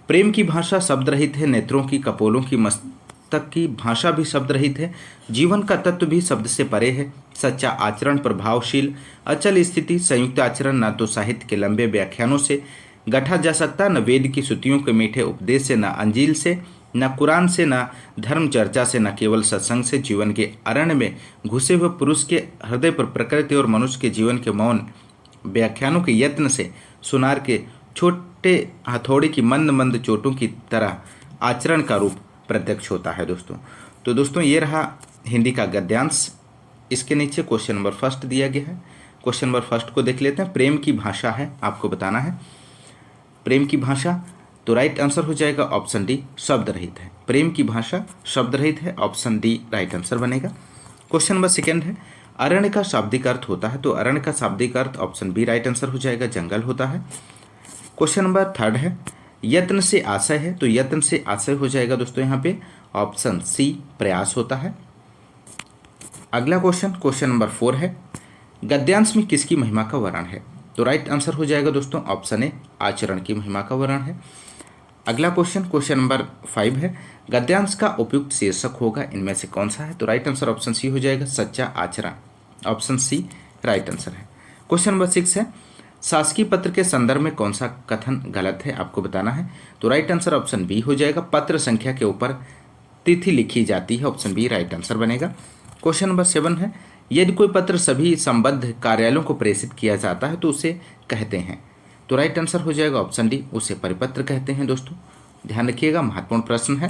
प्रेम की भाषा शब्द रहित है, नेत्रों की कपोलों की मस्तक की भाषा भी शब्द रहित है, जीवन का तत्व भी शब्द से परे है, सच्चा आचरण प्रभावशील अचल स्थिति संयुक्त आचरण न तो साहित्य के लंबे व्याख्यानों से गढ़ा जा सकता, न वेद की श्रुतियों के मीठे उपदेश से, न अंजील से, न कुरान से, न धर्म चर्चा से, न केवल सत्संग से। जीवन के अरण्य में घुसे हुए पुरुष के हृदय पर प्रकृति और मनुष्य के जीवन के मौन व्याख्यानों के यत्न से सुनार के छोटे हथौड़े की मंद मंद चोटों की तरह आचरण का रूप प्रत्यक्ष होता है दोस्तों। तो दोस्तों ये रहा हिंदी का गद्यांश। इसके नीचे क्वेश्चन नंबर फर्स्ट दिया गया है। क्वेश्चन नंबर फर्स्ट को देख लेते हैं। प्रेम की भाषा है, आपको बताना है प्रेम की भाषा। तो राइट आंसर हो जाएगा ऑप्शन डी, शब्द रहित है। प्रेम की भाषा शब्द रहित है, ऑप्शन डी राइट आंसर बनेगा। क्वेश्चन नंबर सेकंड है, अरण्य का शाब्दिक अर्थ होता है। तो अरण्य का शाब्दिक अर्थ ऑप्शन बी राइट आंसर हो जाएगा, जंगल होता है। क्वेश्चन नंबर थर्ड है, यत्न से आशय है। तो यत्न से आशय हो जाएगा दोस्तों यहाँ पे ऑप्शन सी प्रयास होता है। अगला क्वेश्चन, क्वेश्चन नंबर 4 है, गद्यांश में किसकी महिमा का वर्णन है। तो राइट आंसर हो जाएगा दोस्तों ऑप्शन ए, आचरण की महिमा का वर्णन है। अगला क्वेश्चन, क्वेश्चन नंबर 5 है, गद्यांश का उपयुक्त शीर्षक होगा इनमें से कौन सा है। तो राइट आंसर ऑप्शन सी हो जाएगा, सच्चा आचरण। ऑप्शन सी राइट आंसर है। क्वेश्चन नंबर 6 है, शासकीय पत्र के संदर्भ में कौन सा कथन गलत है, आपको बताना है। तो राइट आंसर ऑप्शन बी हो जाएगा, पत्र संख्या के ऊपर तिथि लिखी जाती है। ऑप्शन बी राइट आंसर बनेगा। क्वेश्चन नंबर 7 है, यदि कोई पत्र सभी संबद्ध कार्यालयों को प्रेषित किया जाता है तो उसे कहते हैं। तो राइट आंसर हो जाएगा ऑप्शन डी, उसे परिपत्र कहते हैं दोस्तों। ध्यान रखिएगा, महत्वपूर्ण प्रश्न है।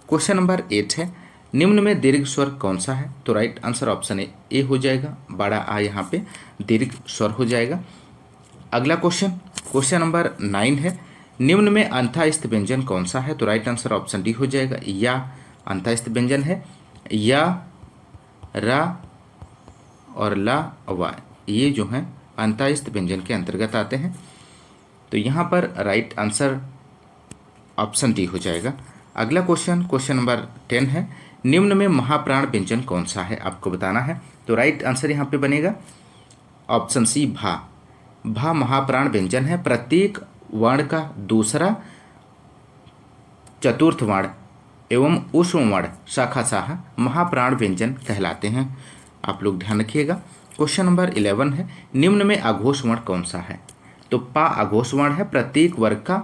क्वेश्चन नंबर 8 है, निम्न में दीर्घ स्वर कौन सा है। तो राइट आंसर ऑप्शन ए हो जाएगा, बड़ा आ यहाँ पे दीर्घ स्वर हो जाएगा। अगला क्वेश्चन, क्वेश्चन नंबर 9 है, निम्न में अंतःस्थ व्यंजन कौन सा है। तो राइट आंसर ऑप्शन डी हो जाएगा, या अंतःस्थ व्यंजन है। या, रा और ला, वा, ये जो हैं अंतःस्थ व्यंजन के अंतर्गत आते हैं। तो यहाँ पर राइट आंसर ऑप्शन डी हो जाएगा। अगला क्वेश्चन, क्वेश्चन नंबर 10 है, निम्न में महाप्राण व्यंजन कौन सा है, आपको बताना है। तो राइट आंसर यहाँ पे बनेगा ऑप्शन सी भा। भा महाप्राण व्यंजन है। प्रत्येक वर्ण का दूसरा चतुर्थ वर्ण एवं ऊष्म वर्ण शाखा साहा महाप्राण व्यंजन कहलाते हैं। आप लोग ध्यान रखिएगा। क्वेश्चन नंबर 11 है, निम्न में अघोष वर्ण कौन सा है? तो पा अघोष वर्ण है। प्रत्येक वर्ग का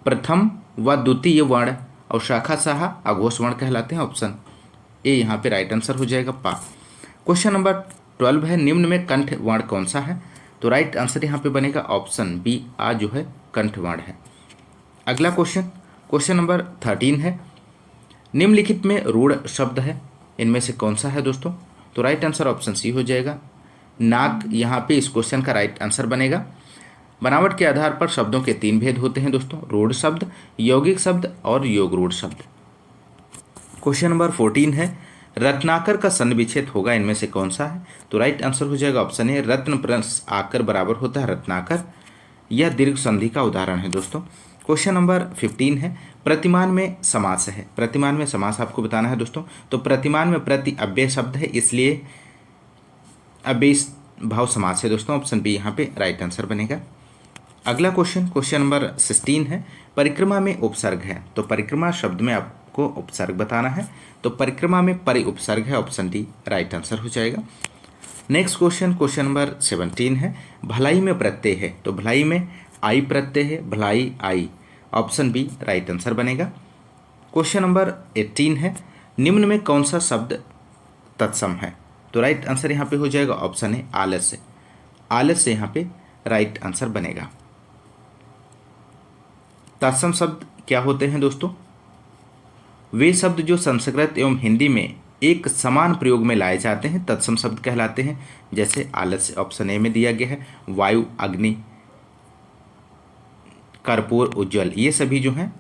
प्रथम व द्वितीय वर्ण और शाखा साहा अघोष वर्ण कहलाते हैं। ऑप्शन ए यहाँ पे राइट आंसर हो जाएगा, पा। क्वेश्चन नंबर 12 है, निम्न में कंठ वर्ण कौन सा है? तो राइट आंसर यहाँ पे बनेगा ऑप्शन बी, आ जो है कंठ वर्ण है। अगला क्वेश्चन नंबर 13 है, निम्नलिखित में रूढ़ शब्द है, इनमें से कौन सा है दोस्तों? तो राइट आंसर ऑप्शन सी हो जाएगा, नाक यहाँ पे इस क्वेश्चन का राइट आंसर बनेगा। बनावट के आधार पर शब्दों के 3 भेद होते हैं दोस्तों, रूढ़ शब्द, यौगिक शब्द और योग रूढ़ शब्द। क्वेश्चन नंबर 14 है, रत्नाकर का सन्धि विच्छेद होगा, इनमें से कौन सा है? तो राइट आंसर हो जाएगा ऑप्शन ए, रत्न प्लस आकर बराबर होता है रत्नाकर। यह दीर्घ संधि का उदाहरण है दोस्तों। क्वेश्चन नंबर 15 है, प्रतिमान में समास है। प्रतिमान में समास आपको बताना है दोस्तों। तो प्रतिमान में प्रति अव्यय शब्द है, इसलिए अव्यय भाव समास है दोस्तों। ऑप्शन बी यहाँ पे राइट आंसर बनेगा। अगला क्वेश्चन नंबर 16 है, परिक्रमा में उपसर्ग है। तो परिक्रमा शब्द में आपको उपसर्ग बताना है। तो परिक्रमा में परि उपसर्ग है, ऑप्शन डी राइट आंसर हो जाएगा। नेक्स्ट क्वेश्चन नंबर 17 है, भलाई में प्रत्यय है। तो भलाई में आई प्रत्यय है, भलाई आई, ऑप्शन बी राइट आंसर बनेगा। क्वेश्चन नंबर 18 है, निम्न में कौन सा शब्द तत्सम है? तो राइट आंसर यहाँ पे हो जाएगा ऑप्शन ए, आलस्य। आलस्य यहाँ पे राइट आंसर बनेगा। तत्सम शब्द क्या होते हैं दोस्तों? वे शब्द जो संस्कृत एवं हिंदी में एक समान प्रयोग में लाए जाते हैं तत्सम शब्द कहलाते हैं। जैसे आलस्य ऑप्शन ए में दिया गया है, वायु, अग्नि, कर्पूर, उज्ज्वल, ये सभी जो हैं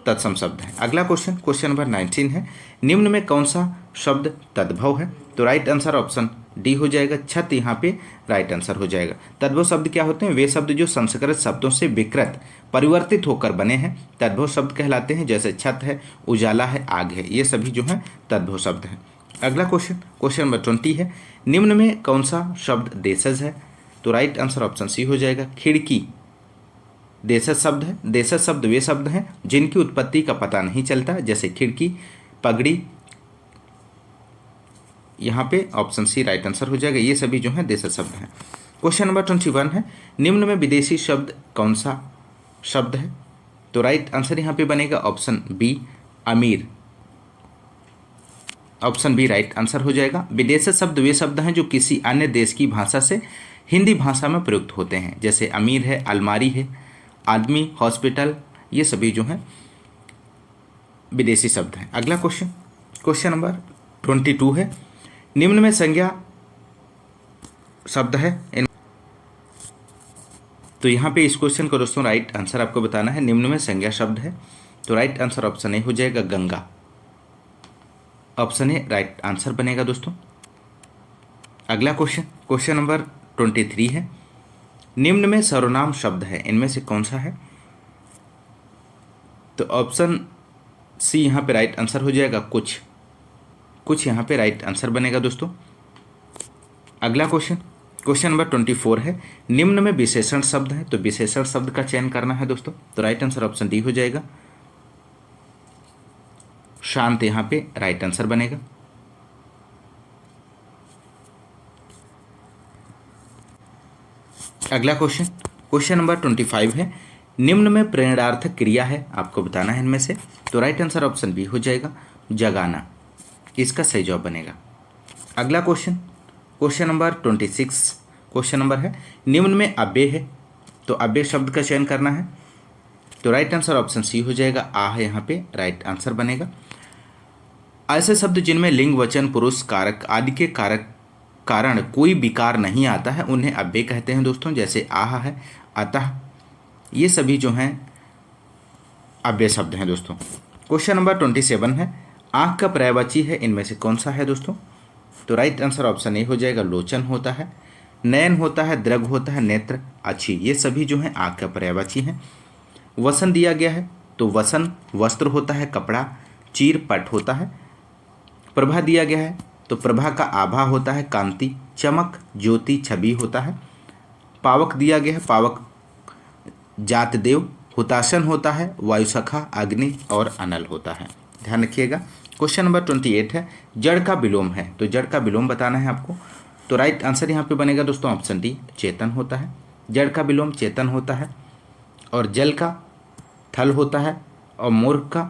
तत्सम शब्द हैं। अगला क्वेश्चन नंबर 19 है, निम्न में कौन सा शब्द तद्भव है? तो राइट आंसर ऑप्शन डी हो जाएगा, छत यहाँ पे राइट आंसर हो जाएगा। तद्भव शब्द क्या होते हैं? वे शब्द जो संस्कृत शब्दों से विकृत परिवर्तित होकर बने हैं तद्भव शब्द कहलाते हैं। जैसे छत है, उजाला है, आग है, ये सभी जो हैं तद्भव शब्द हैं। अगला क्वेश्चन नंबर 20 है, निम्न में कौन सा शब्द देशज है? तो राइट आंसर ऑप्शन सी हो जाएगा, खिड़की देशज शब्द है। देशज शब्द वे शब्द हैं जिनकी उत्पत्ति का पता नहीं चलता, जैसे खिड़की, पगड़ी, यहाँ पे ऑप्शन सी राइट आंसर हो जाएगा। ये सभी जो हैं देशज शब्द हैं। क्वेश्चन नंबर 21 है, निम्न में विदेशी शब्द कौन सा शब्द है? तो राइट आंसर यहाँ पे बनेगा ऑप्शन बी, अमीर, ऑप्शन बी राइट आंसर हो जाएगा। विदेशी शब्द वे शब्द हैं जो किसी अन्य देश की भाषा से हिंदी भाषा में प्रयुक्त होते हैं। जैसे अमीर है, अलमारी है, आदमी, हॉस्पिटल, ये सभी जो हैं विदेशी शब्द हैं। अगला क्वेश्चन नंबर 22 है, निम्न में संज्ञा शब्द है। तो यहाँ पे इस क्वेश्चन को दोस्तों राइट आंसर आपको बताना है। निम्न में संज्ञा शब्द है, तो राइट आंसर ऑप्शन ए हो जाएगा, Ganga, option A right answer बनेगा दोस्तों। अगला क्वेश्चन नंबर 23 है, निम्न में सर्वनाम शब्द है, इनमें से कौन सा है? तो ऑप्शन सी यहाँ पे राइट आंसर हो जाएगा, कुछ यहाँ पे राइट आंसर बनेगा दोस्तों। अगला क्वेश्चन नंबर 24 है, निम्न में विशेषण शब्द है। तो विशेषण शब्द का चयन करना है दोस्तों। तो राइट आंसर ऑप्शन डी हो जाएगा, शांत, यहाँ पे राइट आंसर बनेगा। अगला क्वेश्चन नंबर 25 है, निम्न में प्रेरणार्थक क्रिया है, आपको बताना है इनमें से। तो राइट आंसर ऑप्शन बी हो जाएगा, जगाना, इसका सही जवाब बनेगा। अगला क्वेश्चन नंबर 26 क्वेश्चन नंबर है, निम्न में अव्यय है। तो अव्यय शब्द का चयन करना है। तो राइट आंसर ऑप्शन सी हो जाएगा, आ है यहाँ पे राइट आंसर बनेगा। ऐसे शब्द जिनमें लिंग, वचन, पुरुष, कारक आदि के कारण कोई विकार नहीं आता है उन्हें अव्यय कहते हैं दोस्तों। जैसे आह है, अतः, ये सभी जो हैं अव्यय शब्द हैं दोस्तों। क्वेश्चन नंबर 27 है, आँख का पर्यायवाची है, इनमें से कौन सा है दोस्तों? तो राइट आंसर ऑप्शन ए हो जाएगा, लोचन होता है, नयन होता है, दृग होता है, नेत्र, अच्छी, ये सभी जो हैं आँख का पर्यायवाची हैं। वसन दिया गया है, तो वसन वस्त्र होता है, कपड़ा, चीर, पट होता है। प्रभा दिया गया है, तो प्रभा का आभा होता है, कांति, चमक, ज्योति, छवि होता है। पावक दिया गया है, पावक जात देव। हुताशन होता है वायुसखा, अग्नि और अनल होता है। ध्यान रखिएगा। क्वेश्चन नंबर 28 है, जड़ का विलोम है, तो जड़ का विलोम बताना है आपको। तो राइट आंसर यहाँ पे बनेगा दोस्तों ऑप्शन डी, चेतन होता है। जड़ का विलोम चेतन होता है, और जल का थल होता है, और मूर्ख का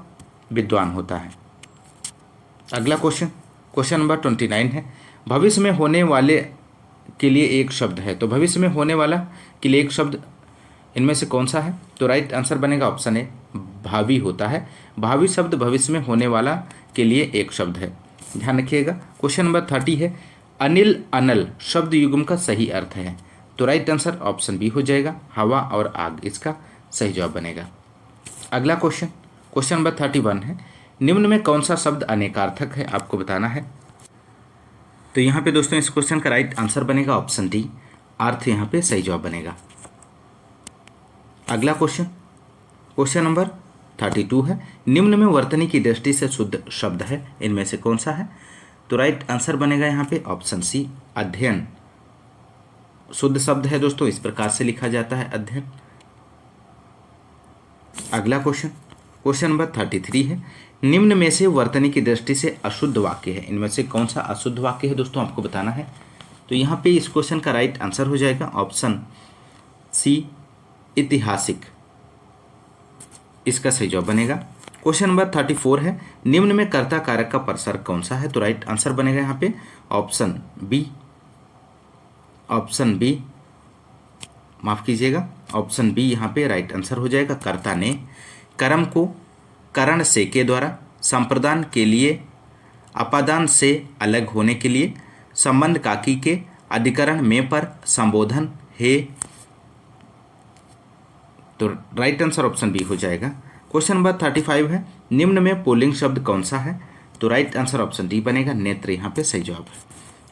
विद्वान होता है। अगला क्वेश्चन, क्वेश्चन नंबर 29 है, भविष्य में होने वाले के लिए एक शब्द है, तो भविष्य में होने वाला के लिए एक शब्द इनमें से कौन सा है? तो राइट आंसर बनेगा ऑप्शन ए, भावी होता है। भावी शब्द भविष्य में होने वाला के लिए एक शब्द है। ध्यान रखिएगा। क्वेश्चन नंबर 30 है, अनिल अनल शब्द युग्म का सही अर्थ है, तो राइट आंसर ऑप्शन बी हो जाएगा, हवा और आग इसका सही जवाब बनेगा। अगला क्वेश्चन, क्वेश्चन नंबर 31 है, निम्न में कौन सा शब्द अनेकार्थक है, आपको बताना है। तो यहाँ पे दोस्तों इस क्वेश्चन का राइट आंसर बनेगा ऑप्शन डी, अर्थ यहाँ पे सही जवाब बनेगा। अगला क्वेश्चन, क्वेश्चन नंबर 32 है, निम्न में वर्तनी की दृष्टि से शुद्ध शब्द है, इनमें से कौन सा है? तो राइट आंसर बनेगा यहाँ पे ऑप्शन सी, अध्ययन शुद्ध शब्द है दोस्तों, इस प्रकार से लिखा जाता है अध्ययन। अगला क्वेश्चन, क्वेश्चन नंबर 33 है, निम्न में से वर्तनी की दृष्टि से अशुद्ध वाक्य है, इनमें से कौन सा अशुद्ध वाक्य है दोस्तों, आपको बताना है। तो यहाँ पे इस क्वेश्चन का राइट आंसर हो जाएगा ऑप्शन सी, ऐतिहासिक इसका सही जवाब बनेगा। क्वेश्चन नंबर 34 है, निम्न में कर्ता कारक का परसर्ग कौन सा है, तो राइट आंसर बनेगा यहाँ पे ऑप्शन बी, ऑप्शन बी माफ कीजिएगा, ऑप्शन बी यहाँ पे राइट आंसर हो जाएगा। कर्ता ने कर्म को करण से के द्वारा, संप्रदान के लिए, अपादान से अलग होने के लिए, संबंध काकी के, अधिकरण में पर, संबोधन हे, तो राइट आंसर ऑप्शन बी हो जाएगा। क्वेश्चन नंबर 35 है, निम्न में पुल्लिंग शब्द कौन सा है, तो राइट आंसर ऑप्शन डी बनेगा, नेत्र यहाँ पे सही जवाब है।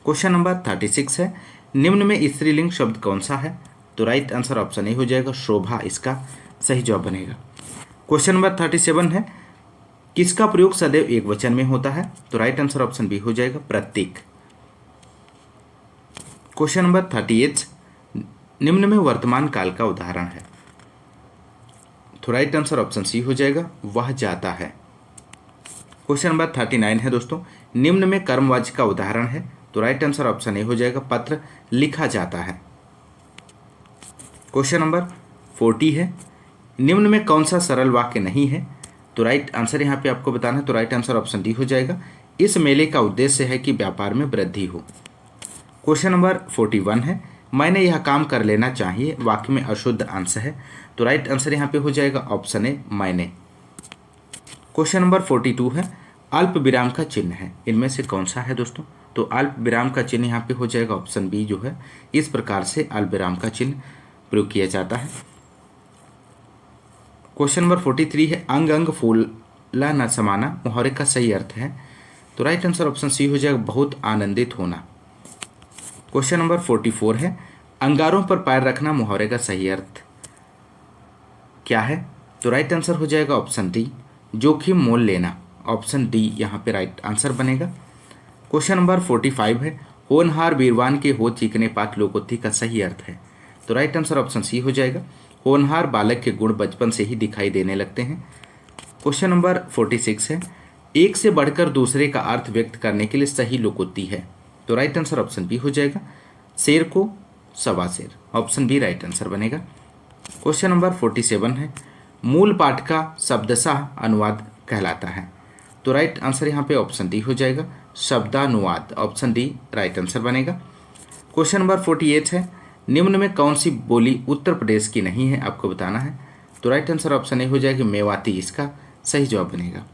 क्वेश्चन नंबर 36 है, निम्न में स्त्रीलिंग शब्द कौन सा है, तो राइट आंसर ऑप्शन ए हो जाएगा, शोभा इसका सही जवाब बनेगा। क्वेश्चन नंबर 37 है, किसका प्रयोग सदैव एक वचन में होता है, तो राइट आंसर ऑप्शन बी हो जाएगा, प्रत्येक। क्वेश्चन नंबर 38, निम्न में वर्तमान काल का उदाहरण है, तो राइट आंसर ऑप्शन सी हो जाएगा, वह जाता है। क्वेश्चन नंबर 39 है दोस्तों, निम्न में कर्मवाच्य का उदाहरण है, तो राइट आंसर ऑप्शन ए हो जाएगा, पत्र लिखा जाता है। क्वेश्चन नंबर 40 है, निम्न में कौन सा सरल वाक्य नहीं है, तो राइट आंसर यहाँ पे आपको बताना है, तो राइट आंसर ऑप्शन डी हो जाएगा, इस मेले का उद्देश्य है कि व्यापार में वृद्धि हो। क्वेश्चन नंबर 41 है, मैंने यह काम कर लेना चाहिए वाक्य में अशुद्ध अंश है, तो राइट आंसर यहाँ पे हो जाएगा ऑप्शन ए, मैंने। क्वेश्चन नंबर 42 है, अल्प विराम का चिन्ह है, इनमें से कौन सा है दोस्तों, तो अल्प विराम का चिन्ह यहाँ पे हो जाएगा ऑप्शन बी जो है, इस प्रकार से अल्प विराम का चिन्ह प्रयोग किया जाता है। क्वेश्चन नंबर 43 है, अंग अंग फूला न समाना मुहावरे का सही अर्थ है, तो राइट आंसर ऑप्शन सी हो जाएगा, बहुत आनंदित होना। क्वेश्चन नंबर 44 है, अंगारों पर पैर रखना मुहावरे का सही अर्थ क्या है, तो राइट आंसर हो जाएगा ऑप्शन डी, जोखिम मोल लेना, ऑप्शन डी यहाँ पे राइट आंसर बनेगा। क्वेश्चन नंबर 45 है, होनहार वीरवान के हो चीकने पात लोकोक्ति का सही अर्थ है, तो राइट आंसर ऑप्शन सी हो जाएगा, होनहार बालक के गुण बचपन से ही दिखाई देने लगते हैं। क्वेश्चन नंबर 46 है, एक से बढ़कर दूसरे का अर्थ व्यक्त करने के लिए सही लोकोक्ति है, तो राइट आंसर ऑप्शन बी हो जाएगा, शेर को सवा शेर, ऑप्शन बी राइट आंसर बनेगा। क्वेश्चन नंबर 47 है, मूल पाठ का शब्दशः अनुवाद कहलाता है, तो राइट आंसर यहाँ पे ऑप्शन डी हो जाएगा, शब्दानुवाद, ऑप्शन डी राइट आंसर बनेगा। क्वेश्चन नंबर 48 है, निम्न में कौन सी बोली उत्तर प्रदेश की नहीं है, आपको बताना है, तो राइट आंसर ऑप्शन ए हो जाएगा, मेवाती इसका सही जवाब बनेगा।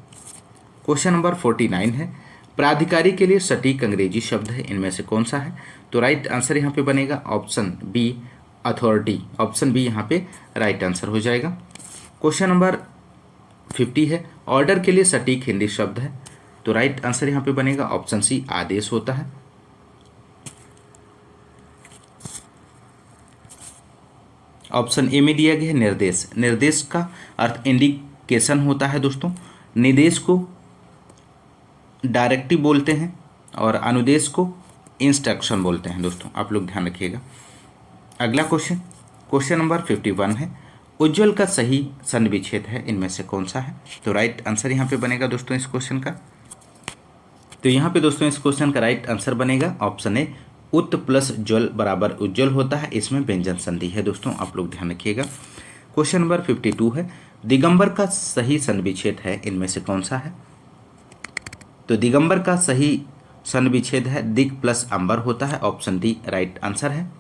क्वेश्चन नंबर 49 है, प्राधिकारी के लिए सटीक अंग्रेजी शब्द है, इनमें से कौन सा है, तो राइट आंसर यहाँ पे बनेगा option B, authority, option B यहाँ पे राइट आंसर हो जाएगा। क्वेश्चन नंबर 50 है, ऑर्डर के लिए सटीक हिंदी शब्द है, तो राइट आंसर यहाँ पे बनेगा ऑप्शन सी, आदेश होता है। ऑप्शन ए में दिया गया है निर्देश, निर्देश का अर्थ इंडिकेशन होता है दोस्तों, निदेश को डायरेक्टिव बोलते हैं और अनुदेश को इंस्ट्रक्शन बोलते हैं दोस्तों, आप लोग ध्यान रखिएगा। अगला क्वेश्चन नंबर 51 है, उज्ज्वल का सही सन्निविच्छेद है इनमें से कौन सा है? तो राइट आंसर यहाँ पे बनेगा दोस्तों इस क्वेश्चन का। तो यहाँ पे दोस्तों इस क्वेश्चन का राइट आंसर बनेगा ऑप्शन ए, उत प्लस ज्वल बराबर उज्ज्वल होता है, इसमें व्यंजन संधि है दोस्तों, आप लोग ध्यान रखिएगा। क्वेश्चन नंबर 52 है, दिगंबर का सही सन्निविच्छेद है इनमें से कौन सा है? तो दिगंबर का सही सन्निविच्छेद है दिग प्लस अंबर होता है, ऑप्शन डी राइट आंसर है,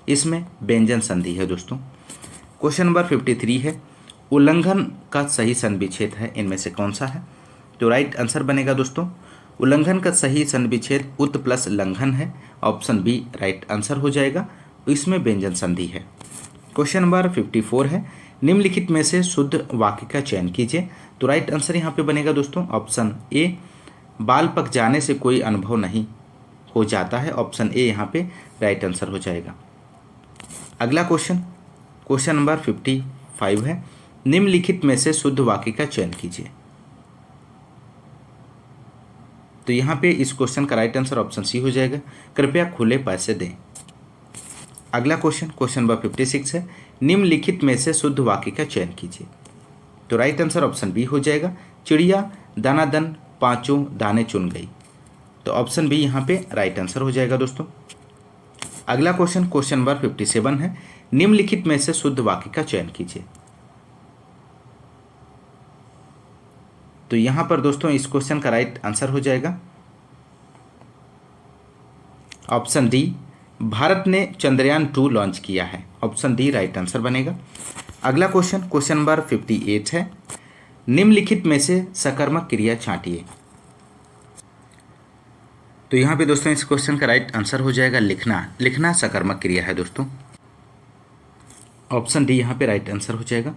इसमें व्यंजन संधि है दोस्तों। क्वेश्चन नंबर 53 है, उल्लंघन का सही सन्निविच्छेद है इनमें से कौन सा है? तो राइट आंसर बनेगा दोस्तों, उल्लंघन का सही सन्निविच्छेद उत प्लस लंघन है, ऑप्शन बी राइट आंसर हो जाएगा, इसमें व्यंजन संधि है। क्वेश्चन नंबर 54 है, निम्नलिखित में से शुद्ध वाक्य का चयन कीजिए। तो राइट आंसर यहाँ पे बनेगा दोस्तों ऑप्शन ए, बाल पक जाने से कोई अनुभव नहीं हो जाता है, ऑप्शन ए यहाँ पे राइट आंसर हो जाएगा। अगला क्वेश्चन नंबर 55 है, निम्नलिखित में से शुद्ध वाक्य का चयन कीजिए। तो यहाँ पे इस क्वेश्चन का राइट आंसर ऑप्शन सी हो जाएगा, कृपया खुले पैसे दें। अगला क्वेश्चन नंबर 56 है, निम्नलिखित में से शुद्ध वाक्य का चयन कीजिए। तो राइट आंसर ऑप्शन बी हो जाएगा, चिड़िया दानादन पांचों दाने चुन गई, तो ऑप्शन बी यहाँ पे राइट आंसर हो जाएगा दोस्तों। अगला क्वेश्चन नंबर 57 है, निम्नलिखित में से शुद्ध वाक्य का चयन कीजिए। तो यहां पर दोस्तों इस क्वेश्चन का राइट आंसर हो जाएगा ऑप्शन डी, भारत ने चंद्रयान 2 लॉन्च किया है, ऑप्शन डी राइट आंसर बनेगा। अगला क्वेश्चन नंबर 58 है, निम्नलिखित में से सकर्मक क्रिया छांटिए। तो यहाँ पे दोस्तों इस क्वेश्चन का राइट आंसर हो जाएगा लिखना सकर्मक क्रिया है दोस्तों, ऑप्शन डी यहाँ पे राइट आंसर हो जाएगा,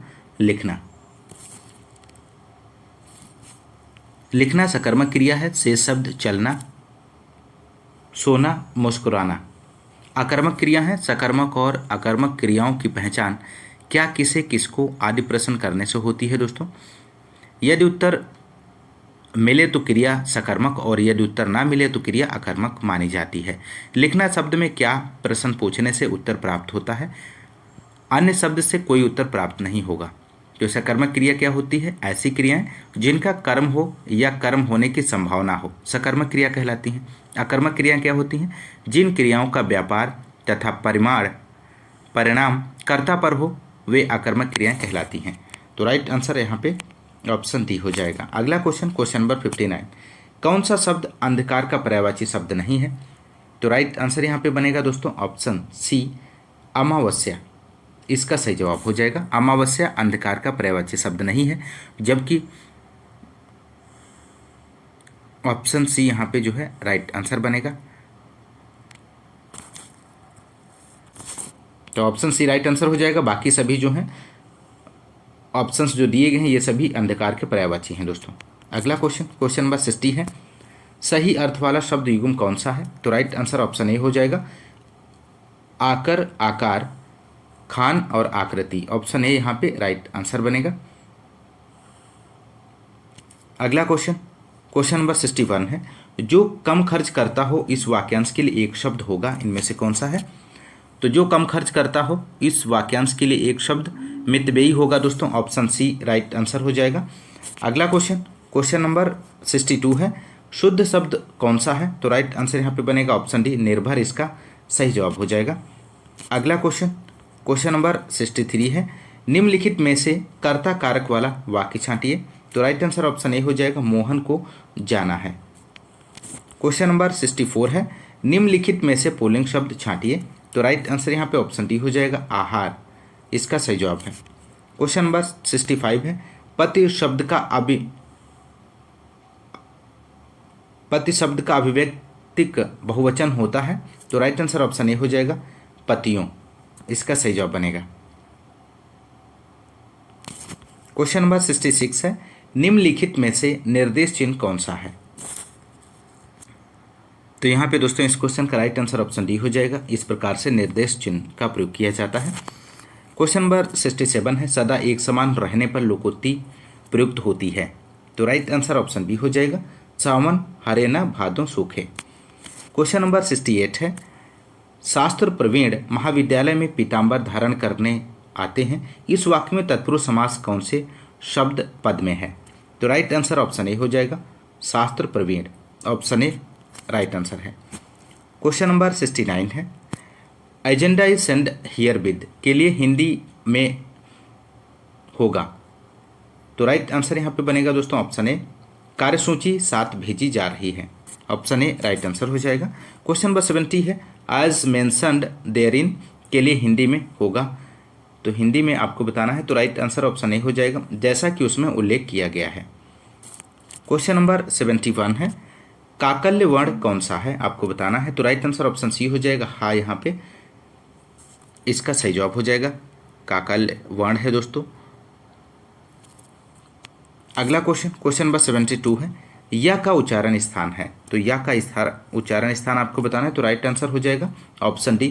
लिखना सकर्मक क्रिया है। शेष शब्द चलना, सोना, मुस्कुराना आकर्मक क्रिया है। सकर्मक और अकर्मक क्रियाओं की पहचान क्या, किसे, किसको आदि प्रश्न करने से होती है दोस्तों। यदि उत्तर मिले तो क्रिया सकर्मक और यदि उत्तर ना मिले तो क्रिया अकर्मक मानी जाती है। लिखना शब्द में क्या प्रश्न पूछने से उत्तर प्राप्त होता है, अन्य शब्द से कोई उत्तर प्राप्त नहीं होगा। तो सकर्मक क्रिया क्या होती है? ऐसी क्रियाएं जिनका कर्म हो या कर्म होने की संभावना हो, सकर्मक क्रिया कहलाती हैं। अकर्मक क्रियाएं क्या होती हैं? जिन क्रियाओं का व्यापार तथा परिणाम कर्ता पर हो, वे अकर्मक क्रियाएं कहलाती हैं। तो राइट आंसर यहाँ पे ऑप्शन डी हो जाएगा। अगला क्वेश्चन नंबर 59, कौन सा शब्द अंधकार का पर्यायवाची शब्द नहीं है? तो राइट आंसर यहाँ पे बनेगा दोस्तों ऑप्शन सी, अमावस्या, इसका सही जवाब हो जाएगा। अमावस्या अंधकार का पर्यायवाची शब्द नहीं है, जबकि ऑप्शन सी यहाँ पे जो है राइट आंसर बनेगा। तो ऑप्शन सी राइट आंसर हो जाएगा। बाकी सभी जो हैं ऑप्शंस जो दिए गए हैं ये सभी अंधकार के पर्यायवाची हैं दोस्तों। अगला क्वेश्चन नंबर 60 है, सही अर्थ वाला शब्द युग्म कौन सा है? तो राइट आंसर ऑप्शन ए हो जाएगा, आकर, आकार, खान और आकृति, ऑप्शन ए यहाँ पे राइट आंसर बनेगा। अगला क्वेश्चन नंबर 61 है, जो कम खर्च करता हो इस वाक्यांश के लिए एक शब्द होगा, इनमें से कौन सा है? तो जो कम खर्च करता हो इस वाक्यांश के लिए एक शब्द मितव्ययी होगा दोस्तों, ऑप्शन सी राइट आंसर हो जाएगा। अगला क्वेश्चन नंबर 62 है, शुद्ध शब्द कौन सा है? तो राइट आंसर यहाँ पे बनेगा ऑप्शन डी, निर्भर, इसका सही जवाब हो जाएगा। अगला क्वेश्चन नंबर 63 है, निम्नलिखित में से कर्ता कारक वाला वाक्य छांटिए। तो राइट आंसर ऑप्शन ए हो जाएगा, मोहन को जाना है। क्वेश्चन नंबर 64 है, निम्नलिखित में से पुल्लिंग शब्द छांटिए। तो राइट आंसर यहाँ पे ऑप्शन डी हो जाएगा, आहार, इसका सही जवाब है। क्वेश्चन नंबर 65 है, पति शब्द का अभिव्यक्तिक बहुवचन होता है। तो राइट आंसर ऑप्शन ए हो जाएगा, पतियों, इसका सही जवाब बनेगा। क्वेश्चन नंबर 66 है, निम्नलिखित में से निर्देश चिन्ह कौन सा है? तो यहाँ पे दोस्तों इस क्वेश्चन का राइट आंसर ऑप्शन डी हो जाएगा। इस प्रकार से निर्देश चिन्ह का प्रयोग किया जाता है। क्वेश्चन नंबर 67 है, सदा एक समान रहने पर लोकोक्ति प्रयुक्त होती है। तो राइट आंसर ऑप्शन बी हो जाएगा, सावन हरे न भादों सूखे। क्वेश्चन नंबर 68 है, शास्त्र प्रवीण महाविद्यालय में पीताम्बर धारण करने आते हैं, इस वाक्य में तत्पुरुष समास कौन से शब्द पद में है? तो राइट आंसर ऑप्शन ए हो जाएगा, शास्त्र प्रवीण। ऑप्शन ए राइट आंसर है। क्वेश्चन नंबर 69 है, agenda is send here with के लिए हिंदी में होगा। तो राइट आंसर यहाँ पे बनेगा दोस्तों ऑप्शन ए, कार्यसूची साथ भेजी जा रही है। ऑप्शन ए राइट आंसर हो जाएगा। क्वेश्चन नंबर 70 है, एज मेंशनड देयरिन के लिए हिंदी में होगा। तो हिंदी में आपको बताना है, तो राइट आंसर ऑप्शन ए हो जाएगा, जैसा कि उसमें उल्लेख किया गया है। क्वेश्चन नंबर 71 है, काकल्य वर्ण कौन सा है, आपको बताना है। तो राइट आंसर ऑप्शन सी हो जाएगा, हाँ यहाँ पे इसका सही जवाब हो जाएगा, काकल्य वर्ण है दोस्तों। अगला क्वेश्चन नंबर 72 है, या का उच्चारण स्थान है। तो या का उच्चारण स्थान आपको बताना है। तो राइट आंसर हो जाएगा ऑप्शन डी,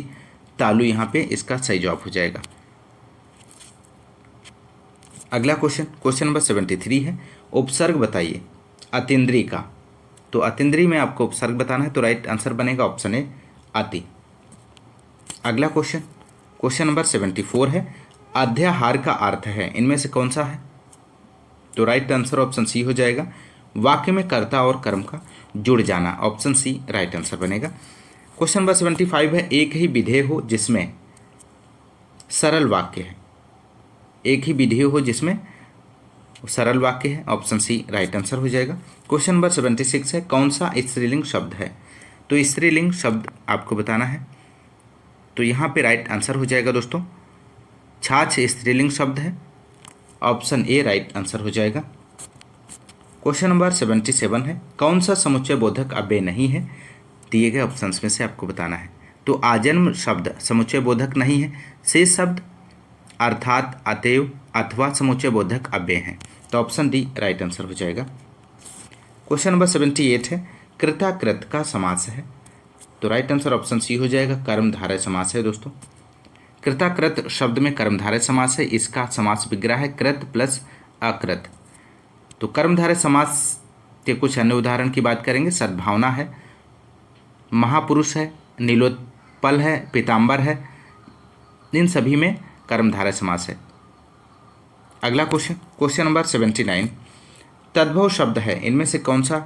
तालु, यहाँ पे इसका सही जवाब हो जाएगा। अगला क्वेश्चन नंबर 73 है, उपसर्ग बताइए अतीन्द्रिय का। तो अतीन्द्रिय में आपको उपसर्ग बताना है। तो राइट आंसर बनेगा ऑप्शन ए, अति। अगला क्वेश्चन नंबर 74 है, अध्याहार का अर्थ है, इनमें से कौन सा है? तो राइट आंसर ऑप्शन सी हो जाएगा, वाक्य में कर्ता और कर्म का जुड़ जाना। ऑप्शन सी राइट आंसर बनेगा। क्वेश्चन नंबर 75 है, एक ही विधेय हो जिसमें सरल वाक्य है। एक ही विधेय हो जिसमें सरल वाक्य है। ऑप्शन सी राइट आंसर हो जाएगा। क्वेश्चन नंबर 76 है, कौन सा स्त्रीलिंग शब्द है? तो स्त्रीलिंग शब्द आपको बताना है। तो यहाँ पे राइट आंसर हो जाएगा दोस्तों, छाछ स्त्रीलिंग शब्द है। ऑप्शन ए राइट आंसर हो जाएगा। क्वेश्चन नंबर 77 है, कौन सा समुच्चय बोधक अव्यय नहीं है? दिए गए ऑप्शंस में से आपको बताना है। तो आजन्म शब्द समुच्चय बोधक नहीं है, शेष शब्द अर्थात, अतएव अथवा समुच्चय बोधक अव्यय है। तो ऑप्शन डी राइट आंसर हो जाएगा। क्वेश्चन नंबर 78 है, कृताकृत का समास है। तो राइट आंसर ऑप्शन सी हो जाएगा, कर्मधारय समास है दोस्तों। कृताकृत शब्द में कर्मधारय समास है, इसका समास विग्रह है कृत प्लस अकृत। तो कर्मधारय समास के कुछ अन्य उदाहरण की बात करेंगे, सद्भावना है, महापुरुष है, नीलोत्पल है, पीताम्बर है, इन सभी में कर्मधारय समास है। अगला क्वेश्चन नंबर 79, तद्भव शब्द है, इनमें से कौन सा?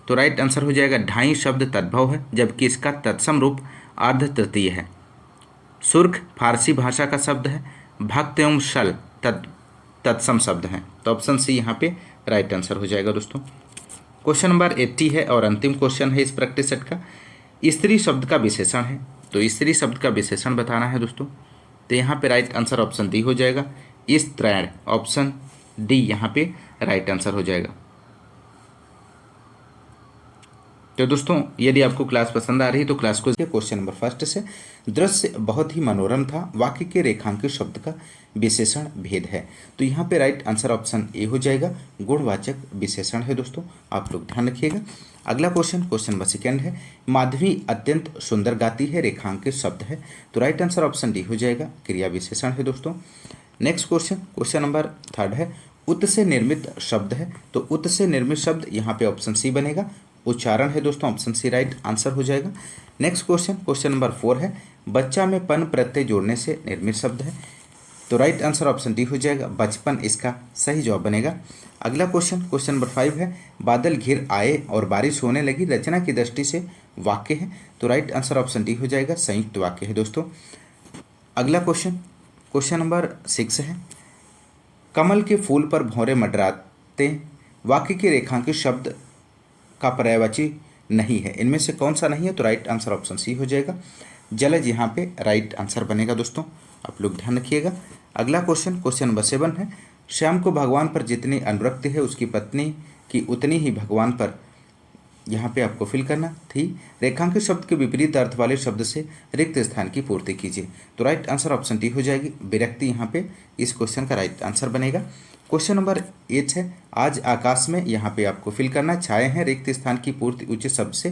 तो राइट आंसर हो जाएगा, ढाई शब्द तद्भव है, जबकि इसका तत्सम रूप अर्ध तृतीय है। सुर्ख फारसी भाषा का शब्द है, भक्त एवं शल तत्सम शब्द हैं। तो ऑप्शन सी यहाँ पे राइट आंसर हो जाएगा दोस्तों। क्वेश्चन नंबर 80 है और अंतिम क्वेश्चन है इस प्रैक्टिस सेट का, स्त्री शब्द का विशेषण है। तो स्त्री शब्द का विशेषण बताना है दोस्तों। तो यहाँ पे राइट आंसर ऑप्शन डी हो जाएगा, स्त्रैण। ऑप्शन डी यहाँ पे राइट आंसर हो जाएगा। तो दोस्तों यदि आपको क्लास पसंद आ रही है तो क्लास को क्वेश्चन नंबर फर्स्ट से, दृश्य बहुत ही मनोरम था, वाक्य के रेखांकित शब्द का विशेषण भेद है। तो यहाँ पे राइट आंसर ऑप्शन ए हो जाएगा, गुणवाचक विशेषण है दोस्तों, आप लोग ध्यान रखिएगा। अगला क्वेश्चन नंबर सेकेंड है, माधवी अत्यंत सुंदर गाती है, रेखांकित शब्द है। तो राइट आंसर ऑप्शन डी हो जाएगा, क्रिया विशेषण है दोस्तों। नेक्स्ट क्वेश्चन नंबर थर्ड है, उत से निर्मित शब्द है। तो उत से निर्मित शब्द यहाँ पे ऑप्शन सी बनेगा, उच्चारण है दोस्तों। ऑप्शन सी राइट आंसर हो जाएगा। नेक्स्ट क्वेश्चन नंबर 4 है, बच्चा में पन प्रत्यय जोड़ने से निर्मित शब्द है। तो राइट आंसर ऑप्शन डी हो जाएगा, बचपन इसका सही जवाब बनेगा। अगला क्वेश्चन नंबर 5 है, बादल घिर आए और बारिश होने लगी, रचना की दृष्टि से वाक्य है। तो राइट आंसर ऑप्शन डी हो जाएगा, संयुक्त वाक्य है दोस्तों। अगला क्वेश्चन नंबर 6 है, कमल के फूल पर भौरे मंडराते, वाक्य के रेखांकित शब्द का पर्यायवाची नहीं है, इनमें से कौन सा नहीं है? तो राइट आंसर ऑप्शन सी हो जाएगा, जलज यहाँ पे राइट आंसर बनेगा दोस्तों, आप लोग ध्यान रखिएगा। अगला क्वेश्चन नंबर 7 है, श्याम को भगवान पर जितनी अनुरक्ति है उसकी पत्नी की उतनी ही भगवान पर, यहाँ पे आपको फिल करना थी, रेखांकित शब्द के विपरीत अर्थ वाले शब्द से रिक्त स्थान की पूर्ति कीजिए। तो राइट आंसर ऑप्शन डी हो जाएगी, विरक्ति यहाँ पे इस क्वेश्चन का राइट आंसर बनेगा। क्वेश्चन नंबर 8 है, आज आकाश में, यहाँ पे आपको फिल करना, छाए हैं, रिक्त स्थान की पूर्ति उचित शब्द से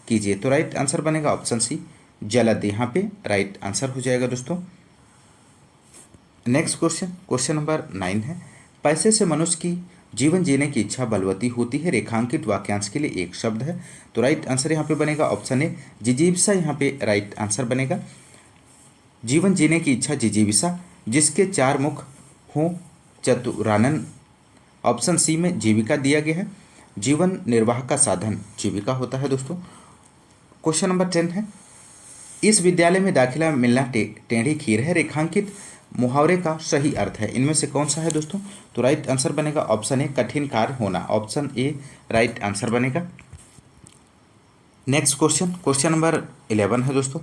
कीजिए। तो राइट आंसर बनेगा ऑप्शन सी, जलद, यहाँ पे राइट आंसर हो जाएगा दोस्तों। नेक्स्ट क्वेश्चन नंबर 9 है, पैसे से मनुष्य की जीवन जीने की इच्छा बलवती होती है, रेखांकित वाक्यांश के लिए एक शब्द है। तो राइट आंसर यहाँ पे बनेगा ऑप्शन ए जिजीविषा, यहाँ पे राइट आंसर बनेगा। जीवन जीने की इच्छा जिजीविषा, जिसके चार मुख हों चतुरानन, ऑप्शन सी में जीविका दिया गया है। जीवन निर्वाह का साधन जीविका होता है दोस्तों। क्वेश्चन नंबर 10 है, इस विद्यालय में दाखिला मिलना टेढ़ी खीर है, रेखांकित मुहावरे का सही अर्थ है, इनमें से कौन सा है दोस्तों? तो राइट आंसर बनेगा ऑप्शन ए कठिन कार्य होना, ऑप्शन ए राइट आंसर बनेगा। नेक्स्ट क्वेश्चन, क्वेश्चन नंबर 11 है दोस्तों,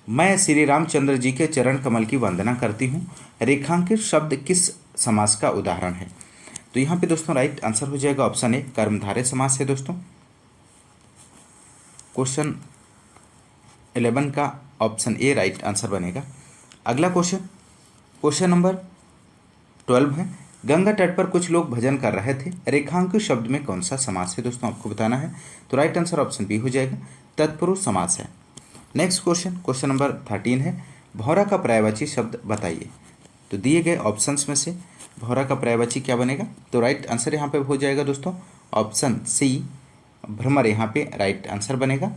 मैं श्री रामचंद्र जी के चरण कमल की वंदना करती हूँ, रेखांकित शब्द किस समास का उदाहरण है? तो यहाँ पे दोस्तों राइट आंसर हो जाएगा ऑप्शन ए कर्मधारय समास है दोस्तों। क्वेश्चन 11 का ऑप्शन ए राइट आंसर बनेगा। अगला क्वेश्चन, क्वेश्चन नंबर 12 है, गंगा तट पर कुछ लोग भजन कर रहे थे, रेखांकित शब्द में कौन सा समास है दोस्तों, आपको बताना है। तो राइट आंसर ऑप्शन बी हो जाएगा तत्पुरुष समास है। नेक्स्ट क्वेश्चन, क्वेश्चन नंबर 13 है, भौरा का पर्यायवाची शब्द बताइए। तो दिए गए ऑप्शंस में से भौरा का पर्यायवाची क्या बनेगा? तो राइट आंसर यहाँ पे हो जाएगा दोस्तों ऑप्शन सी भ्रमर, यहाँ पे राइट आंसर बनेगा।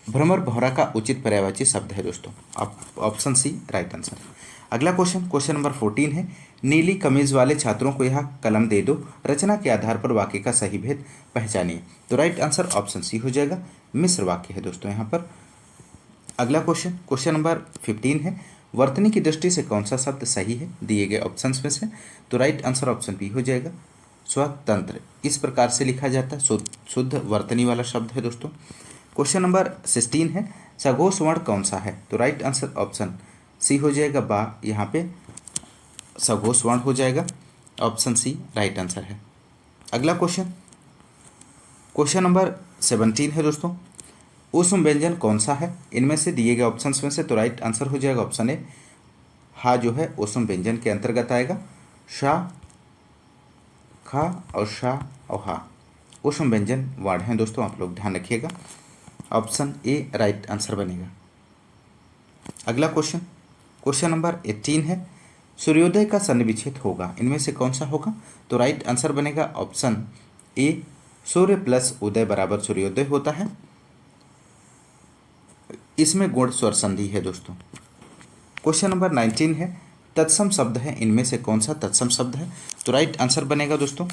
भ्रमर भौरा का उचित पर्यायवाची शब्द है दोस्तों, ऑप्शन सी राइट आंसर। अगला क्वेश्चन, क्वेश्चन नंबर 14 है, नीली कमीज वाले छात्रों को यह कलम दे दो, रचना के आधार पर वाक्य का सही भेद पहचानिए। तो राइट आंसर ऑप्शन सी हो जाएगा, मिश्र वाक्य है दोस्तों यहाँ पर। अगला क्वेश्चन, क्वेश्चन नंबर 15 है, वर्तनी की दृष्टि से कौन सा शब्द सही है दिए गए ऑप्शंस में से? तो राइट आंसर ऑप्शन बी हो जाएगा स्वतंत्र, इस प्रकार से लिखा जाता है, शुद्ध वर्तनी वाला शब्द है दोस्तों। क्वेश्चन नंबर 16 है, सघोष वर्ण कौन सा है? तो राइट आंसर ऑप्शन सी हो जाएगा बा, यहाँ पे सघोष वर्ण हो जाएगा, ऑप्शन सी राइट आंसर है। अगला क्वेश्चन, क्वेश्चन नंबर 17 है दोस्तों, ऊष्म व्यंजन कौन सा है इनमें से दिए गए ऑप्शंस में से? तो राइट आंसर हो जाएगा ऑप्शन ए हा, जो है ऊष्म व्यंजन के अंतर्गत आएगा। शाह, खा और शाह और हा ऊष्म व्यंजन वर्ड हैं दोस्तों, आप लोग ध्यान रखिएगा, ऑप्शन ए राइट आंसर बनेगा। अगला क्वेश्चन, क्वेश्चन नंबर 18 है, सूर्योदय का सन्निविच्छेद होगा, इनमें से कौन सा होगा? तो राइट आंसर बनेगा ऑप्शन ए सूर्य प्लस उदय बराबर सूर्योदय होता है, इसमें गुण स्वर संधि है दोस्तों। क्वेश्चन नंबर 19 है, तत्सम शब्द है, इनमें से कौन सा तत्सम शब्द है? तो राइट आंसर बनेगा दोस्तों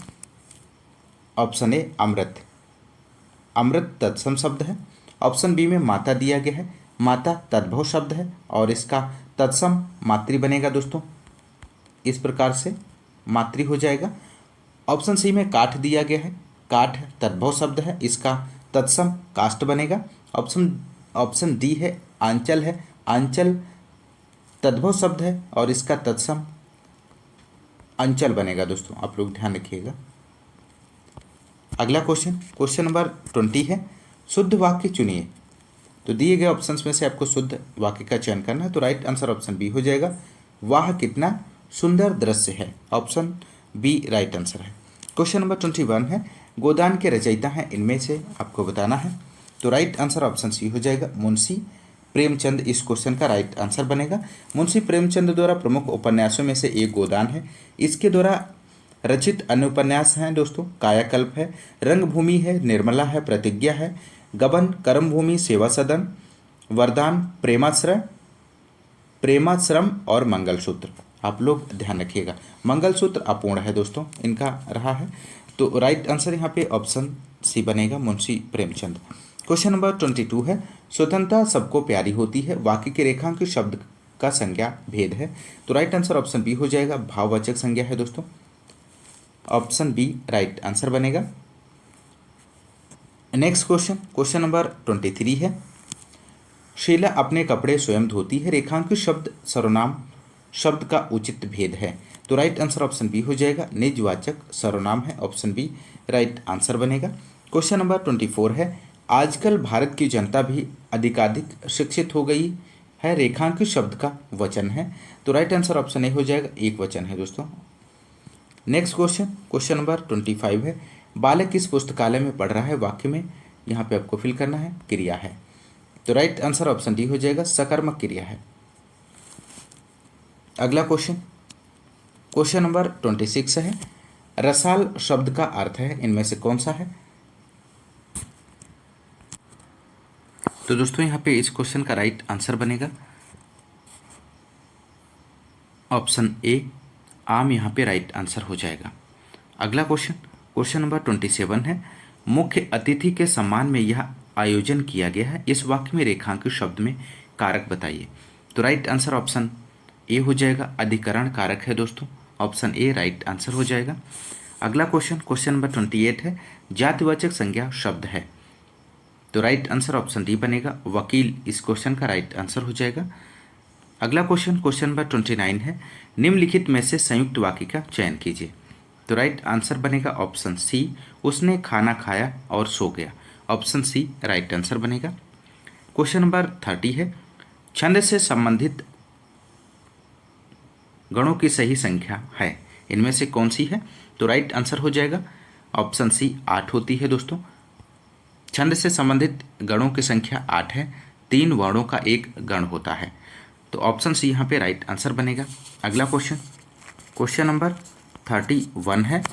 ऑप्शन ए अमृत, अमृत तत्सम शब्द है। ऑप्शन बी में माता दिया गया है, माता तद्भव शब्द है और इसका तत्सम मातृ बनेगा दोस्तों, इस प्रकार से मातृ हो जाएगा। ऑप्शन सी में काठ दिया गया है, काठ तद्भव शब्द है, इसका तत्सम काष्ठ बनेगा। ऑप्शन डी है आंचल है, आंचल तद्भव शब्द है और इसका तत्सम अंचल बनेगा दोस्तों, आप लोग ध्यान रखिएगा। अगला क्वेश्चन, क्वेश्चन नंबर 20 है, शुद्ध वाक्य चुनिए। तो दिए गए ऑप्शंस में से आपको शुद्ध वाक्य का चयन करना है। तो राइट आंसर ऑप्शन बी हो जाएगा, वाह कितना सुंदर दृश्य है, ऑप्शन बी राइट आंसर है। क्वेश्चन नंबर 21 है, गोदान के रचयिता हैं, इनमें से आपको बताना है। तो राइट आंसर ऑप्शन सी हो जाएगा, मुंशी प्रेमचंद, इस क्वेश्चन का राइट आंसर बनेगा। मुंशी प्रेमचंद द्वारा प्रमुख उपन्यासों में से एक गोदान है, इसके द्वारा रचित अन्य उपन्यास हैं दोस्तों, कायाकल्प है, रंगभूमि है, निर्मला है, प्रतिज्ञा है, गबन, कर्मभूमि, सेवा सदन, वरदान, प्रेमाश्रम और मंगलसूत्र। आप लोग ध्यान रखिएगा, मंगलसूत्र अपूर्ण है दोस्तों इनका रहा है। तो राइट आंसर यहाँ पे ऑप्शन सी बनेगा, मुंशी प्रेमचंद। क्वेश्चन नंबर 22 है, स्वतंत्रता सबको प्यारी होती है, वाक्य के रेखांकित शब्द का संज्ञा भेद है। तो राइट आंसर ऑप्शन बी हो जाएगा, भाववाचक संज्ञा है दोस्तों, ऑप्शन बी राइट आंसर बनेगा। नेक्स्ट क्वेश्चन, क्वेश्चन नंबर 23 है, शीला अपने कपड़े स्वयं धोती है, रेखांकित शब्द सर्वनाम शब्द का उचित भेद है। तो राइट आंसर ऑप्शन बी हो जाएगा, निजवाचक सर्वनाम है, ऑप्शन बी राइट आंसर बनेगा। क्वेश्चन नंबर 24 है, आजकल भारत की जनता भी अधिकाधिक शिक्षित हो गई है, रेखांकित शब्द का वचन है। तो राइट आंसर ऑप्शन ए हो जाएगा, एक वचन है दोस्तों। नेक्स्ट क्वेश्चन, क्वेश्चन नंबर 25 है, बालक किस पुस्तकालय में पढ़ रहा है, वाक्य में यहाँ पे आपको फिल करना है, क्रिया है। तो राइट आंसर ऑप्शन डी हो जाएगा, सकर्मक क्रिया है। अगला क्वेश्चन, क्वेश्चन नंबर 26 है, रसाल शब्द का अर्थ है इनमें से कौन सा है? तो दोस्तों यहाँ पे इस क्वेश्चन का राइट आंसर बनेगा ऑप्शन ए, आम यहाँ पे राइट आंसर हो जाएगा। अगला क्वेश्चन, क्वेश्चन नंबर 27 है, मुख्य अतिथि के सम्मान में यह आयोजन किया गया है, इस वाक्य में रेखांकित शब्द में कारक बताइए। तो राइट आंसर ऑप्शन ए हो जाएगा, अधिकरण कारक है दोस्तों, ऑप्शन ए राइट आंसर हो जाएगा। अगला क्वेश्चन, क्वेश्चन नंबर 28 है, जातिवाचक संज्ञा शब्द है, तो राइट आंसर ऑप्शन डी बनेगा, वकील इस क्वेश्चन का राइट आंसर हो जाएगा। अगला क्वेश्चन, क्वेश्चन नंबर 29 है, निम्नलिखित में से संयुक्त वाक्य का चयन कीजिए। तो राइट आंसर बनेगा ऑप्शन सी, उसने खाना खाया और सो गया, ऑप्शन सी राइट आंसर बनेगा। क्वेश्चन नंबर 30 है, छंद से संबंधित गणों की सही संख्या है, इनमें से कौन सी है? तो राइट आंसर हो जाएगा ऑप्शन सी 8 होती है दोस्तों। छंद से संबंधित गणों की संख्या 8 है, 3 वर्णों का एक गण होता है, तो ऑप्शन सी यहाँ पे राइट आंसर बनेगा। अगला क्वेश्चन, क्वेश्चन नंबर 31 है,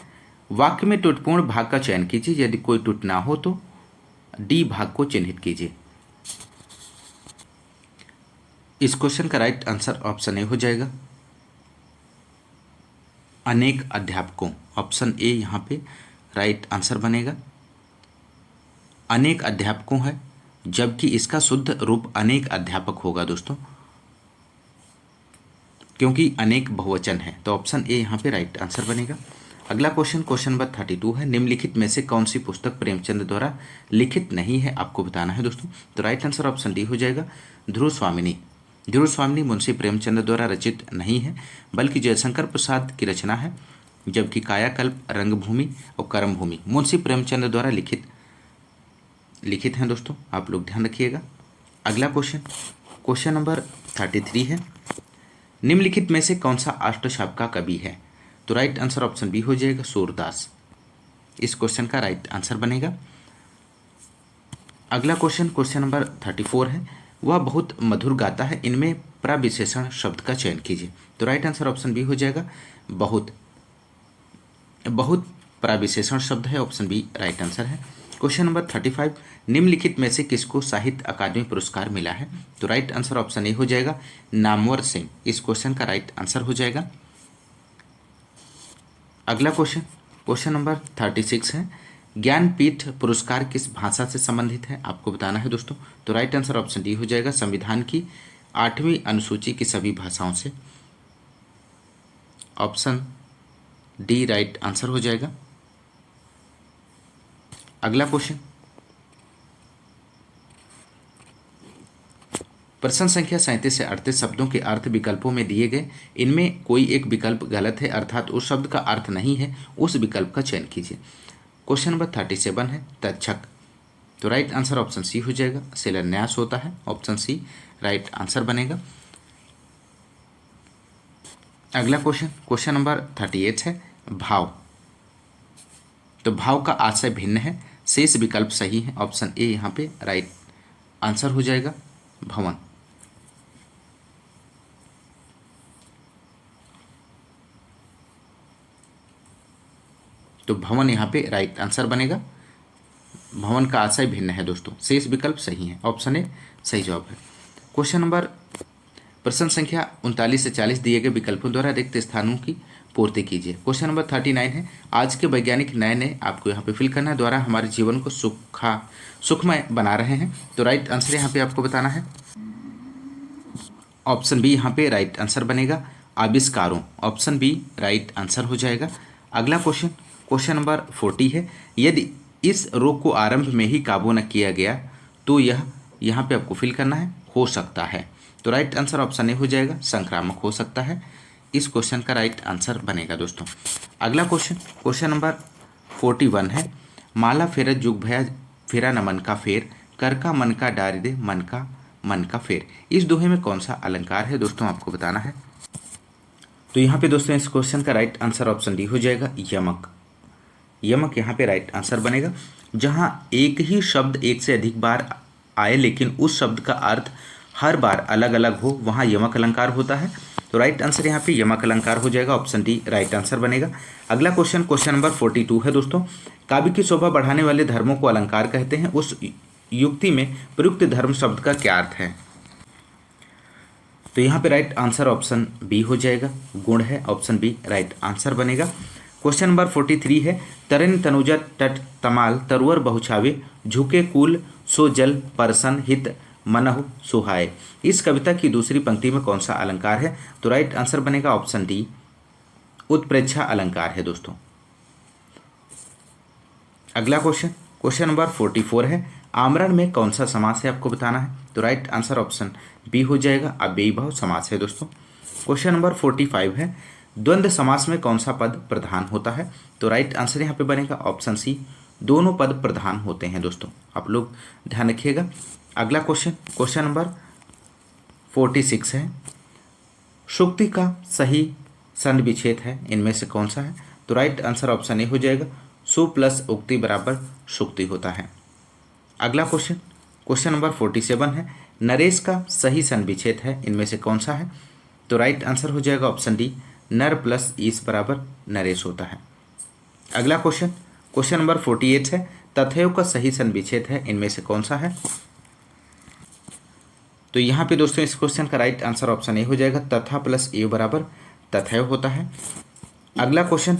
वाक्य में टुटपूर्ण भाग का चयन कीजिए, यदि कोई टुट ना हो तो डी भाग को चिन्हित कीजिए। इस क्वेश्चन का राइट आंसर ऑप्शन ए हो जाएगा, अनेक अध्यापकों, ऑप्शन ए यहाँ पे राइट आंसर बनेगा। अनेक अध्यापकों है, जबकि इसका शुद्ध रूप अनेक अध्यापक होगा दोस्तों, क्योंकि अनेक बहुवचन है, तो ऑप्शन ए यहाँ पे राइट आंसर बनेगा। अगला क्वेश्चन, क्वेश्चन नंबर 32 है, निम्नलिखित में से कौन सी पुस्तक प्रेमचंद द्वारा लिखित नहीं है, आपको बताना है दोस्तों। तो राइट आंसर ऑप्शन डी हो जाएगा, ध्रुव स्वामिनी। ध्रुव स्वामिनी मुंशी प्रेमचंद द्वारा रचित नहीं है, बल्कि जयशंकर प्रसाद की रचना है, जबकि कायाकल्प, रंगभूमि और कर्मभूमि मुंशी प्रेमचंद द्वारा लिखित हैं दोस्तों, आप लोग ध्यान रखिएगा। अगला क्वेश्चन, क्वेश्चन नंबर 33 है, निम्नलिखित में से कौन सा अष्टशाप का कवि है? तो राइट आंसर ऑप्शन बी हो जाएगा, सूरदास इस क्वेश्चन का राइट आंसर बनेगा। अगला क्वेश्चन, क्वेश्चन नंबर 34 है, वह बहुत मधुर गाता है, इनमें प्रविशेषण शब्द का चयन कीजिए। तो राइट आंसर ऑप्शन बी हो जाएगा, बहुत प्रविशेषण शब्द है, ऑप्शन बी राइट आंसर है। क्वेश्चन नंबर 35, निम्नलिखित में से किसको साहित्य अकादमी पुरस्कार मिला है? तो राइट आंसर ऑप्शन ए हो जाएगा, नामवर सिंह इस क्वेश्चन का राइट आंसर हो जाएगा। अगला क्वेश्चन, क्वेश्चन नंबर 36 है, ज्ञानपीठ पुरस्कार किस भाषा से संबंधित है, आपको बताना है दोस्तों। तो राइट आंसर ऑप्शन डी हो जाएगा, संविधान की 8वीं अनुसूची की सभी भाषाओं से, ऑप्शन डी राइट आंसर हो जाएगा। अगला क्वेश्चन, प्रश्न संख्या 37 से 38 शब्दों के अर्थ विकल्पों में दिए गए, इनमें कोई एक विकल्प गलत है, अर्थात उस शब्द का अर्थ नहीं है, उस विकल्प का चयन कीजिए। क्वेश्चन नंबर 37 है, तक्षक। तो राइट आंसर ऑप्शन सी हो जाएगा, शिलान्यास होता है, ऑप्शन सी राइट आंसर बनेगा। अगला क्वेश्चन, क्वेश्चन नंबर 38 है, भाव। तो भाव का आशय भिन्न है, शेष विकल्प सही है, ऑप्शन ए यहाँ पे राइट आंसर हो जाएगा, भवन। तो भवन यहाँ पे राइट आंसर बनेगा, भवन का आशय भिन्न है दोस्तों, शेष विकल्प सही है, ऑप्शन ए सही जवाब है। क्वेश्चन नंबर, प्रश्न संख्या 39 से 40 दिए गए विकल्पों द्वारा रिक्त स्थानों की पूर्ति कीजिए। क्वेश्चन नंबर 39 है, आज के वैज्ञानिक नए नए आपको यहाँ पे फिल करना है, द्वारा हमारे जीवन को सुखमय बना रहे हैं। तो राइट आंसर यहाँ पे आपको बताना है, ऑप्शन बी यहाँ पे राइट आंसर बनेगा, आविष्कारों, ऑप्शन बी राइट आंसर हो जाएगा। अगला क्वेश्चन, क्वेश्चन नंबर 40 है, यदि इस रोग को आरंभ में ही काबू न किया गया तो यह यहाँ पे आपको फिल करना है, हो सकता है। तो राइट आंसर ऑप्शन ए हो जाएगा, संक्रामक हो सकता है, इस क्वेश्चन का राइट आंसर बनेगा दोस्तों। अगला क्वेश्चन, क्वेश्चन नंबर 41 है, माला फेरत जुग भया फेरा न मन का फेर, कर का मन का डारी दे मन का फेर, इस दोहे में कौन सा अलंकार है दोस्तों, आपको बताना है। तो यहाँ पे दोस्तों इस क्वेश्चन का राइट आंसर ऑप्शन डी हो जाएगा, यमक। यमक यहाँ पे राइट आंसर बनेगा, जहाँ एक ही शब्द एक से अधिक बार आए लेकिन उस शब्द का अर्थ हर बार अलग अलग हो, वहाँ यमक अलंकार होता है। तो राइट आंसर यहाँ पे यमक अलंकार हो जाएगा, ऑप्शन डी राइट आंसर बनेगा। अगला क्वेश्चन, क्वेश्चन नंबर 42 है दोस्तों। काव्य की शोभा बढ़ाने वाले धर्मों को अलंकार कहते हैं, उस युक्ति में प्रयुक्त धर्म शब्द का क्या अर्थ है? तो यहाँ पे राइट आंसर ऑप्शन बी हो जाएगा, गुण है, ऑप्शन बी राइट आंसर बनेगा। क्वेश्चन नंबर 43 है, तरन तनुजा तट तमाल तरुवर बहुछावे झुके कूल सो जल परसन हित मनहु सुहाए। इस कविता की दूसरी पंक्ति में कौन सा अलंकार है? तो राइट आंसर बनेगा ऑप्शन डी उत्प्रेक्षा अलंकार है दोस्तों। अगला क्वेश्चन, क्वेश्चन नंबर 44 है, आमरण में कौन सा समास है आपको बताना है। तो राइट आंसर ऑप्शन बी हो जाएगा, अव्ययी भाव समास है दोस्तों। क्वेश्चन नंबर 45 है, द्वंद्व समास में कौन सा पद प्रधान होता है। तो राइट आंसर यहाँ पे बनेगा ऑप्शन सी, दोनों पद प्रधान होते हैं दोस्तों, आप लोग ध्यान रखिएगा। अगला क्वेश्चन, क्वेश्चन नंबर 46 है, शुक्ति का सही संधि विच्छेद है, इनमें से कौन सा है। तो राइट आंसर ऑप्शन ए हो जाएगा, सु प्लस उक्ति बराबर शुक्ति होता है। अगला क्वेश्चन, क्वेश्चन नंबर 47 है, नरेश का सही संधि विच्छेद है, इनमें से कौन सा है। तो राइट आंसर हो जाएगा ऑप्शन डी, नर प्लस ईस बराबर नरेश होता है। अगला क्वेश्चन, क्वेश्चन नंबर 48 है, तथैव का सही संधि विच्छेद है, इनमें से कौन सा है। तो यहाँ पे दोस्तों इस क्वेश्चन का राइट आंसर ऑप्शन ए हो जाएगा, तथा प्लस ए बराबर तथैव होता है। अगला क्वेश्चन,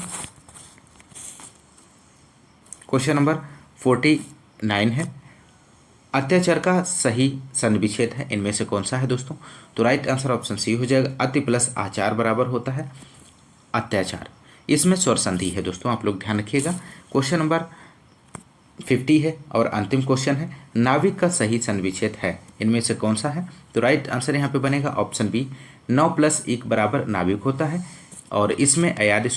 क्वेश्चन नंबर 49 है, अत्याचार का सही संधि विच्छेद है, इनमें से कौन सा है दोस्तों। तो राइट आंसर ऑप्शन सी हो जाएगा, अति प्लस आचार बराबर होता है अत्याचार, इसमें स्वर संधि है दोस्तों, आप लोग ध्यान रखिएगा। क्वेश्चन नंबर 50 है और अंतिम क्वेश्चन है, नाविक का सही संधि विच्छेद है, इनमें से कौन सा है। तो राइट आंसर यहाँ पे बनेगा ऑप्शन बी, 9 प्लस 1 बराबर नाविक होता है और इसमें अयादि